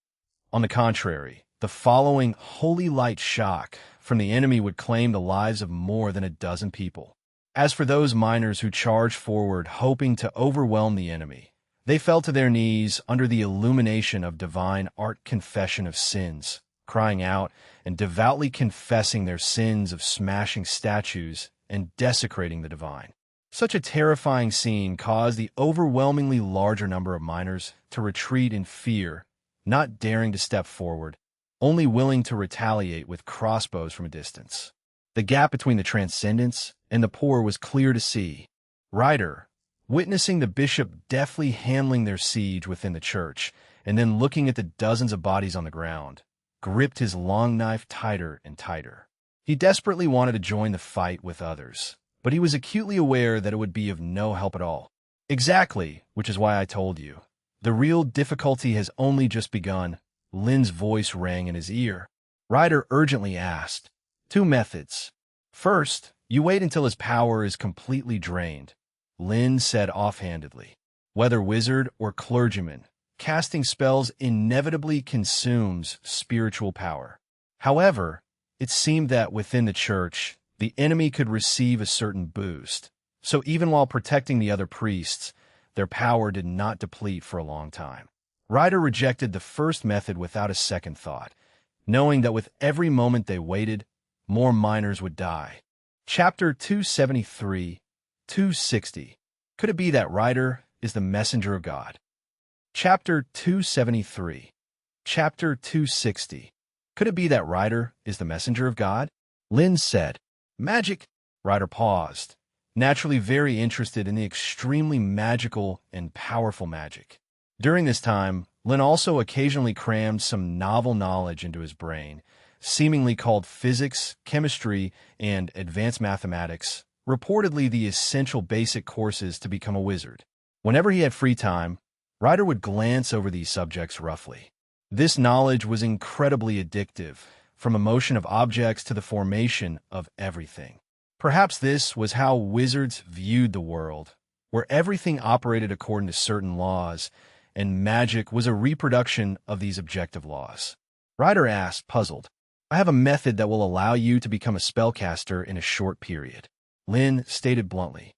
S1: On the contrary, the following holy light shock from the enemy would claim the lives of more than a dozen people. As for those miners who charged forward hoping to overwhelm the enemy, they fell to their knees under the illumination of divine art confession of sins, crying out and devoutly confessing their sins of smashing statues and desecrating the divine. Such a terrifying scene caused the overwhelmingly larger number of miners to retreat in fear, not daring to step forward, only willing to retaliate with crossbows from a distance. The gap between the transcendents and the poor was clear to see. Ryder, witnessing the bishop deftly handling their siege within the church and then looking at the dozens of bodies on the ground, gripped his long knife tighter and tighter. He desperately wanted to join the fight with others, but he was acutely aware that it would be of no help at all. Exactly, which is why I told you. The real difficulty has only just begun. Lynn's voice rang in his ear. Ryder urgently asked, 2 methods. First, you wait until his power is completely drained. Lynn said offhandedly. Whether wizard or clergyman, casting spells inevitably consumes spiritual power. However, it seemed that within the church, the enemy could receive a certain boost. So even while protecting the other priests, their power did not deplete for a long time. Ryder rejected the first method without a second thought, knowing that with every moment they waited, more miners would die. Chapter 273, 260. Could it be that Ryder is the messenger of God? Chapter 273. Chapter 260. Could it be that Ryder is the messenger of God? Lynn said, Magic. Ryder paused, naturally very interested in the extremely magical and powerful magic. During this time, Lynn also occasionally crammed some novel knowledge into his brain, seemingly called physics, chemistry, and advanced mathematics, reportedly the essential basic courses to become a wizard. Whenever he had free time, Ryder would glance over these subjects roughly. This knowledge was incredibly addictive, from a motion of objects to the formation of everything. Perhaps this was how wizards viewed the world, where everything operated according to certain laws, and magic was a reproduction of these objective laws. Ryder asked, puzzled, I have a method that will allow you to become a spellcaster in a short period. Lynn stated bluntly.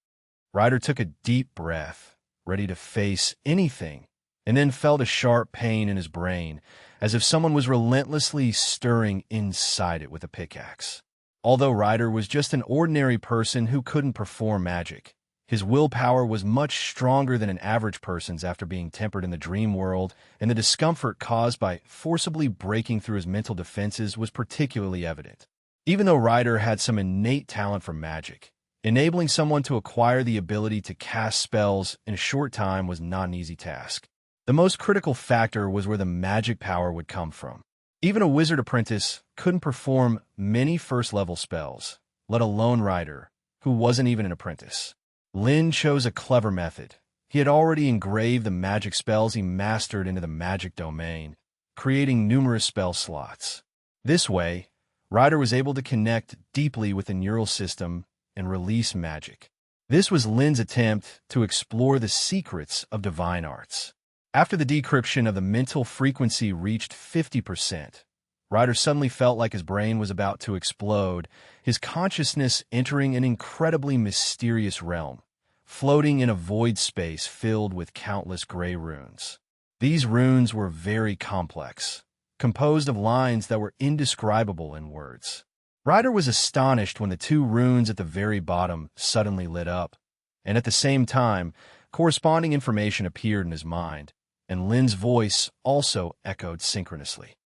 S1: Ryder took a deep breath, ready to face anything, and then felt a sharp pain in his brain, as if someone was relentlessly stirring inside it with a pickaxe. Although Ryder was just an ordinary person who couldn't perform magic, his willpower was much stronger than an average person's after being tempered in the dream world, and the discomfort caused by forcibly breaking through his mental defenses was particularly evident. Even though Ryder had some innate talent for magic, enabling someone to acquire the ability to cast spells in a short time was not an easy task. The most critical factor was where the magic power would come from. Even a wizard apprentice couldn't perform many first-level spells, let alone Ryder, who wasn't even an apprentice. Lynn chose a clever method. He had already engraved the magic spells he mastered into the magic domain, creating numerous spell slots. This way, Ryder was able to connect deeply with the neural system and release magic. This was Lynn's attempt to explore the secrets of divine arts. After the decryption of the mental frequency reached 50%, Ryder suddenly felt like his brain was about to explode, his consciousness entering an incredibly mysterious realm, floating in a void space filled with countless gray runes. These runes were very complex, composed of lines that were indescribable in words. Ryder was astonished when the 2 runes at the very bottom suddenly lit up, and at the same time, corresponding information appeared in his mind, and Lynn's voice also echoed synchronously.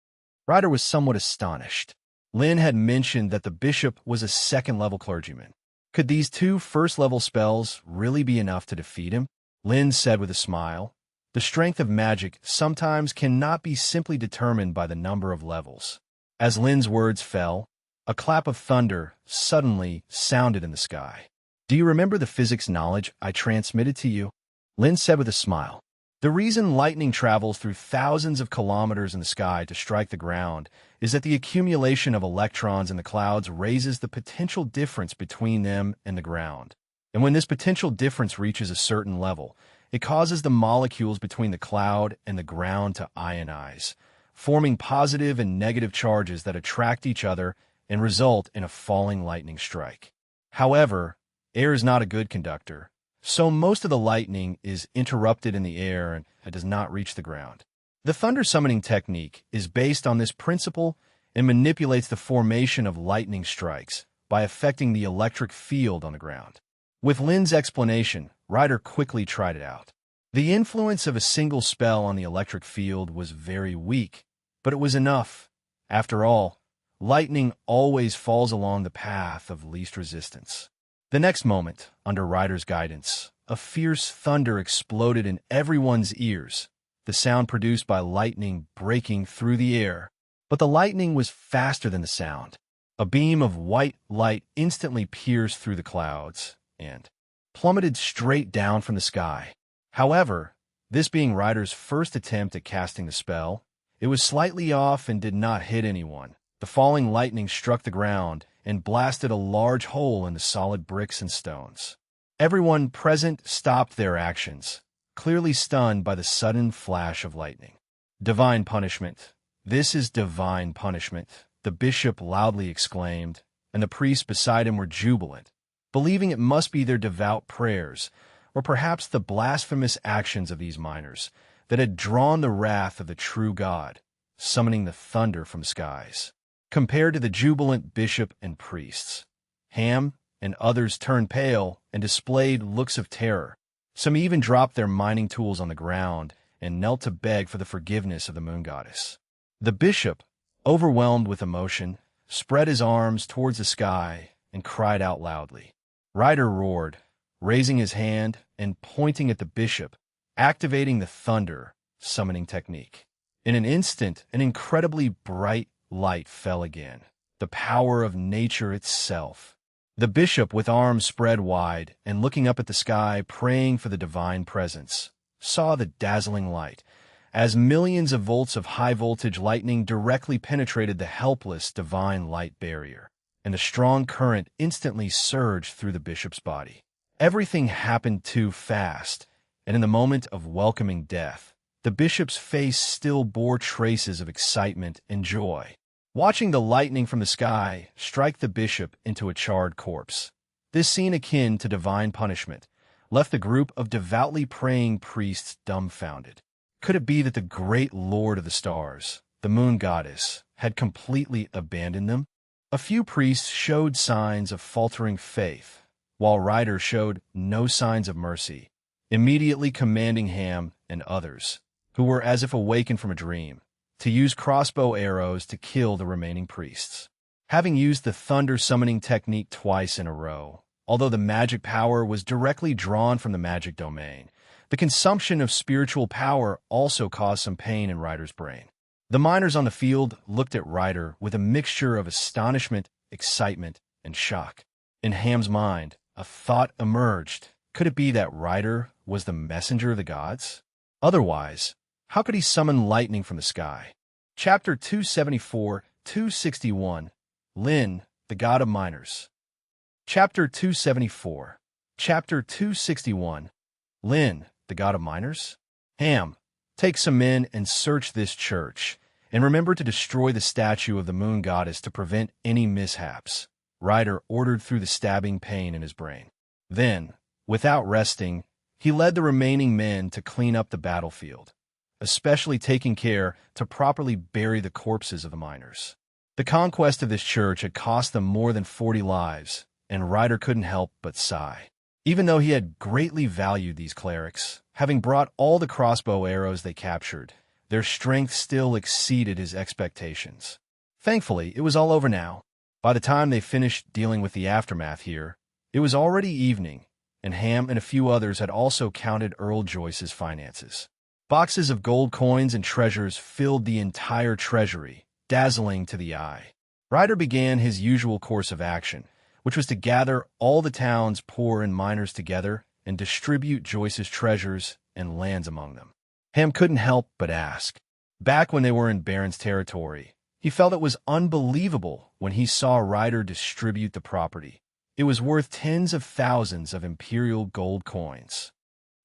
S1: Ryder was somewhat astonished. Lynn had mentioned that the bishop was a second-level clergyman. Could these 2 first-level spells really be enough to defeat him? Lynn said with a smile, the strength of magic sometimes cannot be simply determined by the number of levels. As Lynn's words fell, a clap of thunder suddenly sounded in the sky. Do you remember the physics knowledge I transmitted to you? Lynn said with a smile. The reason lightning travels through thousands of kilometers in the sky to strike the ground is that the accumulation of electrons in the clouds raises the potential difference between them and the ground. And when this potential difference reaches a certain level, it causes the molecules between the cloud and the ground to ionize, forming positive and negative charges that attract each other and result in a falling lightning strike. However, air is not a good conductor, so most of the lightning is interrupted in the air and it does not reach the ground. The thunder summoning technique is based on this principle and manipulates the formation of lightning strikes by affecting the electric field on the ground. With Lin's explanation, Ryder quickly tried it out. The influence of a single spell on the electric field was very weak, but it was enough. After all, lightning always falls along the path of least resistance. The next moment, under Ryder's guidance, a fierce thunder exploded in everyone's ears, the sound produced by lightning breaking through the air. But the lightning was faster than the sound. A beam of white light instantly pierced through the clouds and plummeted straight down from the sky. However, this being Ryder's first attempt at casting the spell, it was slightly off and did not hit anyone. The falling lightning struck the ground and blasted a large hole in the solid bricks and stones. Everyone present stopped their actions, clearly stunned by the sudden flash of lightning. Divine punishment. This is divine punishment, the bishop loudly exclaimed, and the priests beside him were jubilant, believing it must be their devout prayers, or perhaps the blasphemous actions of these miners, that had drawn the wrath of the true God, summoning the thunder from skies. Compared to the jubilant bishop and priests, Ham and others turned pale and displayed looks of terror. Some even dropped their mining tools on the ground and knelt to beg for the forgiveness of the moon goddess. The bishop, overwhelmed with emotion, spread his arms towards the sky and cried out loudly. Ryder roared, raising his hand and pointing at the bishop, activating the thunder summoning technique. In an instant, an incredibly bright light fell again, the power of nature itself. The bishop, with arms spread wide and looking up at the sky, praying for the divine presence, saw the dazzling light, as millions of volts of high-voltage lightning directly penetrated the helpless divine light barrier, and a strong current instantly surged through the bishop's body. Everything happened too fast, and in the moment of welcoming death, the bishop's face still bore traces of excitement and joy. Watching the lightning from the sky strike the bishop into a charred corpse, this scene akin to divine punishment left the group of devoutly praying priests dumbfounded. Could it be that the great Lord of the Stars, the moon goddess, had completely abandoned them? A few priests showed signs of faltering faith, while Ryder showed no signs of mercy, immediately commanding Ham and others, who were as if awakened from a dream, to use crossbow arrows to kill the remaining priests. Having used the thunder summoning technique twice in a row, although the magic power was directly drawn from the magic domain, the consumption of spiritual power also caused some pain in Ryder's brain. The miners on the field looked at Ryder with a mixture of astonishment, excitement, and shock. In Ham's mind, a thought emerged. Could it be that Ryder was the messenger of the gods? Otherwise, how could he summon lightning from the sky? Chapter 274-261, Lin, the God of Miners. Chapter 274. Chapter 261, Lin, the God of Miners. Ham, take some men and search this church, and remember to destroy the statue of the moon goddess to prevent any mishaps, Ryder ordered through the stabbing pain in his brain. Then, without resting, he led the remaining men to clean up the battlefield, especially taking care to properly bury the corpses of the miners. The conquest of this church had cost them more than 40 lives, and Ryder couldn't help but sigh. Even though he had greatly valued these clerics, having brought all the crossbow arrows they captured, their strength still exceeded his expectations. Thankfully, it was all over now. By the time they finished dealing with the aftermath here, it was already evening, and Ham and a few others had also counted Earl Joyce's finances. Boxes of gold coins and treasures filled the entire treasury, dazzling to the eye. Ryder began his usual course of action, which was to gather all the town's poor and miners together and distribute Joyce's treasures and lands among them. Ham couldn't help but ask. Back when they were in Baron's territory, he felt it was unbelievable when he saw Ryder distribute the property, It was worth tens of thousands of imperial gold coins.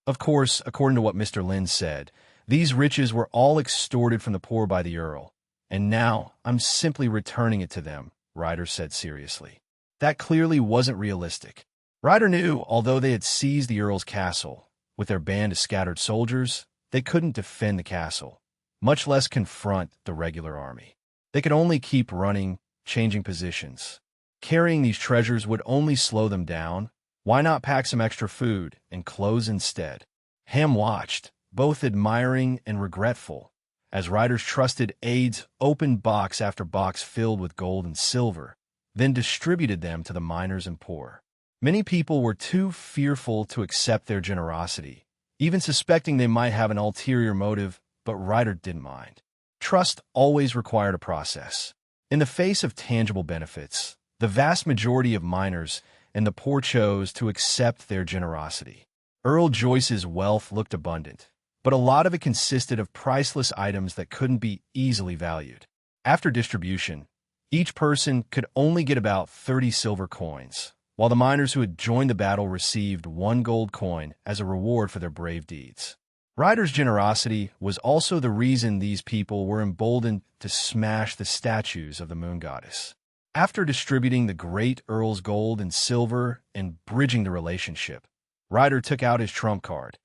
S1: Of course, according to what Mr. Lin said, these riches were all extorted from the poor by the Earl, and now I'm simply returning it to them, Ryder said seriously. That clearly wasn't realistic. Ryder knew, although they had seized the Earl's castle, with their band of scattered soldiers, they couldn't defend the castle, much less confront the regular army. They could only keep running, changing positions. Carrying these treasures would only slow them down. Why not pack some extra food and clothes instead? Ham watched, both admiring and regretful, as Ryder's trusted aides opened box after box filled with gold and silver, then distributed them to the miners and poor. Many people were too fearful to accept their generosity, even suspecting they might have an ulterior motive, but Ryder didn't mind. Trust always required a process. In the face of tangible benefits, the vast majority of miners and the poor chose to accept their generosity. Earl Joyce's wealth looked abundant, but a lot of it consisted of priceless items that couldn't be easily valued. After distribution, each person could only get about 30 silver coins, while the miners who had joined the battle received 1 gold coin as a reward for their brave deeds. Ryder's generosity was also the reason these people were emboldened to smash the statues of the moon goddess. After distributing the great Earl's gold and silver and bridging the relationship, Ryder took out his trump card,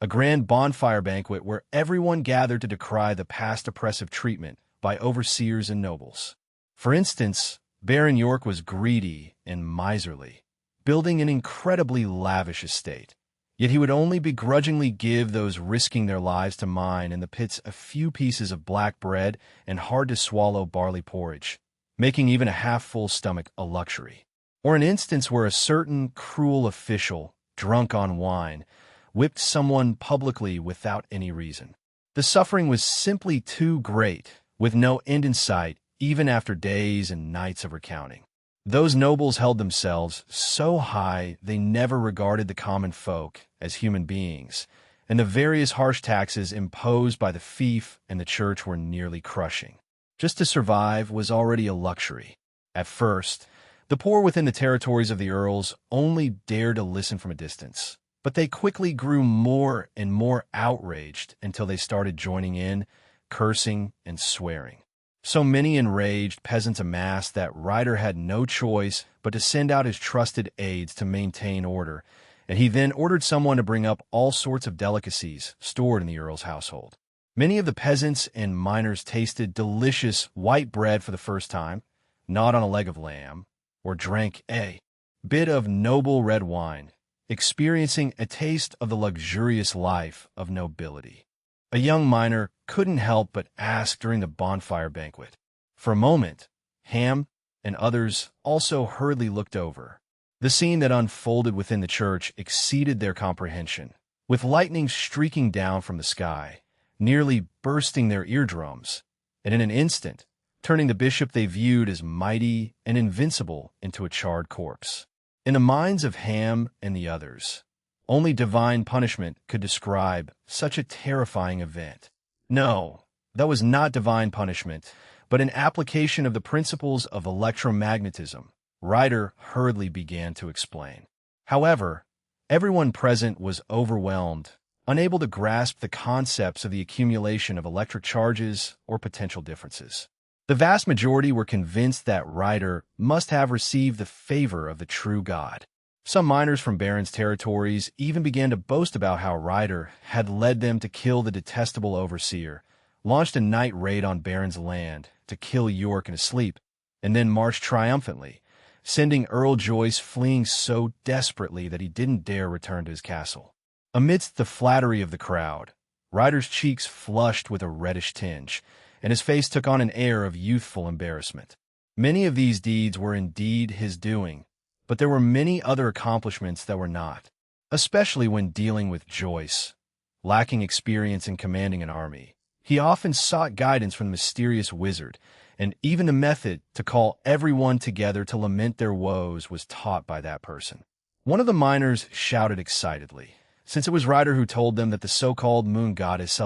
S1: a grand bonfire banquet where everyone gathered to decry the past oppressive treatment by overseers and nobles. For instance, Baron York was greedy and miserly, building an incredibly lavish estate. Yet he would only begrudgingly give those risking their lives to mine in the pits a few pieces of black bread and hard-to-swallow barley porridge, making even a half-full stomach a luxury. Or an instance where a certain cruel official, drunk on wine, whipped someone publicly without any reason. The suffering was simply too great, with no end in sight, even after days and nights of recounting. Those nobles held themselves so high they never regarded the common folk as human beings, and the various harsh taxes imposed by the fief and the church were nearly crushing. Just to survive was already a luxury. At first, the poor within the territories of the earls only dared to listen from a distance, but they quickly grew more and more outraged until they started joining in, cursing and swearing. So many enraged peasants amassed that Ryder had no choice but to send out his trusted aides to maintain order, and he then ordered someone to bring up all sorts of delicacies stored in the earl's household. Many of the peasants and miners tasted delicious white bread for the first time, gnawed on a leg of lamb, or drank a bit of noble red wine, experiencing a taste of the luxurious life of nobility. A young miner couldn't help but ask during the bonfire banquet. For a moment, Ham and others also hurriedly looked over. The scene that unfolded within the church exceeded their comprehension, with lightning streaking down from the sky, nearly bursting their eardrums, and in an instant, turning the bishop they viewed as mighty and invincible into a charred corpse. In the minds of Ham and the others, only divine punishment could describe such a terrifying event. No, that was not divine punishment, but an application of the principles of electromagnetism, Ryder hurriedly began to explain. However, everyone present was overwhelmed, unable to grasp the concepts of the accumulation of electric charges or potential differences. The vast majority were convinced that Ryder must have received the favor of the true God. Some miners from Baron's territories even began to boast about how Ryder had led them to kill the detestable overseer, launched a night raid on Baron's land to kill York in his sleep, and then marched triumphantly, sending Earl Joyce fleeing so desperately that he didn't dare return to his castle. Amidst the flattery of the crowd, Ryder's cheeks flushed with a reddish tinge, and his face took on an air of youthful embarrassment. Many of these deeds were indeed his doing, but there were many other accomplishments that were not, especially when dealing with Joyce. Lacking experience in commanding an army, he often sought guidance from the mysterious wizard, and even the method to call everyone together to lament their woes was taught by that person. One of the miners shouted excitedly, since it was Ryder who told them that the so-called moon goddess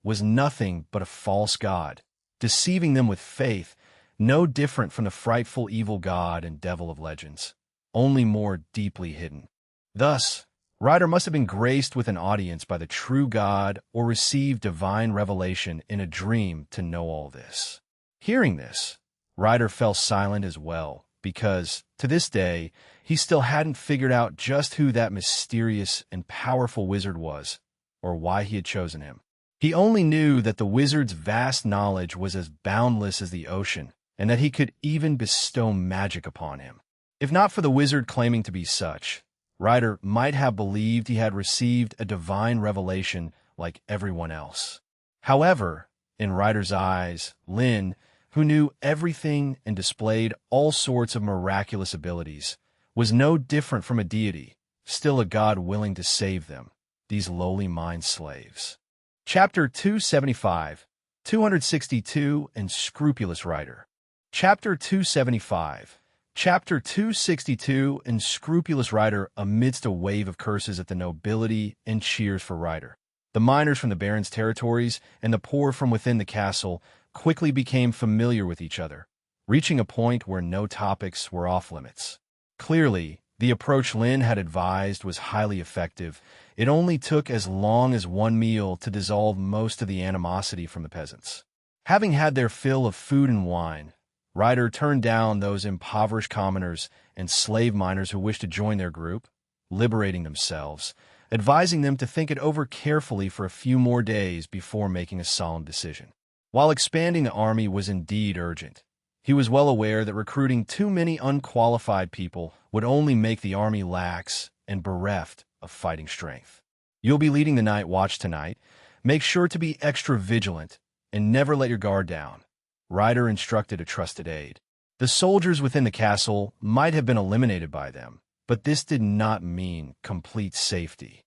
S1: was nothing but a false god, deceiving them with faith, no different from the frightful evil god and devil of legends. only more deeply hidden. Thus, Ryder must have been graced with an audience by the true God or received divine revelation in a dream to know all this. Hearing this, Ryder fell silent as well, because, to this day, he still hadn't figured out just who that mysterious and powerful wizard was, or why he had chosen him. He only knew that the wizard's vast knowledge was as boundless as the ocean, and that he could even bestow magic upon him. If not for the wizard claiming to be such, Ryder might have believed he had received a divine revelation like everyone else. However, in Ryder's eyes, Lynn, who knew everything and displayed all sorts of miraculous abilities, was no different from a deity, still a god willing to save them, these lowly mind slaves. Chapter 275, 262, and Scrupulous Ryder. Chapter 275. Chapter 262 and Scrupulous Ryder amidst a wave of curses at the nobility and cheers for Ryder. The miners from the Baron's territories and the poor from within the castle quickly became familiar with each other, reaching a point where no topics were off-limits. Clearly, the approach Lynn had advised was highly effective. It only took as long as one meal to dissolve most of the animosity from the peasants. Having had their fill of food and wine, Ryder turned down those impoverished commoners and slave miners who wished to join their group, liberating themselves, advising them to think it over carefully for a few more days before making a solemn decision. While expanding the army was indeed urgent, he was well aware that recruiting too many unqualified people would only make the army lax and bereft of fighting strength. You'll be leading the night watch tonight. Make sure to be extra vigilant and never let your guard down, Ryder instructed a trusted aide. The soldiers within the castle might have been eliminated by them, but this did not mean complete safety.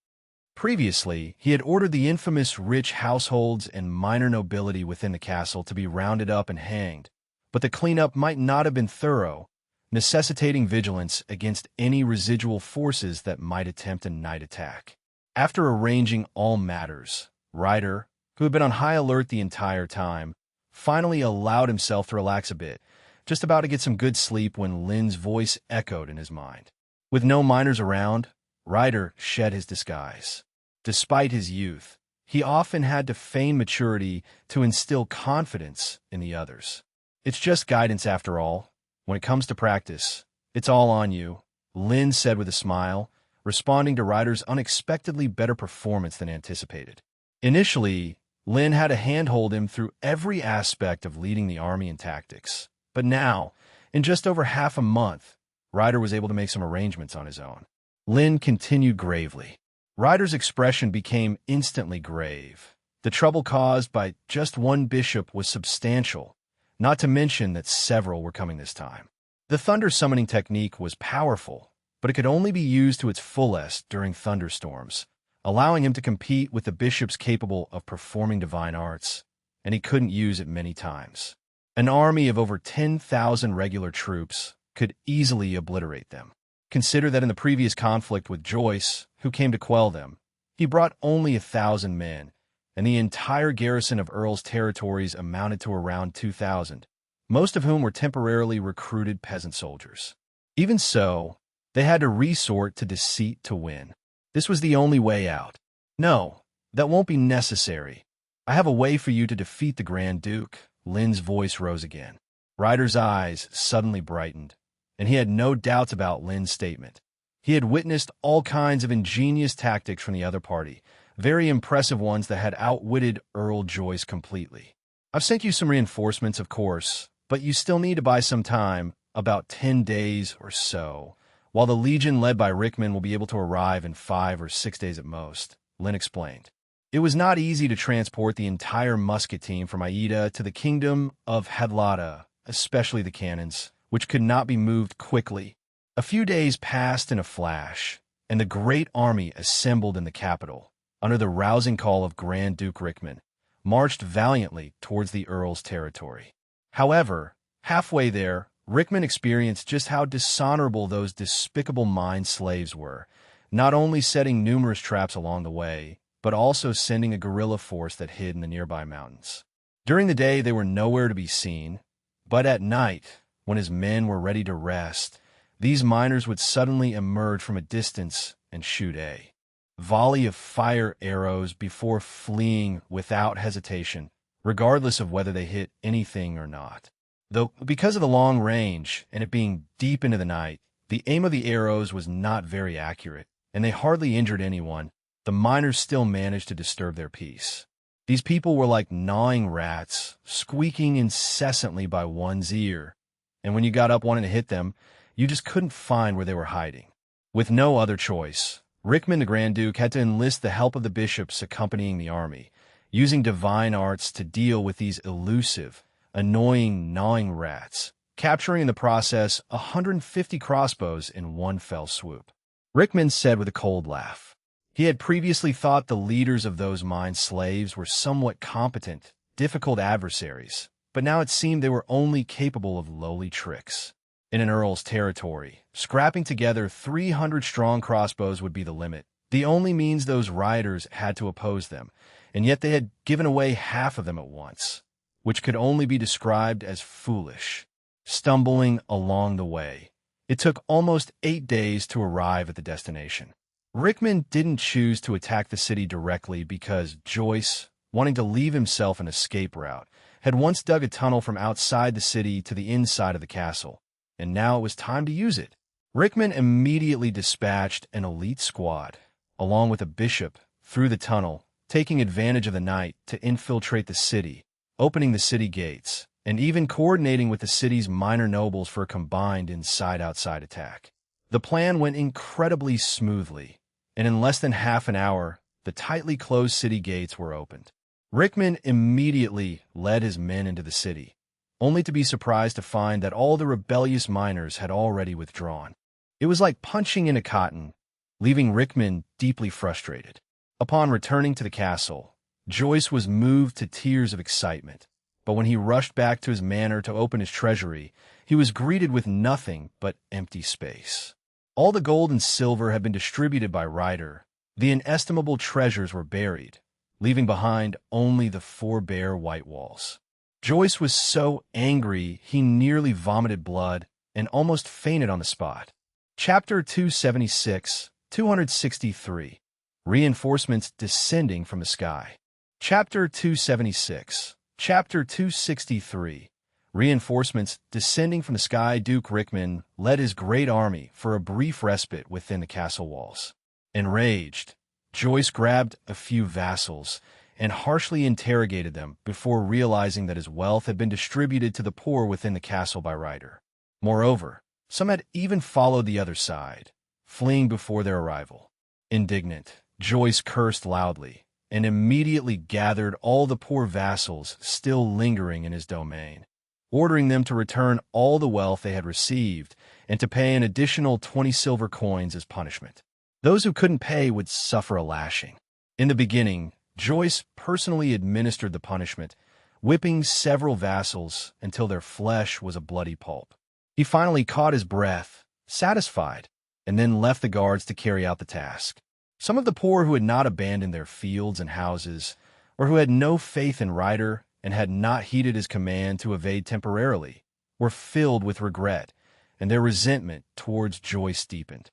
S1: Previously, he had ordered the infamous rich households and minor nobility within the castle to be rounded up and hanged, but the cleanup might not have been thorough, necessitating vigilance against any residual forces that might attempt a night attack. After arranging all matters, Ryder, who had been on high alert the entire time, finally allowed himself to relax a bit, just about to get some good sleep when Lynn's voice echoed in his mind. With no miners around, Ryder shed his disguise. Despite his youth, he often had to feign maturity to instill confidence in the others. It's just guidance after all. When it comes to practice, it's all on you, Lynn said with a smile, responding to Ryder's unexpectedly better performance than anticipated. Initially, Lynn had to handhold him through every aspect of leading the army and tactics. But now, in just over half a month, Ryder was able to make some arrangements on his own. Lynn continued gravely. Ryder's expression became instantly grave. The trouble caused by just one bishop was substantial, not to mention that several were coming this time. The thunder summoning technique was powerful, but it could only be used to its fullest during thunderstorms, allowing him to compete with the bishops capable of performing divine arts, and he couldn't use it many times. An army of over 10,000 regular troops could easily obliterate them. Consider that in the previous conflict with Joyce, who came to quell them, he brought only 1,000 men, and the entire garrison of Earl's territories amounted to around 2,000, most of whom were temporarily recruited peasant soldiers. Even so, they had to resort to deceit to win. This was the only way out. No, that won't be necessary. I have a way for you to defeat the Grand Duke. Lynn's voice rose again. Ryder's eyes suddenly brightened, and he had no doubts about Lynn's statement. He had witnessed all kinds of ingenious tactics from the other party, very impressive ones that had outwitted Earl Joyce completely. I've sent you some reinforcements, of course, but you still need to buy some time, about 10 days or so, while the Legion led by Rickman will be able to arrive in 5 or 6 days at most, Lynn explained. It was not easy to transport the entire musket team from Aida to the kingdom of Hadlata, especially the cannons, which could not be moved quickly. A few days passed in a flash, and the great army assembled in the capital, under the rousing call of Grand Duke Rickman, marched valiantly towards the Earl's territory. However, halfway there, Rickman experienced just how dishonorable those despicable mind slaves were, not only setting numerous traps along the way, but also sending a guerrilla force that hid in the nearby mountains. During the day, they were nowhere to be seen, but at night, when his men were ready to rest, these miners would suddenly emerge from a distance and shoot a volley of fire arrows before fleeing without hesitation, regardless of whether they hit anything or not. Though, because of the long range and it being deep into the night, the aim of the arrows was not very accurate, and they hardly injured anyone. The miners still managed to disturb their peace. These people were like gnawing rats, squeaking incessantly by one's ear, and when you got up wanting to hit them, you just couldn't find where they were hiding. With no other choice, Rickman the Grand Duke had to enlist the help of the bishops accompanying the army, using divine arts to deal with these elusive, annoying, gnawing rats, capturing in the process 150 crossbows in one fell swoop. Rickman said with a cold laugh. He had previously thought the leaders of those mine slaves were somewhat competent, difficult adversaries, but now it seemed they were only capable of lowly tricks. In an earl's territory, scrapping together 300-strong crossbows would be the limit, the only means those riders had to oppose them, and yet they had given away half of them at once, which could only be described as foolish. Stumbling along the way, it took almost 8 days to arrive at the destination. Rickman didn't choose to attack the city directly because Joyce, wanting to leave himself an escape route, had once dug a tunnel from outside the city to the inside of the castle, and now it was time to use it. Rickman immediately dispatched an elite squad, along with a bishop, through the tunnel, taking advantage of the night to infiltrate the city, opening the city gates, and even coordinating with the city's minor nobles for a combined inside-outside attack. The plan went incredibly smoothly, and in less than half an hour, the tightly closed city gates were opened. Rickman immediately led his men into the city, only to be surprised to find that all the rebellious miners had already withdrawn. It was like punching into cotton, leaving Rickman deeply frustrated. Upon returning to the castle, Joyce was moved to tears of excitement, but when he rushed back to his manor to open his treasury, he was greeted with nothing but empty space. All the gold and silver had been distributed by Ryder. The inestimable treasures were buried, leaving behind only the 4 bare white walls. Joyce was so angry he nearly vomited blood and almost fainted on the spot. Chapter 276, 263. Reinforcements descending from the sky. Chapter 276. Chapter 263. Reinforcements descending from the sky. Duke Rickman led his great army for a brief respite within the castle walls. Enraged, Joyce grabbed a few vassals and harshly interrogated them before realizing that his wealth had been distributed to the poor within the castle by Ryder. Moreover, some had even followed the other side, fleeing before their arrival. Indignant, Joyce cursed loudly and immediately gathered all the poor vassals still lingering in his domain, ordering them to return all the wealth they had received and to pay an additional 20 silver coins as punishment. Those who couldn't pay would suffer a lashing. In the beginning, Joyce personally administered the punishment, whipping several vassals until their flesh was a bloody pulp. He finally caught his breath, satisfied, and then left the guards to carry out the task. Some of the poor who had not abandoned their fields and houses, or who had no faith in Ryder and had not heeded his command to evade temporarily, were filled with regret, and their resentment towards Joyce deepened.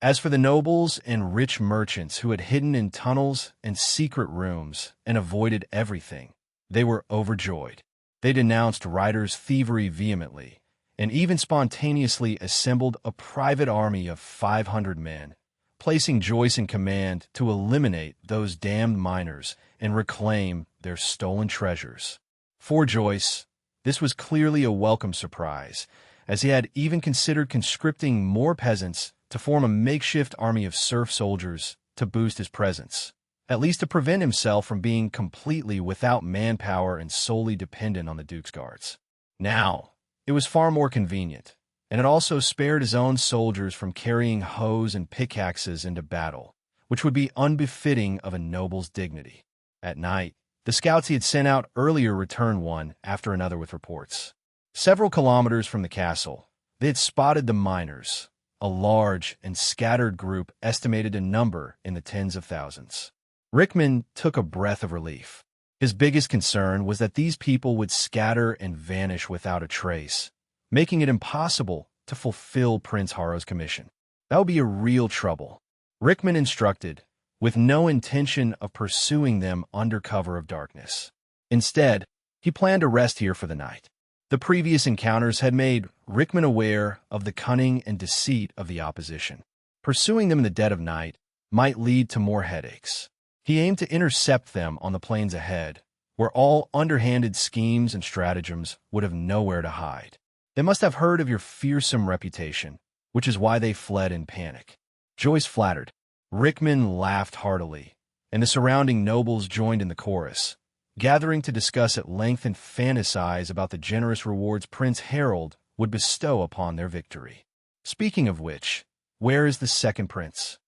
S1: As for the nobles and rich merchants who had hidden in tunnels and secret rooms and avoided everything, they were overjoyed. They denounced Ryder's thievery vehemently, and even spontaneously assembled a private army of 500 men, placing Joyce in command to eliminate those damned miners and reclaim their stolen treasures. For Joyce, this was clearly a welcome surprise, as he had even considered conscripting more peasants to form a makeshift army of serf soldiers to boost his presence, at least to prevent himself from being completely without manpower and solely dependent on the Duke's guards. Now, it was far more convenient, and it also spared his own soldiers from carrying hoes and pickaxes into battle, which would be unbefitting of a noble's dignity. At night, the scouts he had sent out earlier returned one after another with reports. Several kilometers from the castle, they had spotted the miners, a large and scattered group estimated in number in the tens of thousands. Rickman took a breath of relief. His biggest concern was that these people would scatter and vanish without a trace, making it impossible to fulfill Prince Harrow's commission. That would be a real trouble. Rickman instructed, with no intention of pursuing them under cover of darkness. Instead, he planned to rest here for the night. The previous encounters had made Rickman aware of the cunning and deceit of the opposition. Pursuing them in the dead of night might lead to more headaches. He aimed to intercept them on the plains ahead, where all underhanded schemes and stratagems would have nowhere to hide. They must have heard of your fearsome reputation, which is why they fled in panic. Joyce flattered. Rickman laughed heartily, and the surrounding nobles joined in the chorus, gathering to discuss at length and fantasize about the generous rewards Prince Harold would bestow upon their victory. Speaking of which, where is the second prince?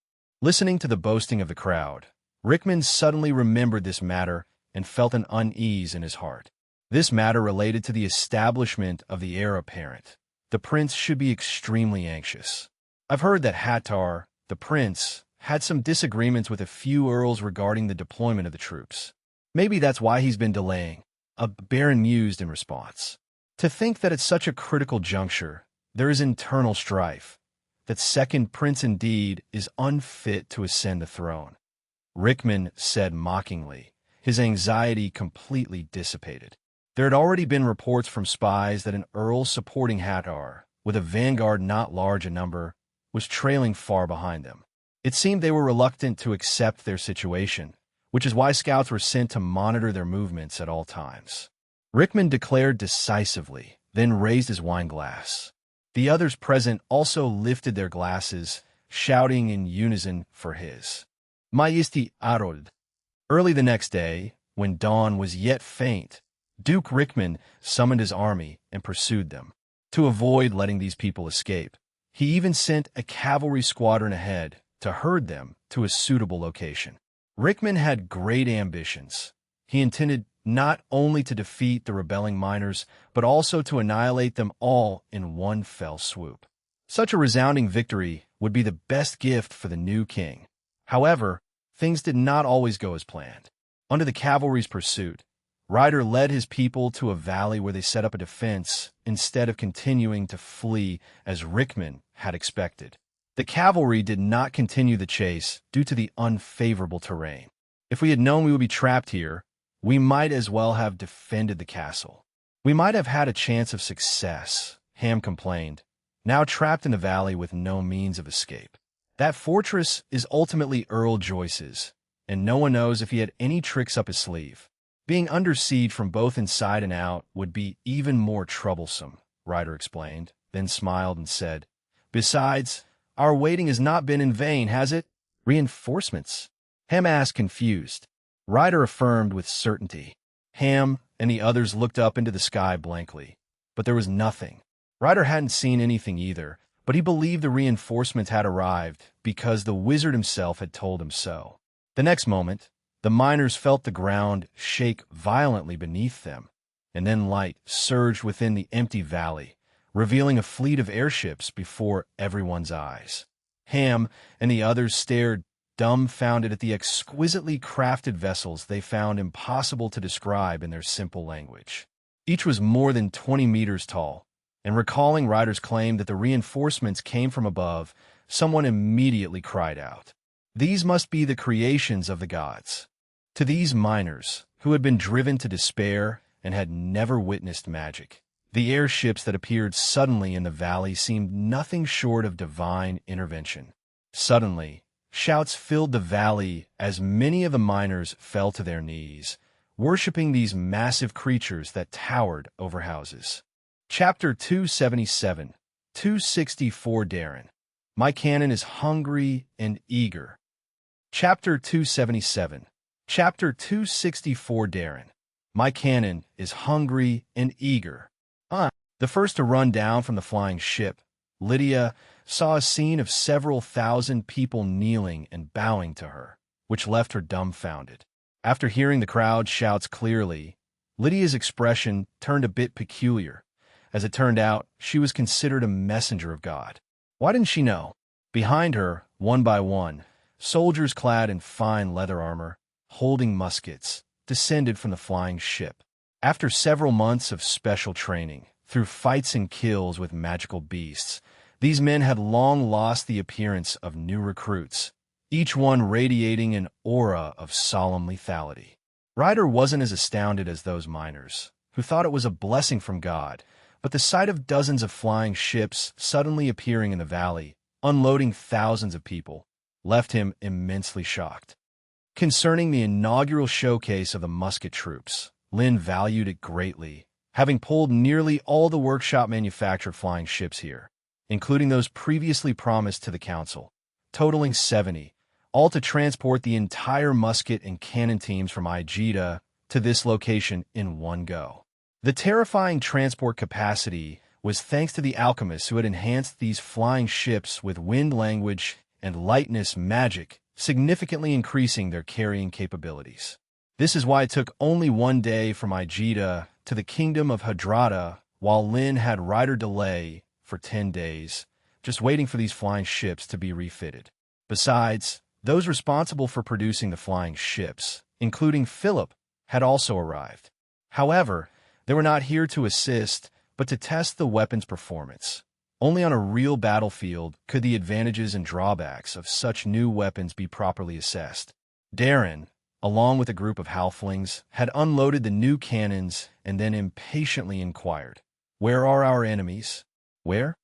S1: Listening to the boasting of the crowd, Rickman suddenly remembered this matter and felt an unease in his heart. This matter related to the establishment of the heir apparent. The prince should be extremely anxious. I've heard that Hattar, the prince, had some disagreements with a few earls regarding the deployment of the troops. Maybe that's why he's been delaying, a baron mused in response. To think that at such a critical juncture, there is internal strife, that second prince indeed is unfit to ascend the throne. Rickman said mockingly, his anxiety completely dissipated. There had already been reports from spies that an earl supporting Hattar, with a vanguard not large in number, was trailing far behind them. It seemed they were reluctant to accept their situation, which is why scouts were sent to monitor their movements at all times. Rickman declared decisively, then raised his wine glass. The others present also lifted their glasses, shouting in unison for his Majesty Harold. Early the next day, when dawn was yet faint, Duke Rickman summoned his army and pursued them. To avoid letting these people escape, he even sent a cavalry squadron ahead to herd them to a suitable location. Rickman had great ambitions. He intended not only to defeat the rebelling miners, but also to annihilate them all in one fell swoop. Such a resounding victory would be the best gift for the new king. However, things did not always go as planned. Under the cavalry's pursuit, Ryder led his people to a valley where they set up a defense instead of continuing to flee as Rickman had expected. The cavalry did not continue the chase due to the unfavorable terrain. If we had known we would be trapped here, we might as well have defended the castle. We might have had a chance of success, Ham complained, now trapped in the valley with no means of escape. That fortress is ultimately Earl Joyce's, and no one knows if he had any tricks up his sleeve. Being under siege from both inside and out would be even more troublesome, Ryder explained, then smiled and said, Besides, our waiting has not been in vain, has it? Reinforcements? Ham asked, confused. Ryder affirmed with certainty. Ham and the others looked up into the sky blankly, but there was nothing. Ryder hadn't seen anything either, but he believed the reinforcements had arrived because the wizard himself had told him so. The next moment, the miners felt the ground shake violently beneath them, and then light surged within the empty valley, revealing a fleet of airships before everyone's eyes. Ham and the others stared dumbfounded at the exquisitely crafted vessels they found impossible to describe in their simple language. Each was more than 20 meters tall, and recalling Ryder's claim that the reinforcements came from above, someone immediately cried out, These must be the creations of the gods. To these miners, who had been driven to despair and had never witnessed magic, the airships that appeared suddenly in the valley seemed nothing short of divine intervention. Suddenly, shouts filled the valley as many of the miners fell to their knees, worshipping these massive creatures that towered over houses. Chapter 277, 264 Darren. My cannon is hungry and eager. Chapter 277, Chapter 264 Darren. My cannon is hungry and eager. The first to run down from the flying ship, Lydia saw a scene of several thousand people kneeling and bowing to her, which left her dumbfounded. After hearing the crowd's shouts clearly, Lydia's expression turned a bit peculiar. As it turned out, she was considered a messenger of God. Why didn't she know? Behind her, one by one, soldiers clad in fine leather armor, holding muskets, descended from the flying ship. After several months of special training, through fights and kills with magical beasts, These men had long lost the appearance of new recruits, each one radiating an aura of solemn lethality. Ryder wasn't as astounded as those miners, who thought it was a blessing from God, but the sight of dozens of flying ships suddenly appearing in the valley, unloading thousands of people, left him immensely shocked. Concerning the inaugural showcase of the musket troops, Lin valued it greatly, having pulled nearly all the workshop-manufactured flying ships here, including those previously promised to the council, totaling 70, all to transport the entire musket and cannon teams from Aegida to this location in one go. The terrifying transport capacity was thanks to the alchemists who had enhanced these flying ships with wind language and lightness magic, significantly increasing their carrying capabilities. This is why it took only 1 day from Aegida to the kingdom of Hadrada, while Lin had Ryder delay for 10 days, just waiting for these flying ships to be refitted. Besides, those responsible for producing the flying ships, including Philip, had also arrived. However, they were not here to assist, but to test the weapon's performance. Only on a real battlefield could the advantages and drawbacks of such new weapons be properly assessed. Darren, along with a group of halflings, had unloaded the new cannons and then impatiently inquired, "Where are our enemies?" Where?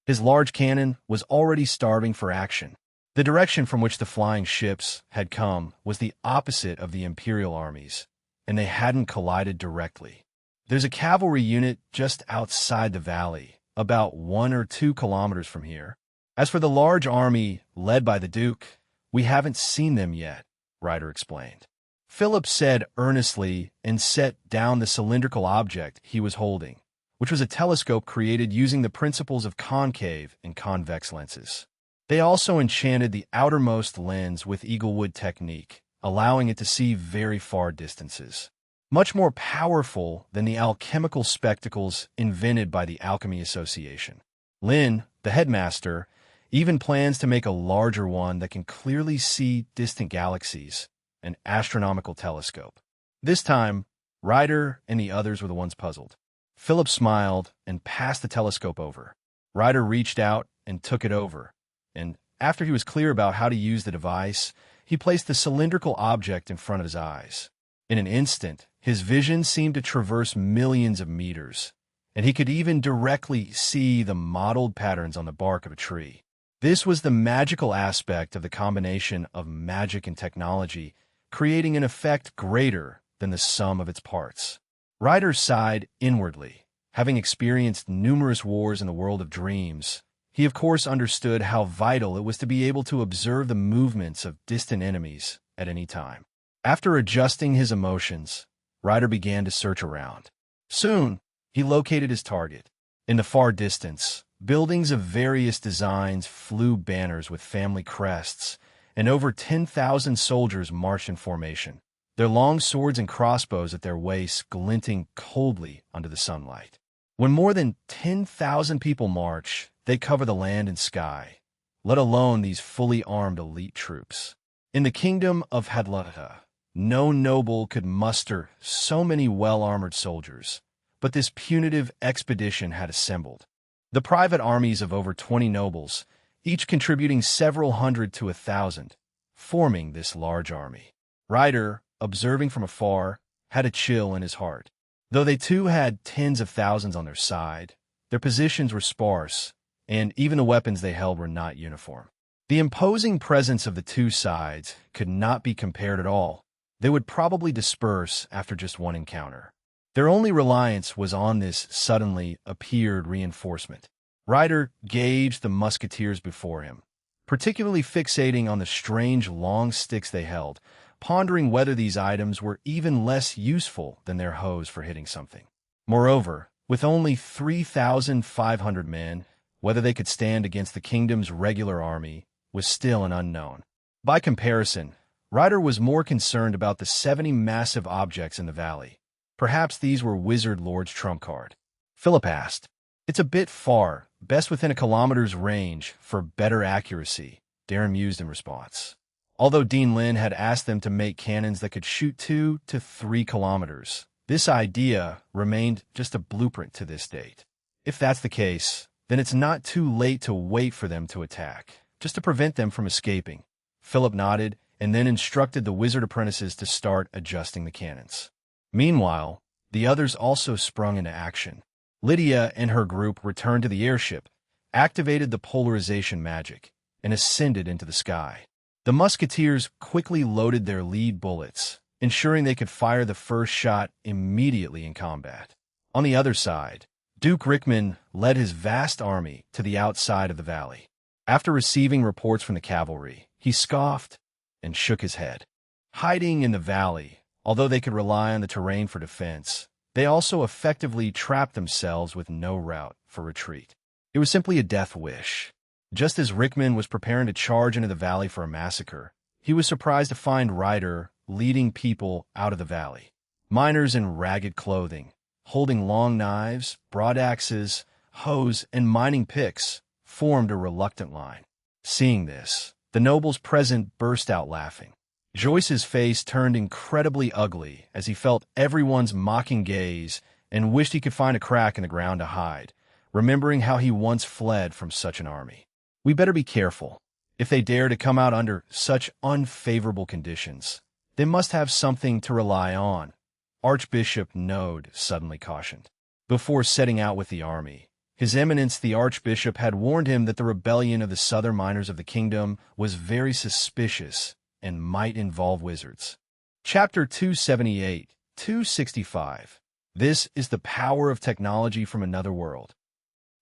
S1: His large cannon was already starving for action. The direction from which the flying ships had come was the opposite of the Imperial armies, and they hadn't collided directly. There's a cavalry unit just outside the valley, about 1 or 2 kilometers from here. As for the large army led by the Duke, we haven't seen them yet, Ryder explained. Philip said earnestly and set down the cylindrical object he was holding, which was a telescope created using the principles of concave and convex lenses. They also enchanted the outermost lens with eaglewood technique, allowing it to see very far distances. Much more powerful than the alchemical spectacles invented by the Alchemy Association. Lin, the headmaster, even plans to make a larger one that can clearly see distant galaxies, an astronomical telescope. This time, Ryder and the others were the ones puzzled. Philip smiled and passed the telescope over. Ryder reached out and took it over, and after he was clear about how to use the device, he placed the cylindrical object in front of his eyes. In an instant, his vision seemed to traverse millions of meters, and he could even directly see the mottled patterns on the bark of a tree. This was the magical aspect of the combination of magic and technology, creating an effect greater than the sum of its parts. Ryder sighed inwardly. Having experienced numerous wars in the world of dreams, he of course understood how vital it was to be able to observe the movements of distant enemies at any time. After adjusting his emotions, Ryder began to search around. Soon, he located his target. In the far distance, buildings of various designs flew banners with family crests, and over 10,000 soldiers marched in formation, their long swords and crossbows at their waists glinting coldly under the sunlight. When more than 10,000 people march, they cover the land and sky, let alone these fully armed elite troops. In the kingdom of Hadlata, no noble could muster so many well-armored soldiers, but this punitive expedition had assembled. The private armies of over 20 nobles, each contributing several hundred to 1,000, forming this large army. Ryder, observing from afar, had a chill in his heart. Though they too had tens of thousands on their side, their positions were sparse, and even the weapons they held were not uniform. The imposing presence of the two sides could not be compared at all. They would probably disperse after just one encounter. Their only reliance was on this suddenly appeared reinforcement. Ryder gauged the musketeers before him, particularly fixating on the strange long sticks they held, pondering whether these items were even less useful than their hoes for hitting something. Moreover, with only 3,500 men, whether they could stand against the kingdom's regular army was still an unknown. By comparison, Ryder was more concerned about the 70 massive objects in the valley. Perhaps these were Wizard Lord's trump card. Philip asked, "It's a bit far, best within a kilometer's range for better accuracy," Darren mused in response. Although Dean Lin had asked them to make cannons that could shoot 2 to 3 kilometers, this idea remained just a blueprint to this date. If that's the case, then it's not too late to wait for them to attack, just to prevent them from escaping. Philip nodded and then instructed the wizard apprentices to start adjusting the cannons. Meanwhile, the others also sprung into action. Lydia and her group returned to the airship, activated the polarization magic, and ascended into the sky. The musketeers quickly loaded their lead bullets, ensuring they could fire the first shot immediately in combat. On the other side, Duke Rickman led his vast army to the outside of the valley. After receiving reports from the cavalry, he scoffed and shook his head. Hiding in the valley, although they could rely on the terrain for defense, they also effectively trapped themselves with no route for retreat. It was simply a death wish. Just as Rickman was preparing to charge into the valley for a massacre, he was surprised to find Ryder leading people out of the valley. Miners in ragged clothing, holding long knives, broad axes, hoes, and mining picks, formed a reluctant line. Seeing this, the nobles present burst out laughing. Joyce's face turned incredibly ugly as he felt everyone's mocking gaze and wished he could find a crack in the ground to hide, remembering how he once fled from such an army. We better be careful. If they dare to come out under such unfavorable conditions, they must have something to rely on, Archbishop Node suddenly cautioned. Before setting out with the army, His Eminence the Archbishop had warned him that the rebellion of the southern miners of the kingdom was very suspicious and might involve wizards. Chapter 278, 265. This is the power of technology from another world.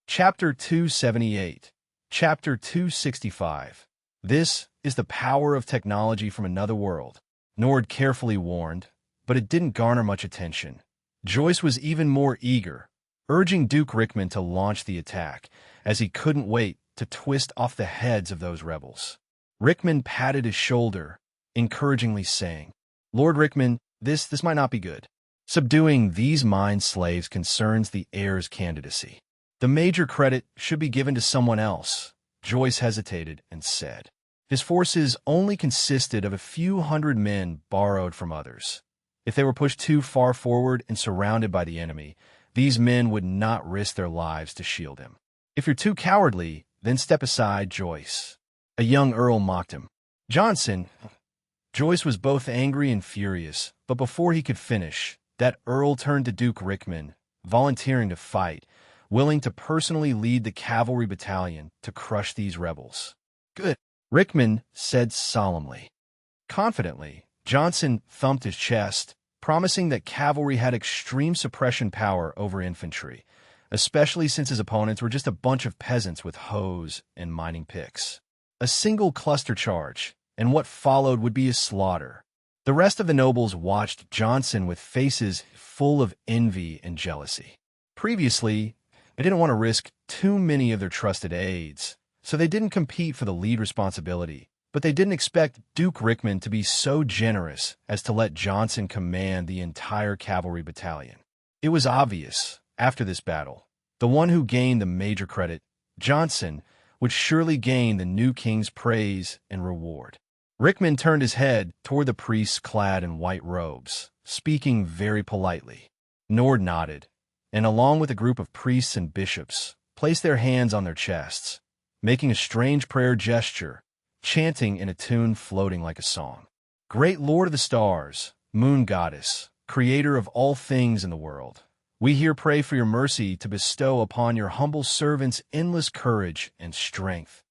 S1: Chapter 278, Chapter 265. This is the power of technology from another world. Nord carefully warned, but it didn't garner much attention. Joyce was even more eager, urging Duke Rickman to launch the attack, as he couldn't wait to twist off the heads of those rebels. Rickman patted his shoulder, encouragingly saying, "Lord Rickman, this might not be good. Subduing these mind slaves concerns the heir's candidacy. The major credit should be given to someone else." Joyce hesitated and said. His forces only consisted of a few hundred men borrowed from others. If they were pushed too far forward and surrounded by the enemy, these men would not risk their lives to shield him. "If you're too cowardly, then step aside, Joyce." A young earl mocked him. "Johnson." Joyce was both angry and furious, but before he could finish, that earl turned to Duke Rickman, volunteering to fight, willing to personally lead the cavalry battalion to crush these rebels. "Good," Rickman said solemnly. Confidently, Johnson thumped his chest, promising that cavalry had extreme suppression power over infantry, especially since his opponents were just a bunch of peasants with hoes and mining picks. A single cluster charge, and what followed would be a slaughter. The rest of the nobles watched Johnson with faces full of envy and jealousy. Previously, they didn't want to risk too many of their trusted aides, so they didn't compete for the lead responsibility, but they didn't expect Duke Rickman to be so generous as to let Johnson command the entire cavalry battalion. It was obvious, after this battle, the one who gained the major credit, Johnson, would surely gain the new king's praise and reward. Rickman turned his head toward the priests clad in white robes, speaking very politely. Nord nodded, and along with a group of priests and bishops, placed their hands on their chests, making a strange prayer gesture, chanting in a tune floating like a song. "Great Lord of the stars, moon goddess, creator of all things in the world, we here pray for your mercy to bestow upon your humble servants endless courage and strength."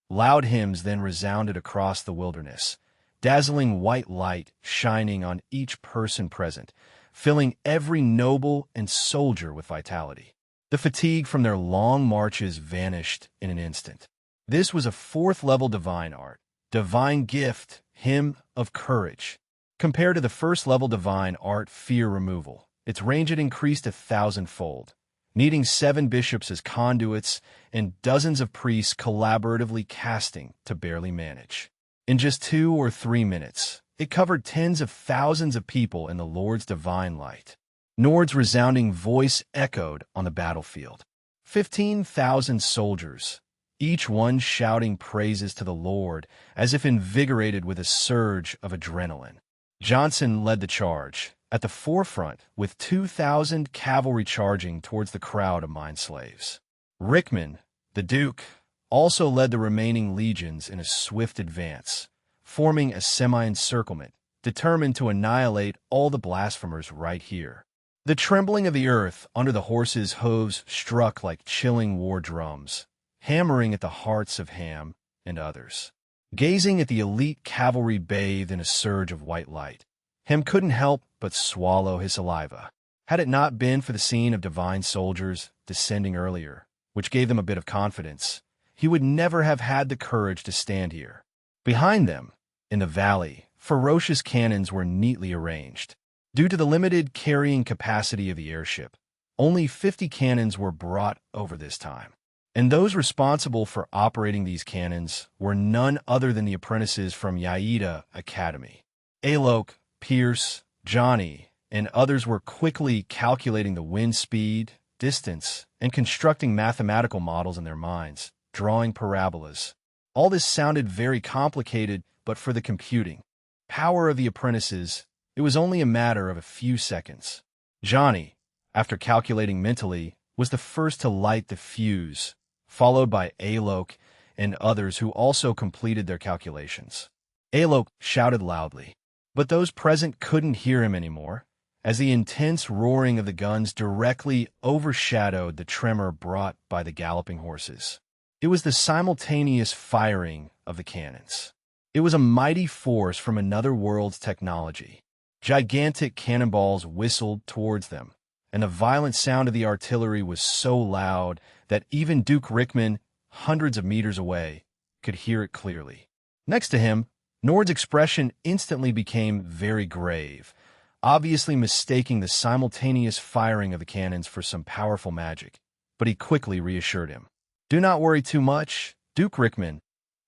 S1: Loud hymns then resounded across the wilderness, dazzling white light shining on each person present, filling every noble and soldier with vitality. The fatigue from their long marches vanished in an instant. This was a fourth-level divine art, divine gift, hymn of courage. Compared to the first-level divine art, fear removal, its range had increased 1,000-fold, needing 7 bishops as conduits and dozens of priests collaboratively casting to barely manage. In just 2 or 3 minutes, it covered tens of thousands of people in the Lord's divine light. Nord's resounding voice echoed on the battlefield. 15,000 soldiers, each one shouting praises to the Lord as if invigorated with a surge of adrenaline. Johnson led the charge, at the forefront with 2,000 cavalry charging towards the crowd of mine slaves. Rickman, The Duke also led the remaining legions in a swift advance, forming a semi-encirclement, determined to annihilate all the blasphemers right here. The trembling of the earth under the horses' hooves struck like chilling war drums, hammering at the hearts of Ham and others. Gazing at the elite cavalry bathed in a surge of white light, Ham couldn't help but swallow his saliva. Had it not been for the scene of divine soldiers descending earlier, which gave them a bit of confidence, he would never have had the courage to stand here. Behind them, in the valley, ferocious cannons were neatly arranged. Due to the limited carrying capacity of the airship, only 50 cannons were brought over this time. And those responsible for operating these cannons were none other than the apprentices from Yaida Academy. Alok, Pierce, Johnny, and others were quickly calculating the wind speed, distance, and constructing mathematical models in their minds, drawing parabolas. All this sounded very complicated, but for the computing power of the apprentices, it was only a matter of a few seconds. Johnny, after calculating mentally, was the first to light the fuse, followed by Alok and others who also completed their calculations. Alok shouted loudly, but those present couldn't hear him anymore, as the intense roaring of the guns directly overshadowed the tremor brought by the galloping horses. It was the simultaneous firing of the cannons. It was a mighty force from another world's technology. Gigantic cannonballs whistled towards them, and the violent sound of the artillery was so loud that even Duke Rickman, hundreds of meters away, could hear it clearly. Next to him, Nord's expression instantly became very grave, obviously mistaking the simultaneous firing of the cannons for some powerful magic, but he quickly reassured him. "Do not worry too much, Duke Rickman.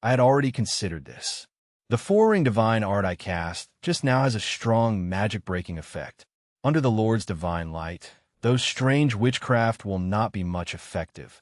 S1: I had already considered this. The four-ring divine art I cast just now has a strong magic-breaking effect. Under the Lord's divine light, those strange witchcraft will not be much effective."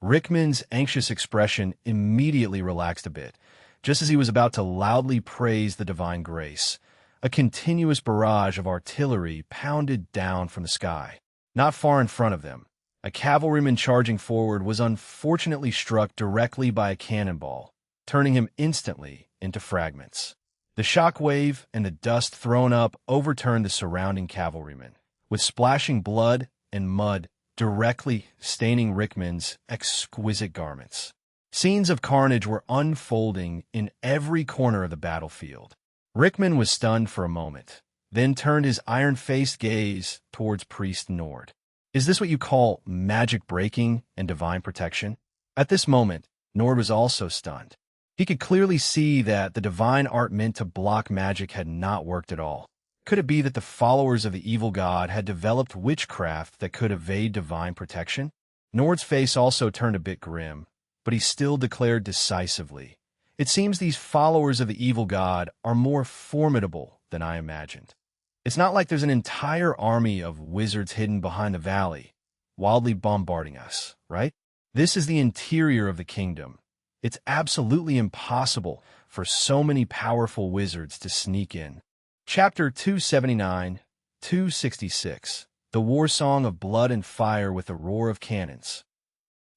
S1: Rickman's anxious expression immediately relaxed a bit, just as he was about to loudly praise the divine grace. A continuous barrage of artillery pounded down from the sky. Not far in front of them, a cavalryman charging forward was unfortunately struck directly by a cannonball, turning him instantly into fragments. The shock wave and the dust thrown up overturned the surrounding cavalrymen, with splashing blood and mud directly staining Rickman's exquisite garments. Scenes of carnage were unfolding in every corner of the battlefield. Rickman was stunned for a moment, then turned his iron-faced gaze towards Priest Nord. "Is this what you call magic breaking and divine protection?" At this moment, Nord was also stunned. He could clearly see that the divine art meant to block magic had not worked at all. Could it be that the followers of the evil god had developed witchcraft that could evade divine protection? Nord's face also turned a bit grim, but he still declared decisively, "It seems these followers of the evil god are more formidable than I imagined. It's not like there's an entire army of wizards hidden behind the valley, wildly bombarding us, right? This is the interior of the kingdom. It's absolutely impossible for so many powerful wizards to sneak in." Chapter 279, 266, The War Song of Blood and Fire with a Roar of Cannons.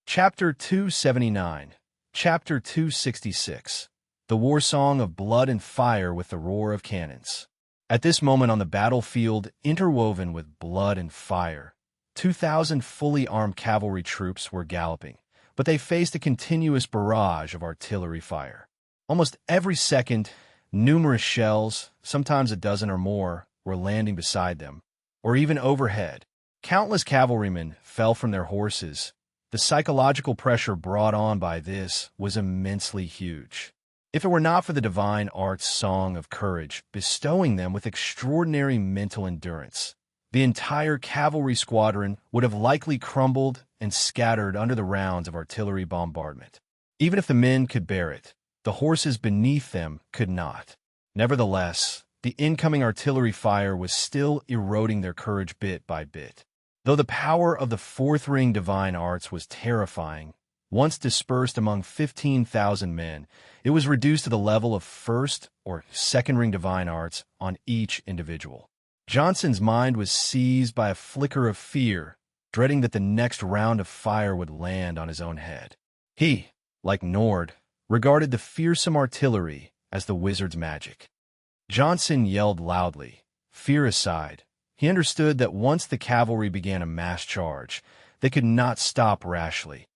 S1: Chapter 279, Chapter 266, The War Song of Blood and Fire with the Roar of Cannons. At this moment on the battlefield, interwoven with blood and fire, 2,000 fully armed cavalry troops were galloping, but they faced a continuous barrage of artillery fire. Almost every second, numerous shells, sometimes a dozen or more, were landing beside them, or even overhead. Countless cavalrymen fell from their horses. The psychological pressure brought on by this was immensely huge. If it were not for the divine art's song of courage, bestowing them with extraordinary mental endurance, the entire cavalry squadron would have likely crumbled and scattered under the rounds of artillery bombardment. Even if the men could bear it, the horses beneath them could not. Nevertheless, the incoming artillery fire was still eroding their courage bit by bit. Though the power of the fourth ring divine arts was terrifying, once dispersed among 15,000 men, it was reduced to the level of first or second ring divine arts on each individual. Johnson's mind was seized by a flicker of fear, dreading that the next round of fire would land on his own head. He, like Nord, regarded the fearsome artillery as the wizard's magic. Johnson yelled loudly. Fear aside, he understood that once the cavalry began a mass charge, they could not stop rashly.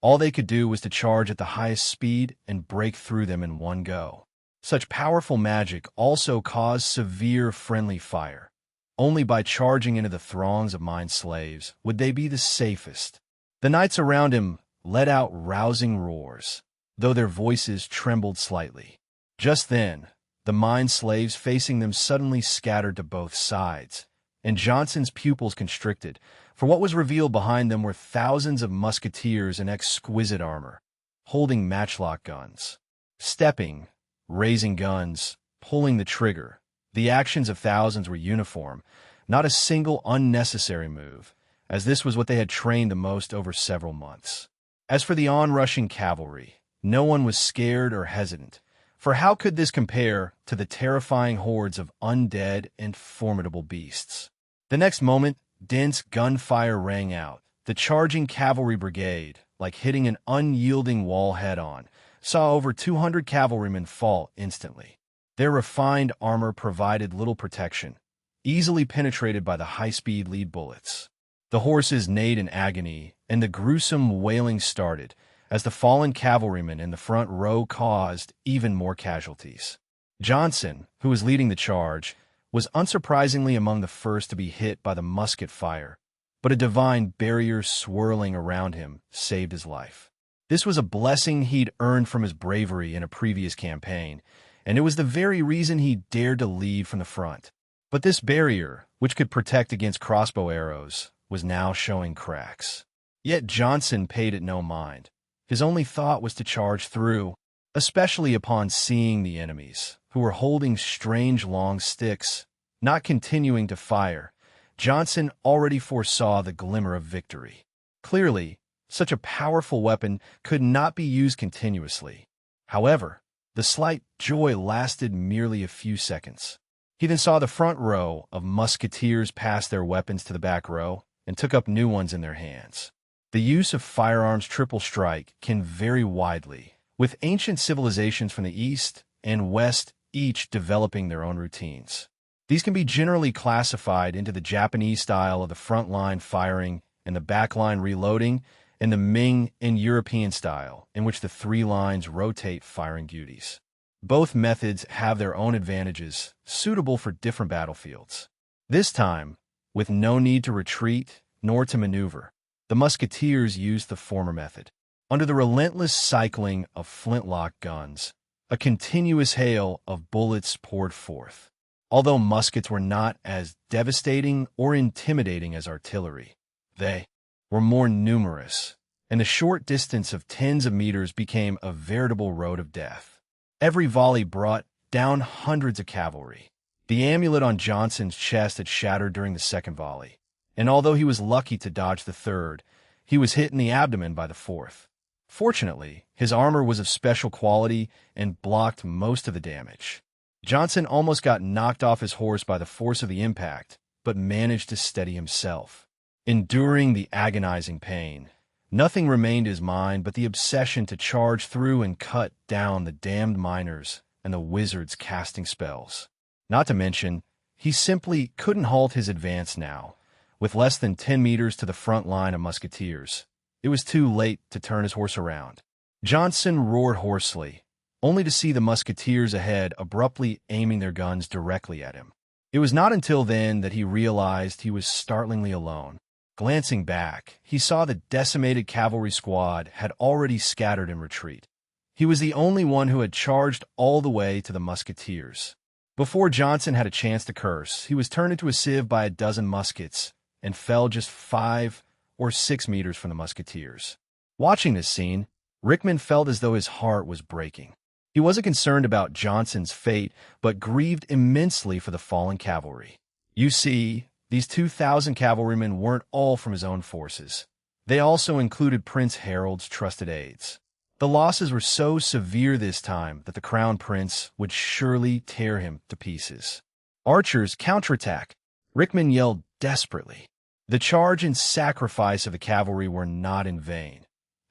S1: All they could do was to charge at the highest speed and break through them in one go. Such powerful magic also caused severe friendly fire. Only by charging into the throngs of mind slaves would they be the safest. The knights around him let out rousing roars, though their voices trembled slightly. Just then, the mind slaves facing them suddenly scattered to both sides, and Johnson's pupils constricted, for what was revealed behind them were thousands of musketeers in exquisite armor, holding matchlock guns. Stepping, raising guns, pulling the trigger, the actions of thousands were uniform, not a single unnecessary move, as this was what they had trained the most over several months. As for the onrushing cavalry, no one was scared or hesitant, for how could this compare to the terrifying hordes of undead and formidable beasts? The next moment, dense gunfire rang out. The charging cavalry brigade, like hitting an unyielding wall head-on, saw over 200 cavalrymen fall instantly. Their refined armor provided little protection, easily penetrated by the high-speed lead bullets. The horses neighed in agony, and the gruesome wailing started, as the fallen cavalrymen in the front row caused even more casualties. Johnson, who was leading the charge, was unsurprisingly among the first to be hit by the musket fire, but a divine barrier swirling around him saved his life. This was a blessing he'd earned from his bravery in a previous campaign, and it was the very reason he dared to lead from the front. But this barrier, which could protect against crossbow arrows, was now showing cracks. Yet Johnson paid it no mind. His only thought was to charge through, especially upon seeing the enemies, who were holding strange long sticks, not continuing to fire. Johnson already foresaw the glimmer of victory. Clearly, such a powerful weapon could not be used continuously. However, the slight joy lasted merely a few seconds. He then saw the front row of musketeers pass their weapons to the back row and took up new ones in their hands. The use of firearms triple strike can vary widely, with ancient civilizations from the East and West each developing their own routines. These can be generally classified into the Japanese style of the front line firing and the back line reloading, and the Ming and European style, in which the three lines rotate firing duties. Both methods have their own advantages, suitable for different battlefields. This time, with no need to retreat nor to maneuver, the musketeers used the former method. Under the relentless cycling of flintlock guns, a continuous hail of bullets poured forth. Although muskets were not as devastating or intimidating as artillery, they were more numerous, and the short distance of tens of meters became a veritable road of death. Every volley brought down hundreds of cavalry. The amulet on Johnson's chest had shattered during the second volley, and although he was lucky to dodge the third, he was hit in the abdomen by the fourth. Fortunately, his armor was of special quality and blocked most of the damage. Johnson almost got knocked off his horse by the force of the impact, but managed to steady himself. Enduring the agonizing pain, nothing remained in his mind but the obsession to charge through and cut down the damned miners and the wizards casting spells. Not to mention, he simply couldn't halt his advance now. With less than 10 meters to the front line of musketeers, it was too late to turn his horse around. Johnson roared hoarsely, only to see the musketeers ahead abruptly aiming their guns directly at him. It was not until then that he realized he was startlingly alone. Glancing back, he saw the decimated cavalry squad had already scattered in retreat. He was the only one who had charged all the way to the musketeers. Before Johnson had a chance to curse, he was turned into a sieve by a dozen muskets and fell just 5 or 6 meters from the musketeers. Watching this scene, Rickman felt as though his heart was breaking. He wasn't concerned about Johnson's fate, but grieved immensely for the fallen cavalry. You see, these 2,000 cavalrymen weren't all from his own forces. They also included Prince Harold's trusted aides. The losses were so severe this time that the Crown Prince would surely tear him to pieces. Archers, counterattack! Rickman yelled desperately. The charge and sacrifice of the cavalry were not in vain.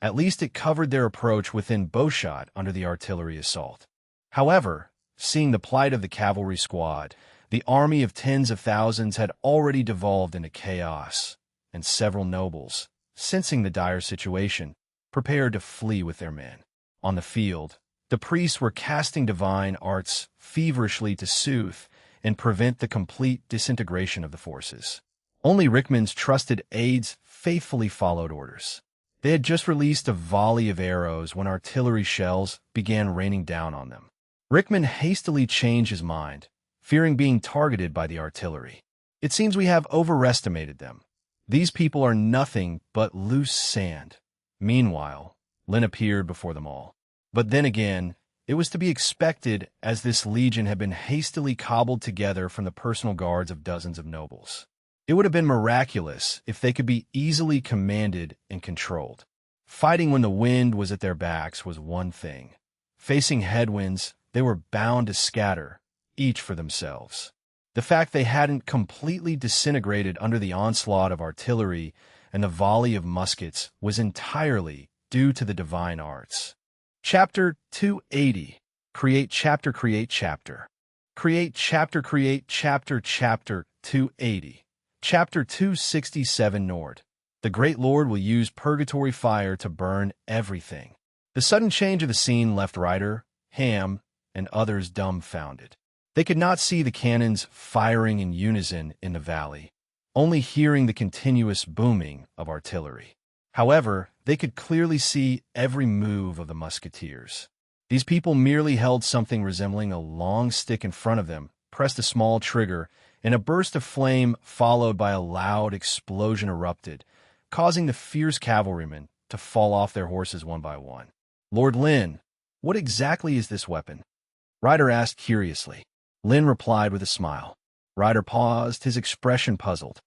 S1: At least it covered their approach within bowshot under the artillery assault. However, seeing the plight of the cavalry squad, the army of tens of thousands had already devolved into chaos, and several nobles, sensing the dire situation, prepared to flee with their men. On the field, the priests were casting divine arts feverishly to soothe and prevent the complete disintegration of the forces. Only Rickman's trusted aides faithfully followed orders. They had just released a volley of arrows when artillery shells began raining down on them. Rickman hastily changed his mind, fearing being targeted by the artillery. It seems we have overestimated them. These people are nothing but loose sand. Meanwhile, Lynn appeared before them all. But then again, it was to be expected, as this legion had been hastily cobbled together from the personal guards of dozens of nobles. It would have been miraculous if they could be easily commanded and controlled. Fighting when the wind was at their backs was one thing. Facing headwinds, they were bound to scatter, each for themselves. The fact they hadn't completely disintegrated under the onslaught of artillery and the volley of muskets was entirely due to the divine arts. Chapter 280. Create chapter. Create chapter. Create chapter. Create chapter. Chapter 280. Chapter 267 Nord. The great Lord will use purgatory fire to burn everything. The sudden change of the scene left Ryder, Ham, and others dumbfounded. They could not see the cannons firing in unison in the valley, only hearing the continuous booming of artillery. However, they could clearly see every move of the musketeers. These people merely held something resembling a long stick in front of them, pressed a small trigger, and a burst of flame followed by a loud explosion erupted, causing the fierce cavalrymen to fall off their horses one by one. "Lord Lynn, what exactly is this weapon?" Ryder asked curiously. Lynn replied with a smile. Ryder paused, his expression puzzled.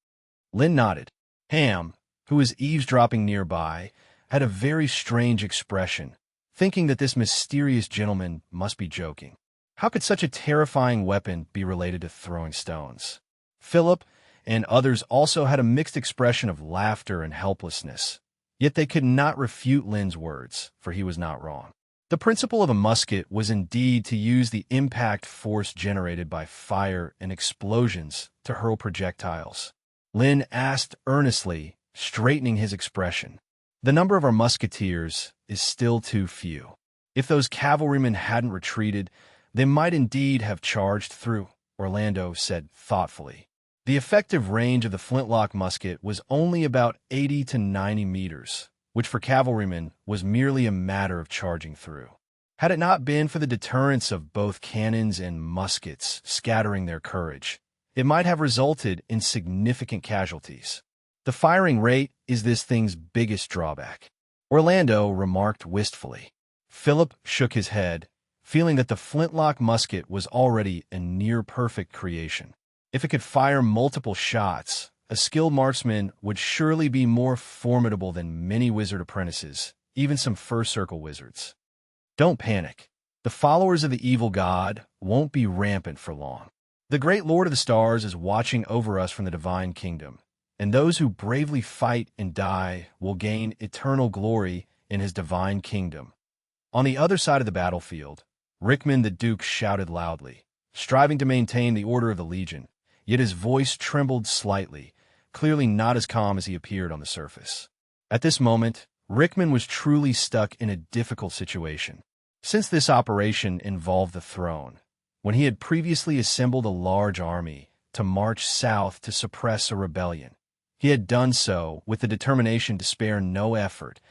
S1: Lynn nodded. Ham, who was eavesdropping nearby, had a very strange expression, thinking that this mysterious gentleman must be joking. How could such a terrifying weapon be related to throwing stones? Philip and others also had a mixed expression of laughter and helplessness, yet they could not refute Lynn's words, for he was not wrong. The principle of a musket was indeed to use the impact force generated by fire and explosions to hurl projectiles. Lynn asked earnestly, straightening his expression. "The number of our musketeers is still too few. If those cavalrymen hadn't retreated, they might indeed have charged through," Orlando said thoughtfully. The effective range of the flintlock musket was only about 80 to 90 meters, which for cavalrymen was merely a matter of charging through. Had it not been for the deterrence of both cannons and muskets scattering their courage, it might have resulted in significant casualties. "The firing rate is this thing's biggest drawback," Orlando remarked wistfully. Philip shook his head, feeling that the flintlock musket was already a near-perfect creation. If it could fire multiple shots, a skilled marksman would surely be more formidable than many wizard apprentices, even some first circle wizards. Don't panic. The followers of the evil god won't be rampant for long. The great Lord of the Stars is watching over us from the divine kingdom, and those who bravely fight and die will gain eternal glory in his divine kingdom. On the other side of the battlefield, Rickman the Duke shouted loudly, striving to maintain the order of the Legion, yet his voice trembled slightly, clearly not as calm as he appeared on the surface. At this moment, Rickman was truly stuck in a difficult situation. Since this operation involved the throne, when he had previously assembled a large army to march south to suppress a rebellion, he had done so with the determination to spare no effort,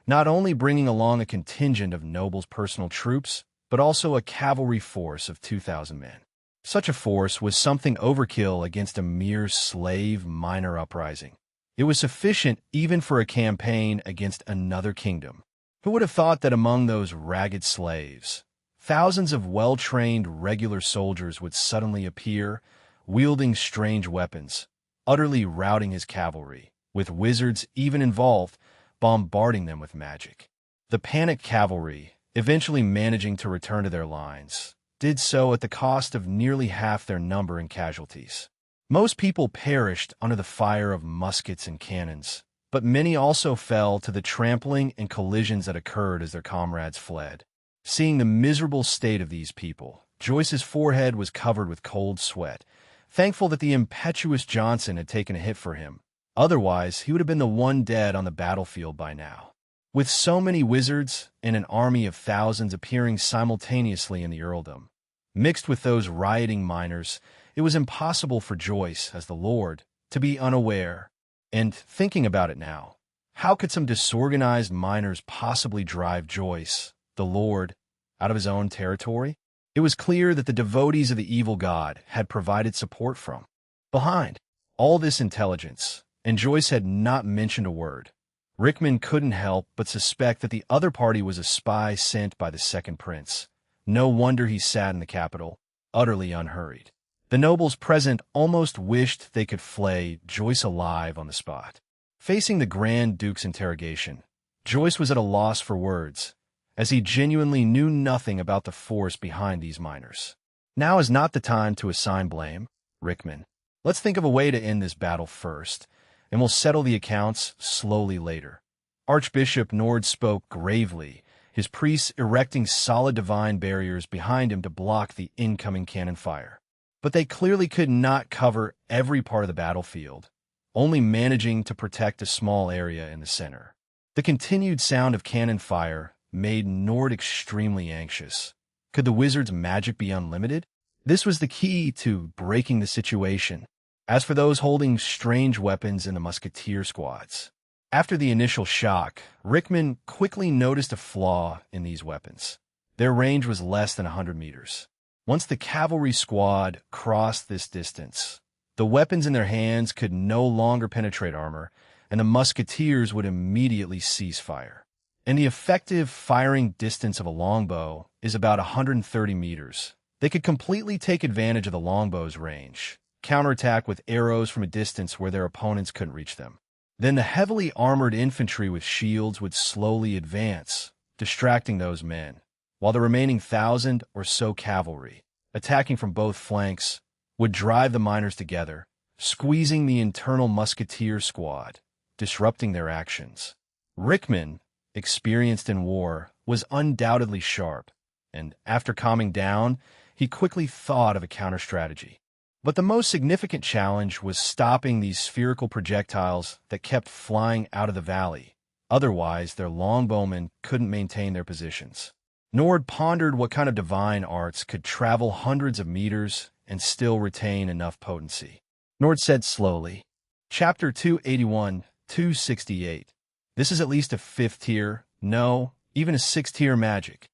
S1: not only bringing along a contingent of nobles' personal troops, but also a cavalry force of 2,000 men. Such a force was something overkill against a mere slave minor uprising. It was sufficient even for a campaign against another kingdom. Who would have thought that among those ragged slaves, thousands of well-trained regular soldiers would suddenly appear, wielding strange weapons, utterly routing his cavalry, with wizards even involved, bombarding them with magic. The panicked cavalry, eventually managing to return to their lines, did so at the cost of nearly half their number in casualties. Most people perished under the fire of muskets and cannons, but many also fell to the trampling and collisions that occurred as their comrades fled. Seeing the miserable state of these people, Joyce's forehead was covered with cold sweat, thankful that the impetuous Johnson had taken a hit for him. Otherwise, he would have been the one dead on the battlefield by now. With so many wizards and an army of thousands appearing simultaneously in the earldom, mixed with those rioting miners, it was impossible for Joyce, as the Lord, to be unaware. And, thinking about it now, how could some disorganized miners possibly drive Joyce, the Lord, out of his own territory? It was clear that the devotees of the evil god had provided support from behind all this intelligence, and Joyce had not mentioned a word. Rickman couldn't help but suspect that the other party was a spy sent by the second prince. No wonder he sat in the capital, utterly unhurried. The nobles present almost wished they could flay Joyce alive on the spot. Facing the Grand Duke's interrogation, Joyce was at a loss for words, as he genuinely knew nothing about the force behind these miners. Now is not the time to assign blame, Rickman. Let's think of a way to end this battle first, and we'll settle the accounts slowly later. Archbishop Nord spoke gravely, his priests erecting solid divine barriers behind him to block the incoming cannon fire. But they clearly could not cover every part of the battlefield, only managing to protect a small area in the center. The continued sound of cannon fire made Nord extremely anxious. Could the wizard's magic be unlimited? This was the key to breaking the situation. As for those holding strange weapons in the musketeer squads, after the initial shock, Rickman quickly noticed a flaw in these weapons. Their range was less than 100 meters. Once the cavalry squad crossed this distance, the weapons in their hands could no longer penetrate armor, and the musketeers would immediately cease fire. And the effective firing distance of a longbow is about 130 meters. They could completely take advantage of the longbow's range, counterattack with arrows from a distance where their opponents couldn't reach them. Then the heavily armored infantry with shields would slowly advance, distracting those men, while the remaining 1,000 or so cavalry, attacking from both flanks, would drive the miners together, squeezing the internal musketeer squad, disrupting their actions. Rickman, experienced in war, was undoubtedly sharp, and after calming down, he quickly thought of a counter-strategy. But the most significant challenge was stopping these spherical projectiles that kept flying out of the valley. Otherwise, their longbowmen couldn't maintain their positions. Nord pondered what kind of divine arts could travel hundreds of meters and still retain enough potency. Nord said slowly, Chapter 281, 268. This is at least a 5th tier, no, even a 6th tier magic.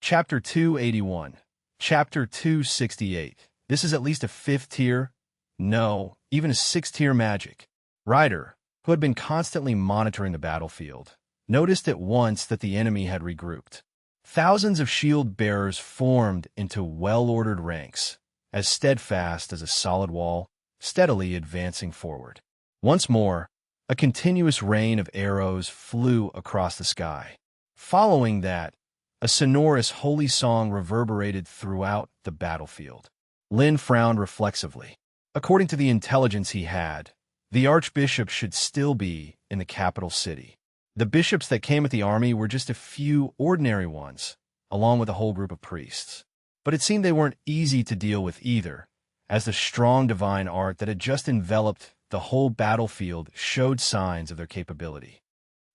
S1: Chapter 281. Chapter 268. This is at least a 5th tier, no, even a 6th tier magic. Ryder, who had been constantly monitoring the battlefield, noticed at once that the enemy had regrouped. Thousands of shield bearers formed into well-ordered ranks, as steadfast as a solid wall, steadily advancing forward. Once more, a continuous rain of arrows flew across the sky. Following that, a sonorous holy song reverberated throughout the battlefield. Lin frowned reflexively. According to the intelligence he had, the archbishop should still be in the capital city. The bishops that came with the army were just a few ordinary ones, along with a whole group of priests. But it seemed they weren't easy to deal with either, as the strong divine art that had just enveloped the whole battlefield showed signs of their capability.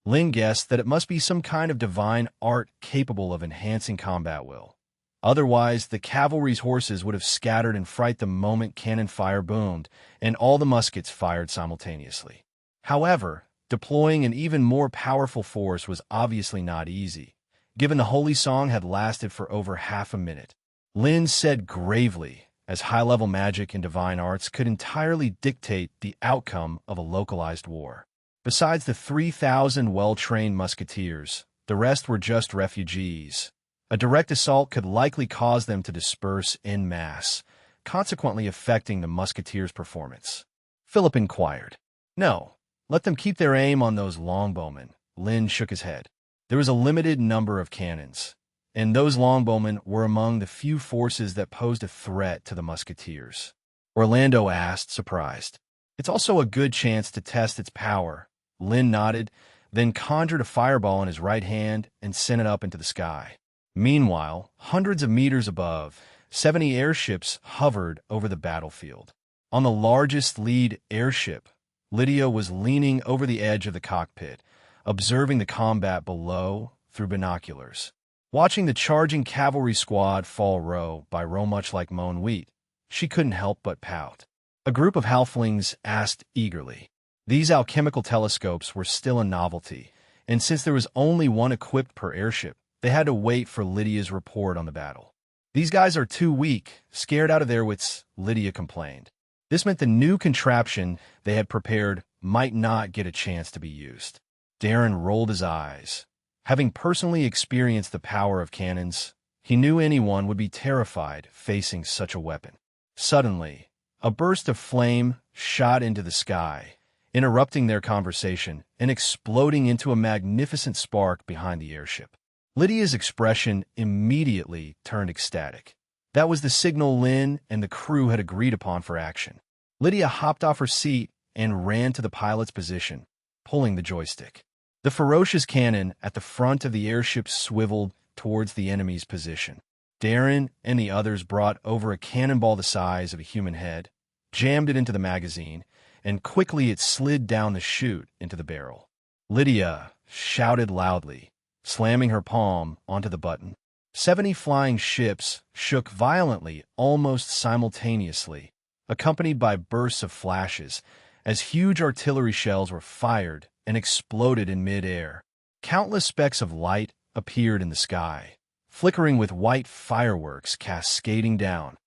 S1: Lin guessed that it must be some kind of divine art capable of enhancing combat will. Otherwise, the cavalry's horses would have scattered in fright the moment cannon fire boomed and all the muskets fired simultaneously. However, deploying an even more powerful force was obviously not easy, given the holy song had lasted for over half a minute. Lin said gravely, as high-level magic and divine arts could entirely dictate the outcome of a localized war. Besides the 3,000 well-trained musketeers, the rest were just refugees. A direct assault could likely cause them to disperse en masse, consequently affecting the musketeers' performance. Philip inquired. No, let them keep their aim on those longbowmen. Lin shook his head. There was a limited number of cannons, and those longbowmen were among the few forces that posed a threat to the musketeers. Orlando asked, surprised. It's also a good chance to test its power, Lin nodded, then conjured a fireball in his right hand and sent it up into the sky. Meanwhile, hundreds of meters above, 70 airships hovered over the battlefield. On the largest lead airship, Lydia was leaning over the edge of the cockpit, observing the combat below through binoculars. Watching the charging cavalry squad fall row by row much like mown wheat, she couldn't help but pout. A group of halflings asked eagerly. These alchemical telescopes were still a novelty, and since there was only one equipped per airship, they had to wait for Lydia's report on the battle. "These guys are too weak, scared out of their wits," Lydia complained. This meant the new contraption they had prepared might not get a chance to be used. Darren rolled his eyes. Having personally experienced the power of cannons, he knew anyone would be terrified facing such a weapon. Suddenly, a burst of flame shot into the sky, interrupting their conversation and exploding into a magnificent spark behind the airship. Lydia's expression immediately turned ecstatic. That was the signal Lin and the crew had agreed upon for action. Lydia hopped off her seat and ran to the pilot's position, pulling the joystick. The ferocious cannon at the front of the airship swiveled towards the enemy's position. Darren and the others brought over a cannonball the size of a human head, jammed it into the magazine, and quickly it slid down the chute into the barrel. Lydia shouted loudly, slamming her palm onto the button. 70 flying ships shook violently almost simultaneously, accompanied by bursts of flashes, as huge artillery shells were fired and exploded in mid-air. Countless specks of light appeared in the sky, flickering with white fireworks cascading down.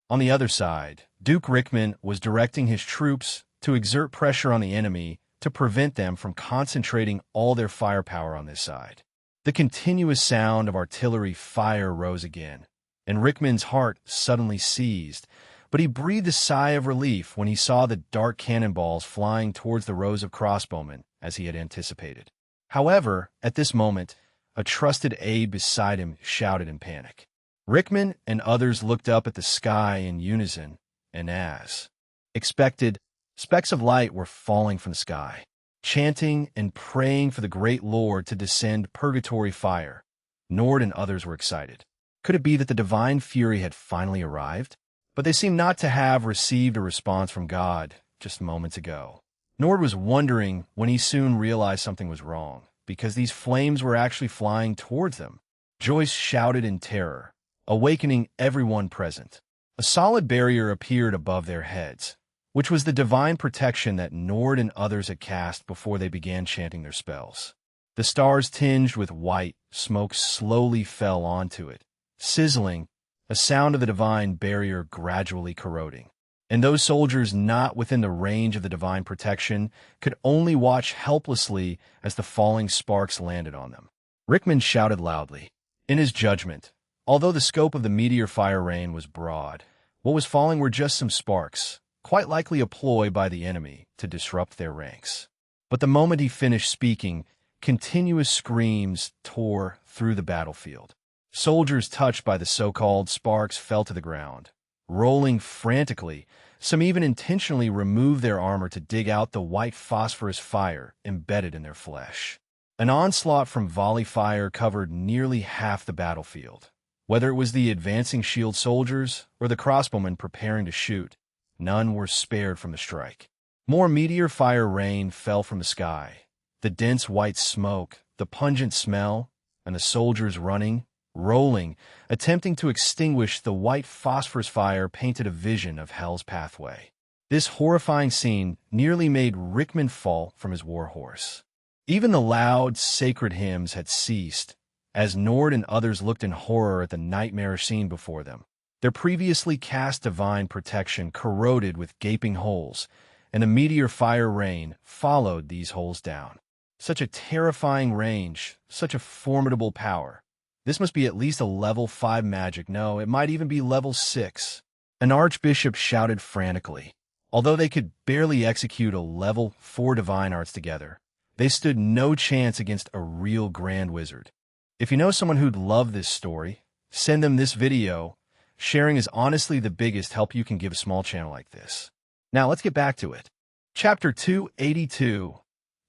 S1: On the other side, Duke Rickman was directing his troops to exert pressure on the enemy to prevent them from concentrating all their firepower on this side. The continuous sound of artillery fire rose again, and Rickman's heart suddenly seized, but he breathed a sigh of relief when he saw the dark cannonballs flying towards the rows of crossbowmen, as he had anticipated. However, at this moment, a trusted aide beside him shouted in panic. Rickman and others looked up at the sky in unison, and as expected, specks of light were falling from the sky, chanting and praying for the great Lord to descend purgatory fire. Nord and others were excited. Could it be that the divine fury had finally arrived? But they seemed not to have received a response from God just moments ago. Nord was wondering when he soon realized something was wrong, because these flames were actually flying towards them. Joyce shouted in terror, awakening everyone present. A solid barrier appeared above their heads, which was the divine protection that Nord and others had cast before they began chanting their spells. The stars tinged with white, smoke slowly fell onto it, sizzling, a sound of the divine barrier gradually corroding. And those soldiers not within the range of the divine protection could only watch helplessly as the falling sparks landed on them. Rickman shouted loudly. In his judgment, although the scope of the meteor fire rain was broad, what was falling were just some sparks, quite likely a ploy by the enemy to disrupt their ranks. But the moment he finished speaking, continuous screams tore through the battlefield. Soldiers touched by the so-called sparks fell to the ground. Rolling frantically, some even intentionally removed their armor to dig out the white phosphorus fire embedded in their flesh. An onslaught from volley fire covered nearly half the battlefield. Whether it was the advancing shield soldiers or the crossbowmen preparing to shoot, none were spared from the strike. More meteor fire rain fell from the sky. The dense white smoke, the pungent smell, and the soldiers running, rolling, attempting to extinguish the white phosphorus fire painted a vision of hell's pathway. This horrifying scene nearly made Rickman fall from his warhorse. Even the loud, sacred hymns had ceased, as Nord and others looked in horror at the nightmarish scene before them. Their previously cast divine protection corroded with gaping holes, and the meteor fire rain followed these holes down. Such a terrifying range, such a formidable power. This must be at least a level 5 magic. No, it might even be level 6. An archbishop shouted frantically. Although they could barely execute a level 4 divine arts together, they stood no chance against a real grand wizard. If you know someone who'd love this story, send them this video. Sharing is honestly the biggest help you can give a small channel like this. Now let's get back to it. Chapter 282.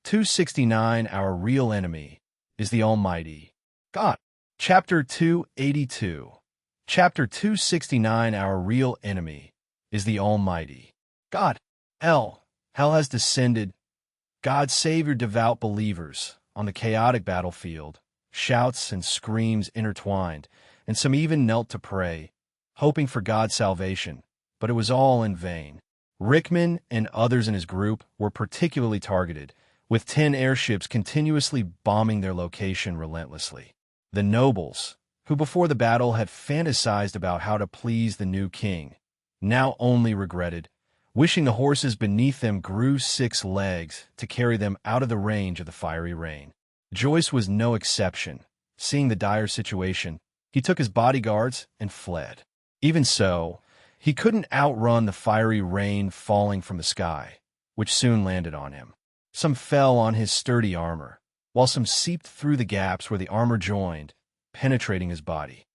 S1: 269 Our real enemy is the Almighty God. Chapter 282. Chapter 269 Our real enemy is the Almighty God. Hell has descended. God save your devout believers on the chaotic battlefield. Shouts and screams intertwined, and some even knelt to pray, hoping for God's salvation, but it was all in vain. Rickman and others in his group were particularly targeted, with 10 airships continuously bombing their location relentlessly. The nobles, who before the battle had fantasized about how to please the new king, now only regretted, wishing the horses beneath them grew 6 legs to carry them out of the range of the fiery rain. Joyce was no exception. Seeing the dire situation, he took his bodyguards and fled. Even so, he couldn't outrun the fiery rain falling from the sky, which soon landed on him. Some fell on his sturdy armor, while some seeped through the gaps where the armor joined, penetrating his body.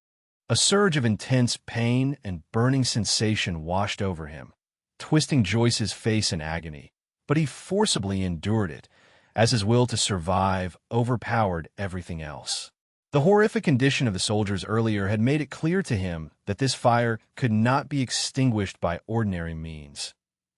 S1: A surge of intense pain and burning sensation washed over him, twisting Joyce's face in agony, but he forcibly endured it, as his will to survive overpowered everything else. The horrific condition of the soldiers earlier had made it clear to him that this fire could not be extinguished by ordinary means.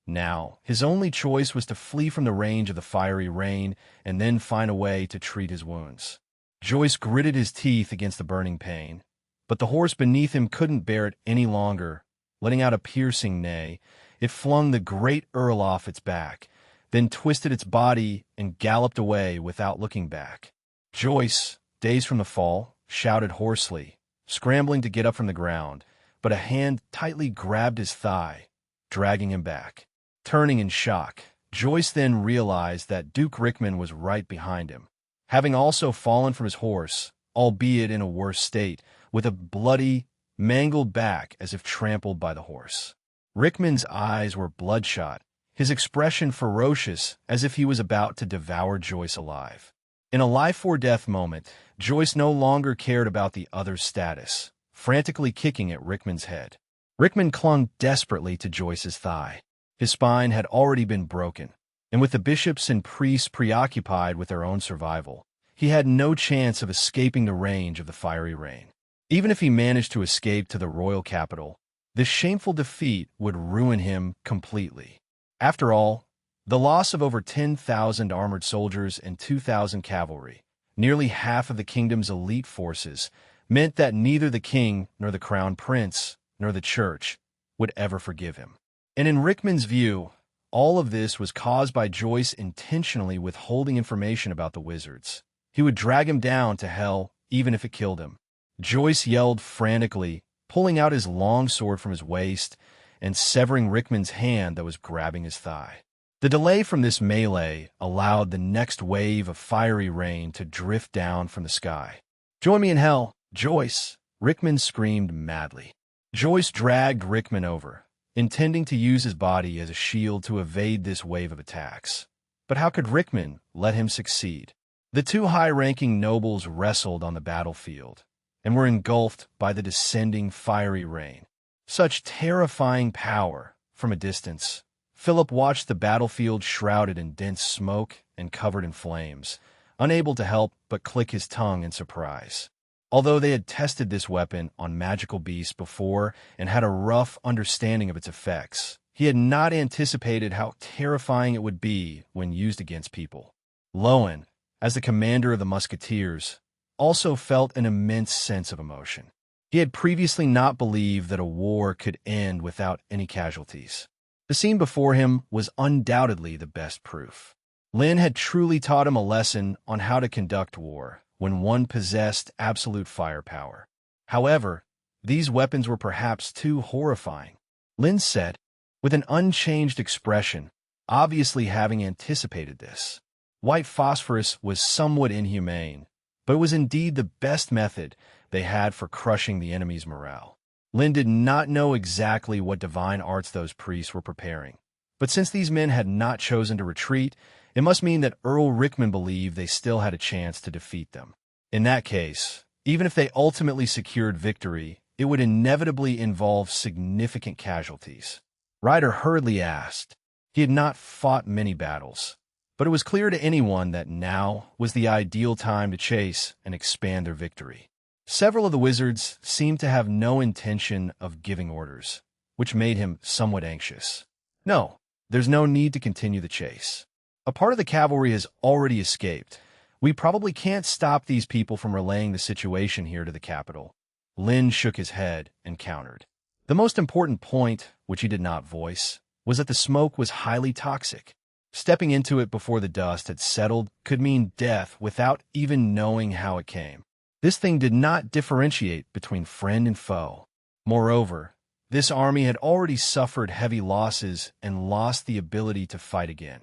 S1: Now, his only choice was to flee from the range of the fiery rain and then find a way to treat his wounds. Joyce gritted his teeth against the burning pain, but the horse beneath him couldn't bear it any longer. Letting out a piercing neigh, it flung the great Earl off its back, then twisted its body and galloped away without looking back. Joyce, dazed from the fall, shouted hoarsely, scrambling to get up from the ground, but a hand tightly grabbed his thigh, dragging him back. Turning in shock, Joyce then realized that Duke Rickman was right behind him, having also fallen from his horse, albeit in a worse state, with a bloody, mangled back as if trampled by the horse. Rickman's eyes were bloodshot, his expression ferocious as if he was about to devour Joyce alive. In a life-or-death moment, Joyce no longer cared about the other's status, frantically kicking at Rickman's head. Rickman clung desperately to Joyce's thigh. His spine had already been broken, and with the bishops and priests preoccupied with their own survival, he had no chance of escaping the range of the fiery rain. Even if he managed to escape to the royal capital, this shameful defeat would ruin him completely. After all, the loss of over 10,000 armored soldiers and 2,000 cavalry, nearly half of the kingdom's elite forces, meant that neither the king nor the crown prince nor the church would ever forgive him. And in Rickman's view, all of this was caused by Joyce intentionally withholding information about the wizards. He would drag him down to hell even if it killed him. Joyce yelled frantically, pulling out his long sword from his waist and severing Rickman's hand that was grabbing his thigh. The delay from this melee allowed the next wave of fiery rain to drift down from the sky. "Join me in hell, Joyce!" Rickman screamed madly. Joyce dragged Rickman over, intending to use his body as a shield to evade this wave of attacks. But how could Rickman let him succeed? The 2 high-ranking nobles wrestled on the battlefield and were engulfed by the descending fiery rain. Such terrifying power from a distance. Philip watched the battlefield shrouded in dense smoke and covered in flames, unable to help but click his tongue in surprise. Although they had tested this weapon on magical beasts before and had a rough understanding of its effects, he had not anticipated how terrifying it would be when used against people. Lowen, as the commander of the musketeers, also felt an immense sense of emotion. He had previously not believed that a war could end without any casualties. The scene before him was undoubtedly the best proof. Lin had truly taught him a lesson on how to conduct war when one possessed absolute firepower. However, these weapons were perhaps too horrifying. Lin said, with an unchanged expression, obviously having anticipated this. White phosphorus was somewhat inhumane, but it was indeed the best method they had for crushing the enemy's morale. Lin did not know exactly what divine arts those priests were preparing, but since these men had not chosen to retreat, it must mean that Earl Rickman believed they still had a chance to defeat them. In that case, even if they ultimately secured victory, it would inevitably involve significant casualties. Ryder hurriedly asked. He had not fought many battles, But it was clear to anyone that now was the ideal time to chase and expand their victory. Several of the wizards seemed to have no intention of giving orders, which made him somewhat anxious. No, there's no need to continue the chase. A part of the cavalry has already escaped. We probably can't stop these people from relaying the situation here to the capital. Lin shook his head and countered. The most important point, which he did not voice, was that the smoke was highly toxic. Stepping into it before the dust had settled could mean death without even knowing how it came. This thing did not differentiate between friend and foe. Moreover, this army had already suffered heavy losses and lost the ability to fight again.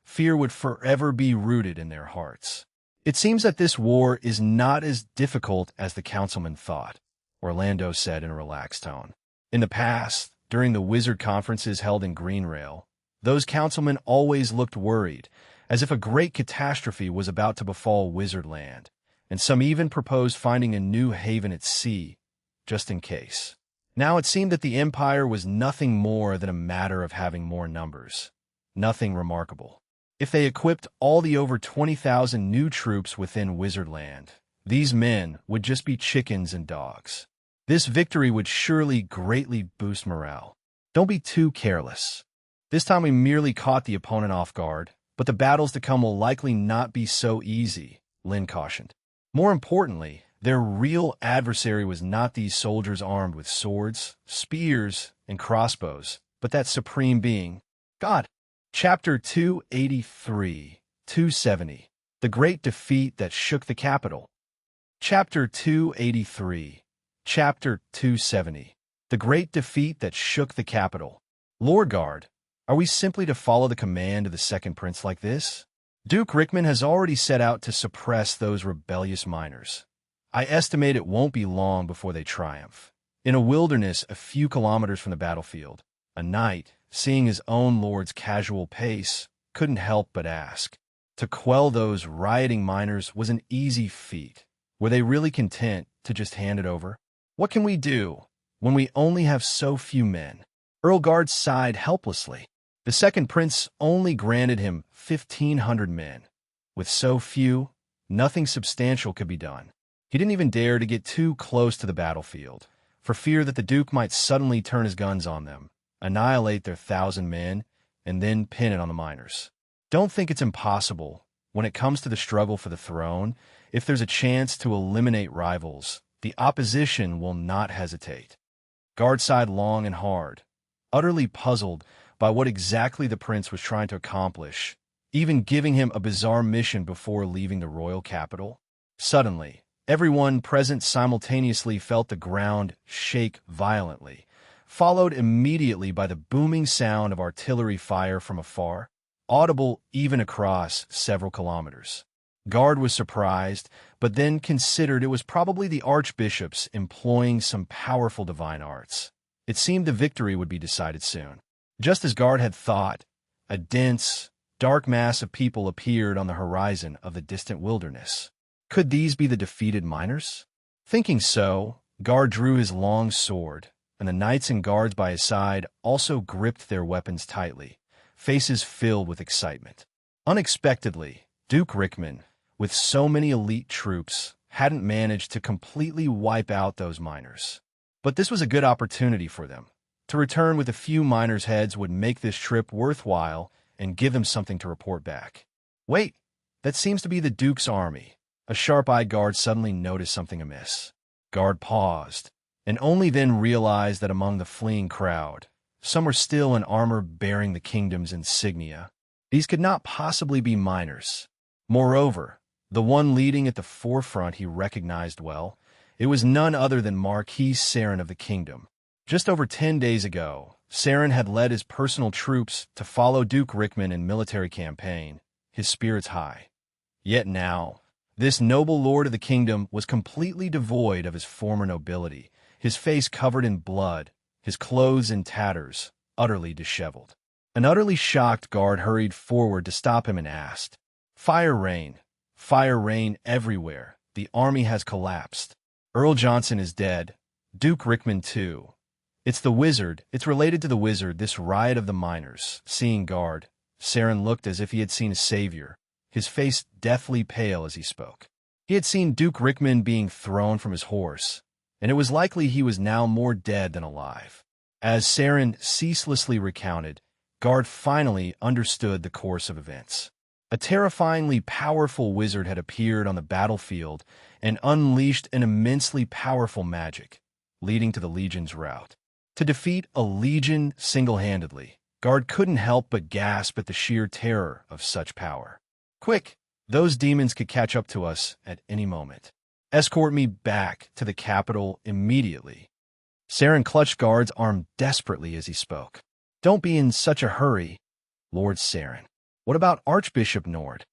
S1: Fear would forever be rooted in their hearts. It seems that this war is not as difficult as the councilman thought, Orlando said in a relaxed tone. In the past, during the wizard conferences held in Greenrail, those councilmen always looked worried, as if a great catastrophe was about to befall Wizardland, and some even proposed finding a new haven at sea, just in case. Now it seemed that the Empire was nothing more than a matter of having more numbers. Nothing remarkable. If they equipped all the over 20,000 new troops within Wizardland, these men would just be chickens and dogs. This victory would surely greatly boost morale. Don't be too careless. This time we merely caught the opponent off guard, but the battles to come will likely not be so easy, Lin cautioned. More importantly, their real adversary was not these soldiers armed with swords, spears, and crossbows, but that supreme being, God. Chapter 283, 270, The Great Defeat That Shook the Capital. Chapter 283, Chapter 270, The Great Defeat That Shook the Capital. Lord Guard, are we simply to follow the command of the second prince like this? Duke Rickman has already set out to suppress those rebellious miners. I estimate it won't be long before they triumph. In a wilderness a few kilometers from the battlefield, a knight, seeing his own lord's casual pace, couldn't help but ask. To quell those rioting miners was an easy feat. Were they really content to just hand it over? What can we do when we only have so few men? Earl Guard sighed helplessly. The second prince only granted him 1,500 men. With so few, nothing substantial could be done. He didn't even dare to get too close to the battlefield, for fear that the Duke might suddenly turn his guns on them, annihilate their 1,000 men, and then pin it on the miners. Don't think it's impossible. When it comes to the struggle for the throne, if there's a chance to eliminate rivals, the opposition will not hesitate. Guard sighed long and hard, utterly puzzled by what exactly the prince was trying to accomplish, even giving him a bizarre mission before leaving the royal capital. Suddenly, everyone present simultaneously felt the ground shake violently, followed immediately by the booming sound of artillery fire from afar, audible even across several kilometers. Guard was surprised, but then considered it was probably the archbishops employing some powerful divine arts. It seemed the victory would be decided soon. Just as Guard had thought, a dense, dark mass of people appeared on the horizon of the distant wilderness. Could these be the defeated miners? Thinking so, Guard drew his long sword, and the knights and guards by his side also gripped their weapons tightly, faces filled with excitement. Unexpectedly, Duke Rickman, with so many elite troops, hadn't managed to completely wipe out those miners. But this was a good opportunity for them. To return with a few miners' heads would make this trip worthwhile and give them something to report back. Wait, that seems to be the Duke's army. A sharp-eyed guard suddenly noticed something amiss. Guard paused, and only then realized that among the fleeing crowd, some were still in armor bearing the kingdom's insignia. These could not possibly be miners. Moreover, the one leading at the forefront he recognized well. It was none other than Marquis Saren of the kingdom. Just over 10 days ago, Saren had led his personal troops to follow Duke Rickman in military campaign, his spirits high. Yet now, this noble lord of the kingdom was completely devoid of his former nobility, his face covered in blood, his clothes in tatters, utterly disheveled. An utterly shocked guard hurried forward to stop him and asked, Fire rain everywhere. The army has collapsed. Earl Johnson is dead. Duke Rickman too. It's the wizard. It's related to the wizard, this riot of the miners. Seeing Guard, Saren looked as if he had seen a savior, his face deathly pale as he spoke. He had seen Duke Rickman being thrown from his horse, and it was likely he was now more dead than alive. As Saren ceaselessly recounted, Guard finally understood the course of events. A terrifyingly powerful wizard had appeared on the battlefield and unleashed an immensely powerful magic, leading to the Legion's rout. To defeat a Legion single-handedly, Guard couldn't help but gasp at the sheer terror of such power. "Quick! Those demons could catch up to us at any moment. Escort me back to the capital immediately." Saren clutched Guard's arm desperately as he spoke. "Don't be in such a hurry, Lord Saren. What about Archbishop Nord?"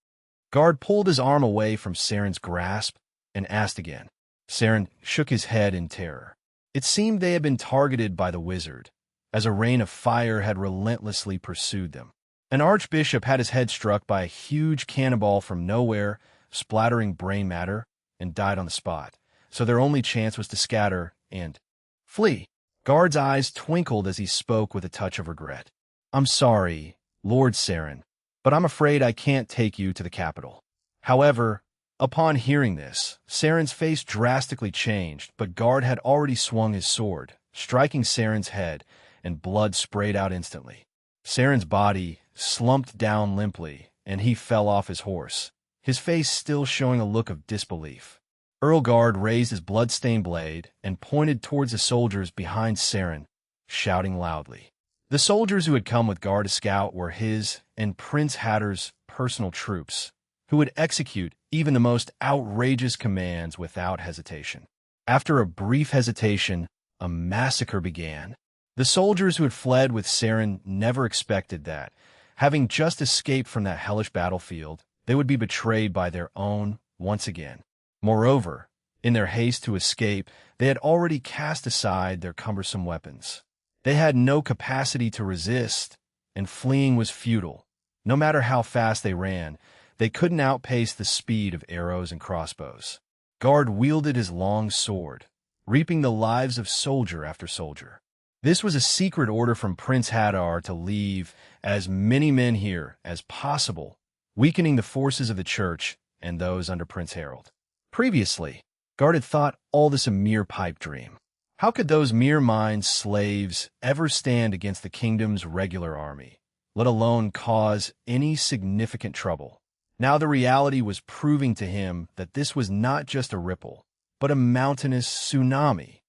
S1: Guard pulled his arm away from Saren's grasp and asked again. Saren shook his head in terror. It seemed they had been targeted by the wizard, as a rain of fire had relentlessly pursued them. An archbishop had his head struck by a huge cannonball from nowhere, splattering brain matter, and died on the spot, so their only chance was to scatter and flee. Guard's eyes twinkled as he spoke with a touch of regret. "I'm sorry, Lord Saren, but I'm afraid I can't take you to the capital." However, upon hearing this, Saren's face drastically changed, but Guard had already swung his sword, striking Saren's head, and blood sprayed out instantly. Saren's body slumped down limply, and he fell off his horse, his face still showing a look of disbelief. Earl Guard raised his blood-stained blade and pointed towards the soldiers behind Saren, shouting loudly. The soldiers who had come with Guard to scout were his and Prince Hatter's personal troops, who would execute even the most outrageous commands without hesitation. After a brief hesitation, a massacre began. The soldiers who had fled with Saren never expected that, having just escaped from that hellish battlefield, they would be betrayed by their own once again. Moreover, in their haste to escape, they had already cast aside their cumbersome weapons. They had no capacity to resist, and fleeing was futile. No matter how fast they ran, they couldn't outpace the speed of arrows and crossbows. Guard wielded his long sword, reaping the lives of soldier after soldier. This was a secret order from Prince Hattar to leave as many men here as possible, weakening the forces of the church and those under Prince Harold. Previously, Guard had thought all this a mere pipe dream. How could those mere mind slaves ever stand against the kingdom's regular army, let alone cause any significant trouble? Now the reality was proving to him that this was not just a ripple, but a mountainous tsunami.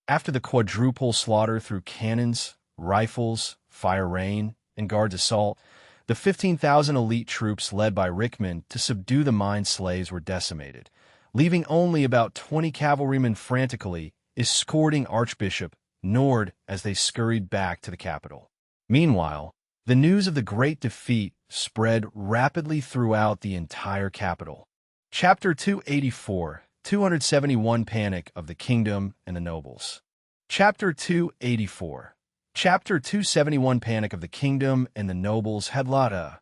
S1: After the quadruple slaughter through cannons, rifles, fire rain, and Guard's assault, the 15,000 elite troops led by Rickman to subdue the mind slaves were decimated, leaving only about 20 cavalrymen frantically escorting Archbishop Nord as they scurried back to the capital. Meanwhile, the news of the great defeat spread rapidly throughout the entire capital. Chapter 284, 271 Panic of the Kingdom and the Nobles. Chapter 284. Chapter 271 Panic of the Kingdom and the Nobles had Lada.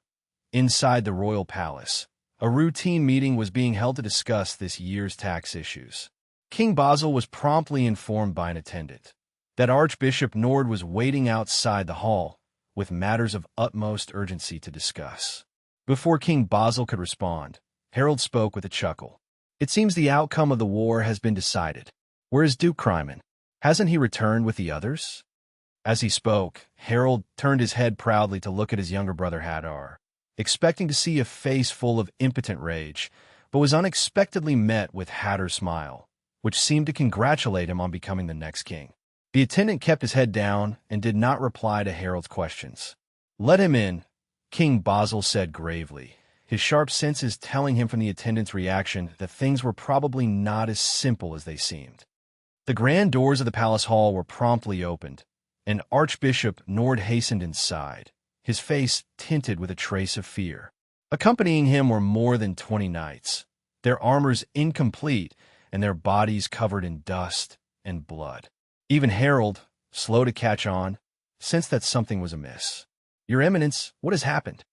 S1: Inside the royal palace, a routine meeting was being held to discuss this year's tax issues. King Basil was promptly informed by an attendant that Archbishop Nord was waiting outside the hall with matters of utmost urgency to discuss. Before King Basil could respond, Harold spoke with a chuckle. "It seems the outcome of the war has been decided. Where is Duke Cryman? Hasn't he returned with the others?" As he spoke, Harold turned his head proudly to look at his younger brother Hattar, expecting to see a face full of impotent rage, but was unexpectedly met with Hattar's smile, which seemed to congratulate him on becoming the next king. The attendant kept his head down and did not reply to Harold's questions. "Let him in," King Basil said gravely, his sharp senses telling him from the attendant's reaction that things were probably not as simple as they seemed. The grand doors of the palace hall were promptly opened, and Archbishop Nord hastened inside, his face tinted with a trace of fear. Accompanying him were more than 20 knights, their armors incomplete and their bodies covered in dust and blood. Even Harold, slow to catch on, sensed that something was amiss. "Your Eminence, what has happened?"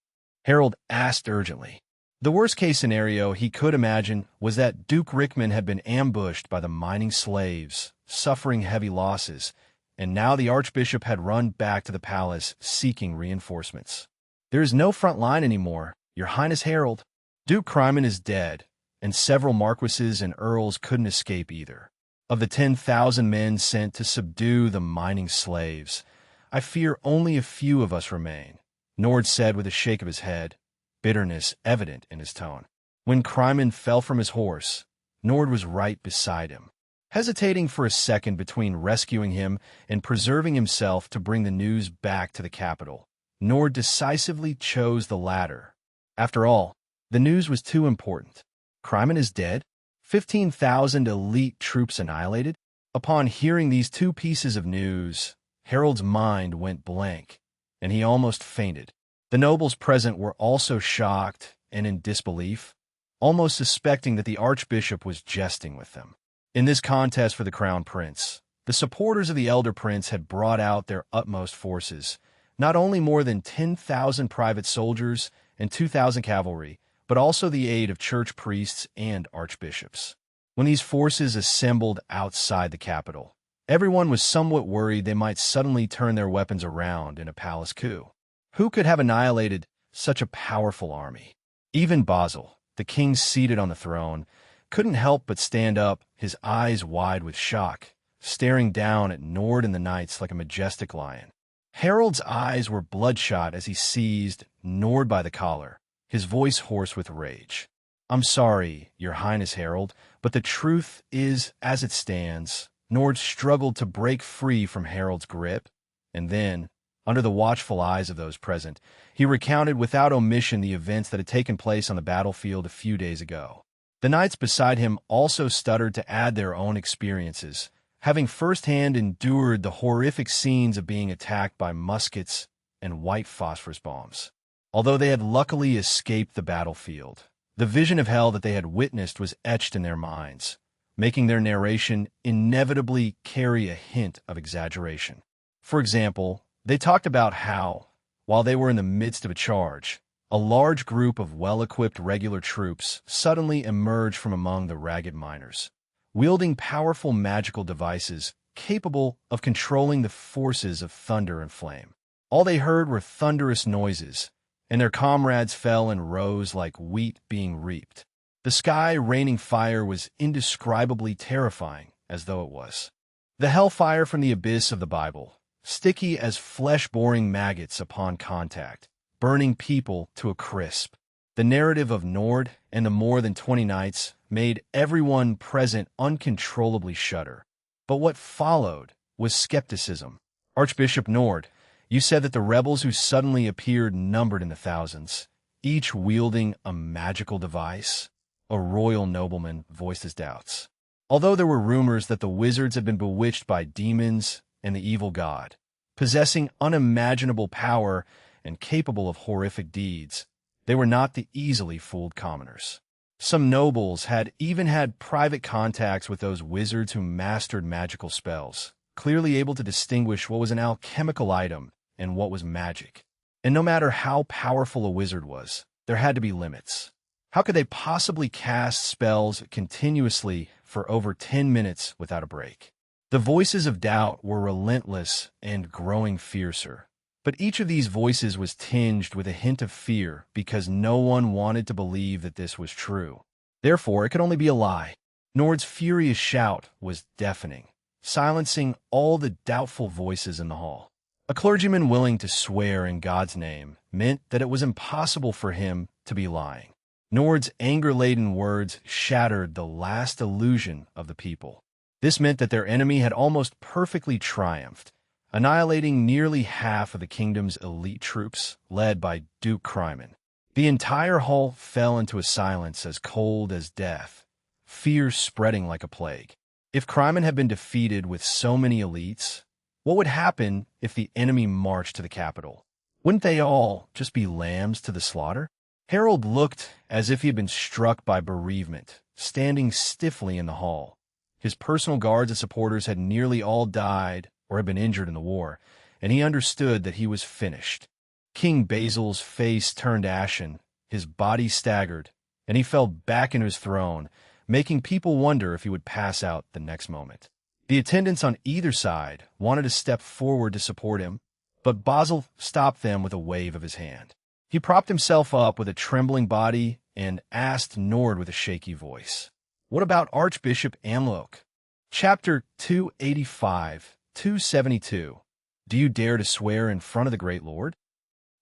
S1: Harold asked urgently. The worst-case scenario he could imagine was that Duke Rickman had been ambushed by the mining slaves, suffering heavy losses, and now the Archbishop had run back to the palace seeking reinforcements. "There is no front line anymore, Your Highness Harold. Duke Crimon is dead, and several marquises and earls couldn't escape either. Of the 10,000 men sent to subdue the mining slaves, I fear only a few of us remain," Nord said with a shake of his head, bitterness evident in his tone. When Crimon fell from his horse, Nord was right beside him, hesitating for a second between rescuing him and preserving himself to bring the news back to the capital. Nord decisively chose the latter. After all, the news was too important. Crimon is dead? 15,000 elite troops annihilated? Upon hearing these two pieces of news, Harold's mind went blank, and he almost fainted. The nobles present were also shocked and in disbelief, almost suspecting that the archbishop was jesting with them. In this contest for the crown prince, the supporters of the elder prince had brought out their utmost forces, not only more than 10,000 private soldiers and 2,000 cavalry, but also the aid of church priests and archbishops. When these forces assembled outside the capital, everyone was somewhat worried they might suddenly turn their weapons around in a palace coup. Who could have annihilated such a powerful army? Even Basil, the king seated on the throne, couldn't help but stand up, his eyes wide with shock, staring down at Nord and the knights like a majestic lion. Harold's eyes were bloodshot as he seized Nord by the collar, his voice hoarse with rage. "I'm sorry, Your Highness Harold, but the truth is as it stands." Nord struggled to break free from Harold's grip, and then, under the watchful eyes of those present, he recounted without omission the events that had taken place on the battlefield a few days ago. The knights beside him also stuttered to add their own experiences, having firsthand endured the horrific scenes of being attacked by muskets and white phosphorus bombs. Although they had luckily escaped the battlefield, the vision of hell that they had witnessed was etched in their minds, making their narration inevitably carry a hint of exaggeration. For example, they talked about how, while they were in the midst of a charge, a large group of well-equipped regular troops suddenly emerged from among the ragged miners, wielding powerful magical devices capable of controlling the forces of thunder and flame. All they heard were thunderous noises, and their comrades fell and rose like wheat being reaped. The sky raining fire was indescribably terrifying, as though it was the hellfire from the abyss of the Bible, sticky as flesh-boring maggots upon contact, burning people to a crisp. The narrative of Nord and the more than 20 knights made everyone present uncontrollably shudder. But what followed was skepticism. "Archbishop Nord, you said that the rebels who suddenly appeared numbered in the thousands, each wielding a magical device?" A royal nobleman voiced his doubts. Although there were rumors that the wizards had been bewitched by demons and the evil god, possessing unimaginable power and capable of horrific deeds, they were not the easily fooled commoners. Some nobles had even had private contacts with those wizards who mastered magical spells, clearly able to distinguish what was an alchemical item and what was magic. And no matter how powerful a wizard was, there had to be limits. How could they possibly cast spells continuously for over 10 minutes without a break? The voices of doubt were relentless and growing fiercer. But each of these voices was tinged with a hint of fear because no one wanted to believe that this was true. Therefore, it could only be a lie. Nord's furious shout was deafening, silencing all the doubtful voices in the hall. A clergyman willing to swear in God's name meant that it was impossible for him to be lying. Nord's anger-laden words shattered the last illusion of the people. This meant that their enemy had almost perfectly triumphed, annihilating nearly half of the kingdom's elite troops, led by Duke Crimon. The entire hall fell into a silence as cold as death, fear spreading like a plague. If Crimon had been defeated with so many elites, what would happen if the enemy marched to the capital? Wouldn't they all just be lambs to the slaughter? Harold looked as if he had been struck by bereavement, standing stiffly in the hall. His personal guards and supporters had nearly all died or had been injured in the war, and he understood that he was finished. King Basil's face turned ashen, his body staggered, and he fell back into his throne, making people wonder if he would pass out the next moment. The attendants on either side wanted to step forward to support him, but Basil stopped them with a wave of his hand. He propped himself up with a trembling body and asked Nord with a shaky voice, "What about Archbishop Amlok?" Chapter 285, 272. Do you dare to swear in front of the great Lord?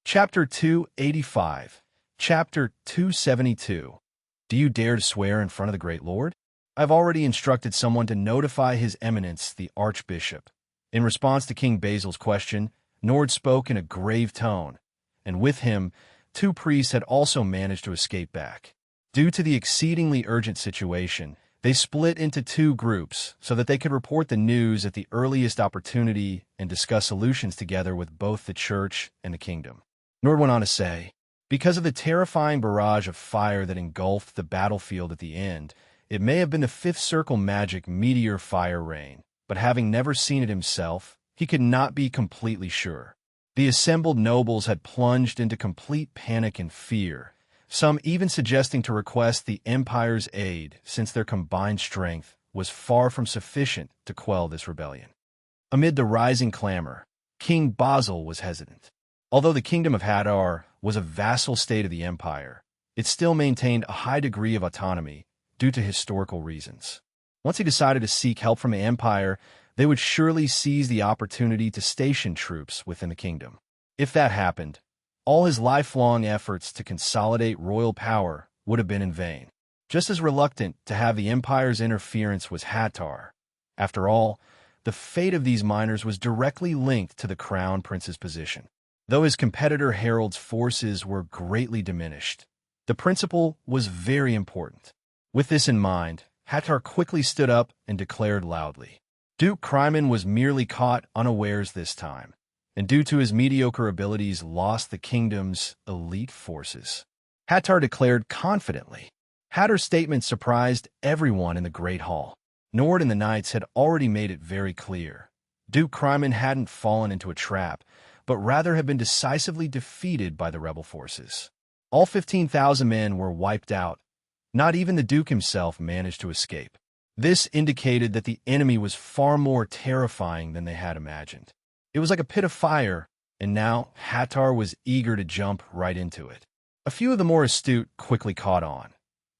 S1: Chapter 285, Chapter 272. Do you dare to swear in front of the great Lord? I've already instructed someone to notify His Eminence, the Archbishop. In response to King Basil's question, Nord spoke in a grave tone, and with him, 2 priests had also managed to escape back. Due to the exceedingly urgent situation, they split into 2 groups so that they could report the news at the earliest opportunity and discuss solutions together with both the church and the kingdom. Nord went on to say, because of the terrifying barrage of fire that engulfed the battlefield at the end, it may have been the 5th circle magic meteor fire rain, but having never seen it himself, he could not be completely sure. The assembled nobles had plunged into complete panic and fear, some even suggesting to request the Empire's aid since their combined strength was far from sufficient to quell this rebellion. Amid the rising clamor, King Basil was hesitant. Although the kingdom of Hadar was a vassal state of the empire, it still maintained a high degree of autonomy due to historical reasons. Once he decided to seek help from the empire, they would surely seize the opportunity to station troops within the kingdom. If that happened, all his lifelong efforts to consolidate royal power would have been in vain. Just as reluctant to have the empire's interference was Hattar. After all, the fate of these miners was directly linked to the crown prince's position. Though his competitor Harold's forces were greatly diminished, the principle was very important. With this in mind, Hattar quickly stood up and declared loudly, Duke Cryman was merely caught unawares this time, and due to his mediocre abilities lost the kingdom's elite forces. Hattar declared confidently. Hattar's statement surprised everyone in the Great Hall. Nord and the knights had already made it very clear. Duke Cryman hadn't fallen into a trap, but rather had been decisively defeated by the rebel forces. All 15,000 men were wiped out. Not even the Duke himself managed to escape. This indicated that the enemy was far more terrifying than they had imagined. It was like a pit of fire, and now Hattar was eager to jump right into it. A few of the more astute quickly caught on.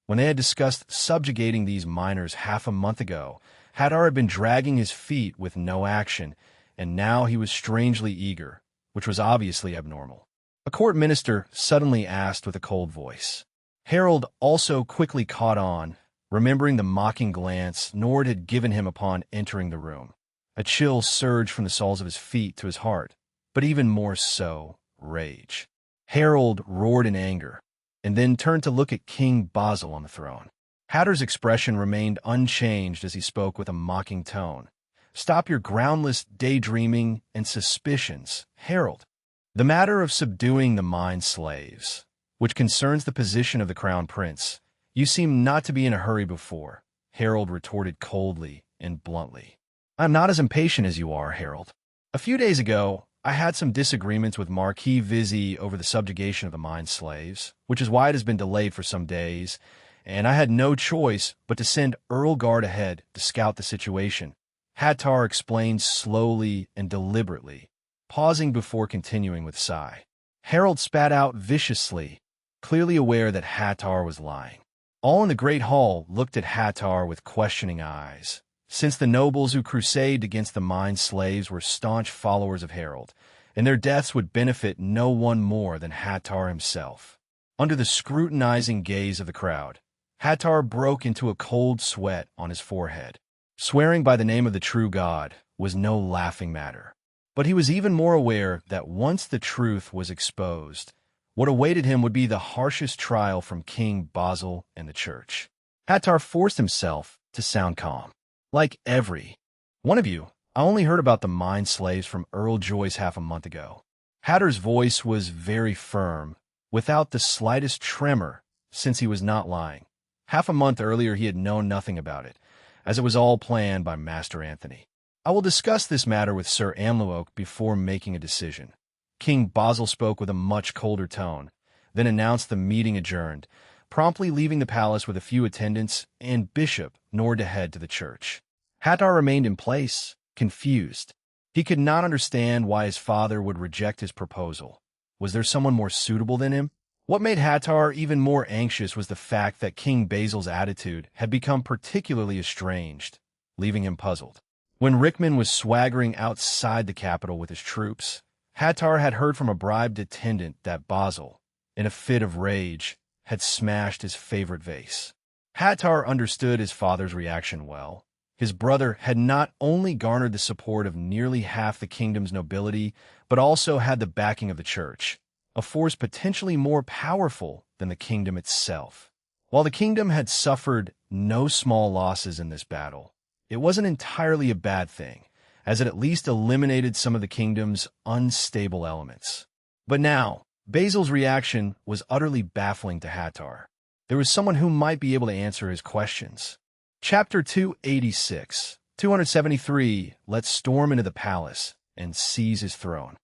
S1: When they had discussed subjugating these miners half a month ago, Hattar had been dragging his feet with no action, and now he was strangely eager, which was obviously abnormal. A court minister suddenly asked with a cold voice. Harold also quickly caught on, remembering the mocking glance Nord had given him upon entering the room. A chill surged from the soles of his feet to his heart, but even more so, rage. Harold roared in anger, and then turned to look at King Basil on the throne. Hattar's expression remained unchanged as he spoke with a mocking tone. Stop your groundless daydreaming and suspicions, Harold. The matter of subduing the mine slaves, which concerns the position of the crown prince, you seem not to be in a hurry before, Harold retorted coldly and bluntly. I'm not as impatient as you are, Harold. A few days ago, I had some disagreements with Marquis Vizzy over the subjugation of the mine slaves, which is why it has been delayed for some days, and I had no choice but to send Earl Guard ahead to scout the situation. Hattar explained slowly and deliberately, pausing before continuing with Sci. Harold spat out viciously, clearly aware that Hattar was lying. All in the great hall looked at Hattar with questioning eyes. Since the nobles who crusaded against the mine slaves were staunch followers of Harold, and their deaths would benefit no one more than Hattar himself. Under the scrutinizing gaze of the crowd, Hattar broke into a cold sweat on his forehead. Swearing by the name of the true God was no laughing matter. But he was even more aware that once the truth was exposed, what awaited him would be the harshest trial from King Basil and the church. Hattar forced himself to sound calm. Like every one of you, I only heard about the mine slaves from Earl Joyce half a month ago. Hattar's voice was very firm, without the slightest tremor, since he was not lying. Half a month earlier he had known nothing about it, as it was all planned by Master Anthony. I will discuss this matter with Sir Amlok before making a decision. King Basil spoke with a much colder tone, then announced the meeting adjourned, promptly leaving the palace with a few attendants and Bishop Nord to head to the church. Hattar remained in place, confused. He could not understand why his father would reject his proposal. Was there someone more suitable than him? What made Hattar even more anxious was the fact that King Basil's attitude had become particularly estranged, leaving him puzzled. When Rickman was swaggering outside the capital with his troops, Hattar had heard from a bribed attendant that Basil, in a fit of rage, had smashed his favorite vase. Hattar understood his father's reaction well. His brother had not only garnered the support of nearly half the kingdom's nobility, but also had the backing of the church, a force potentially more powerful than the kingdom itself. While the kingdom had suffered no small losses in this battle, it wasn't entirely a bad thing, as it at least eliminated some of the kingdom's unstable elements. But now, Basil's reaction was utterly baffling to Hattar. There was someone who might be able to answer his questions. Chapter 286, 273, Let's storm into the palace and seize his throne.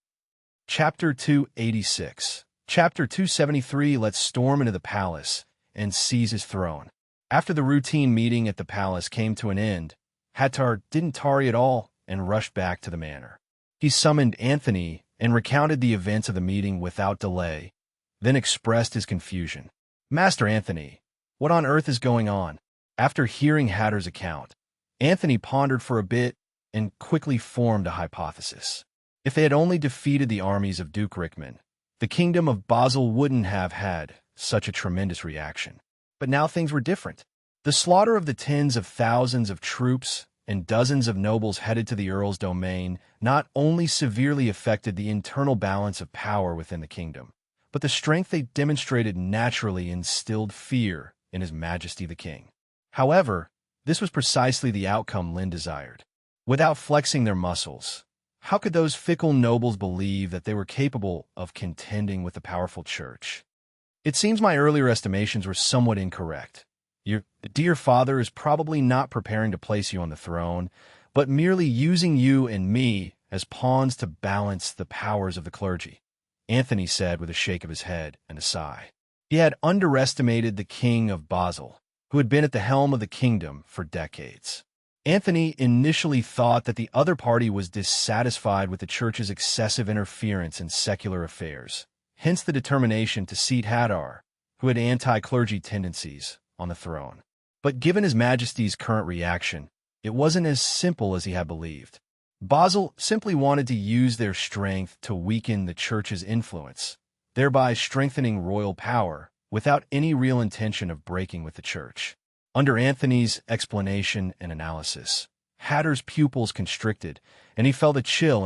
S1: Chapter 286, Chapter 273, Let's storm into the palace and seize his throne. After the routine meeting at the palace came to an end, Hattar didn't tarry at all and rushed back to the manor. He summoned Anthony and recounted the events of the meeting without delay, then expressed his confusion. "Master Anthony, what on earth is going on?" After hearing Hattar's account, Anthony pondered for a bit and quickly formed a hypothesis. If they had only defeated the armies of Duke Rickman, the kingdom of Basil wouldn't have had such a tremendous reaction. But now things were different. The slaughter of the tens of thousands of troops and dozens of nobles headed to the Earl's domain not only severely affected the internal balance of power within the kingdom, but the strength they demonstrated naturally instilled fear in His Majesty the King. However, this was precisely the outcome Lynn desired. Without flexing their muscles, how could those fickle nobles believe that they were capable of contending with the powerful church? "It seems my earlier estimations were somewhat incorrect. Your dear father is probably not preparing to place you on the throne, but merely using you and me as pawns to balance the powers of the clergy," Anthony said with a shake of his head and a sigh. He had underestimated the king of Basil, who had been at the helm of the kingdom for decades. Anthony initially thought that the other party was dissatisfied with the church's excessive interference in secular affairs, hence the determination to seat Hattar, who had anti-clergy tendencies, on the throne. But given His Majesty's current reaction, it wasn't as simple as he had believed. Basil simply wanted to use their strength to weaken the church's influence, thereby strengthening royal power without any real intention of breaking with the church. Under Anthony's explanation and analysis, Hattar's pupils constricted, and he felt a chill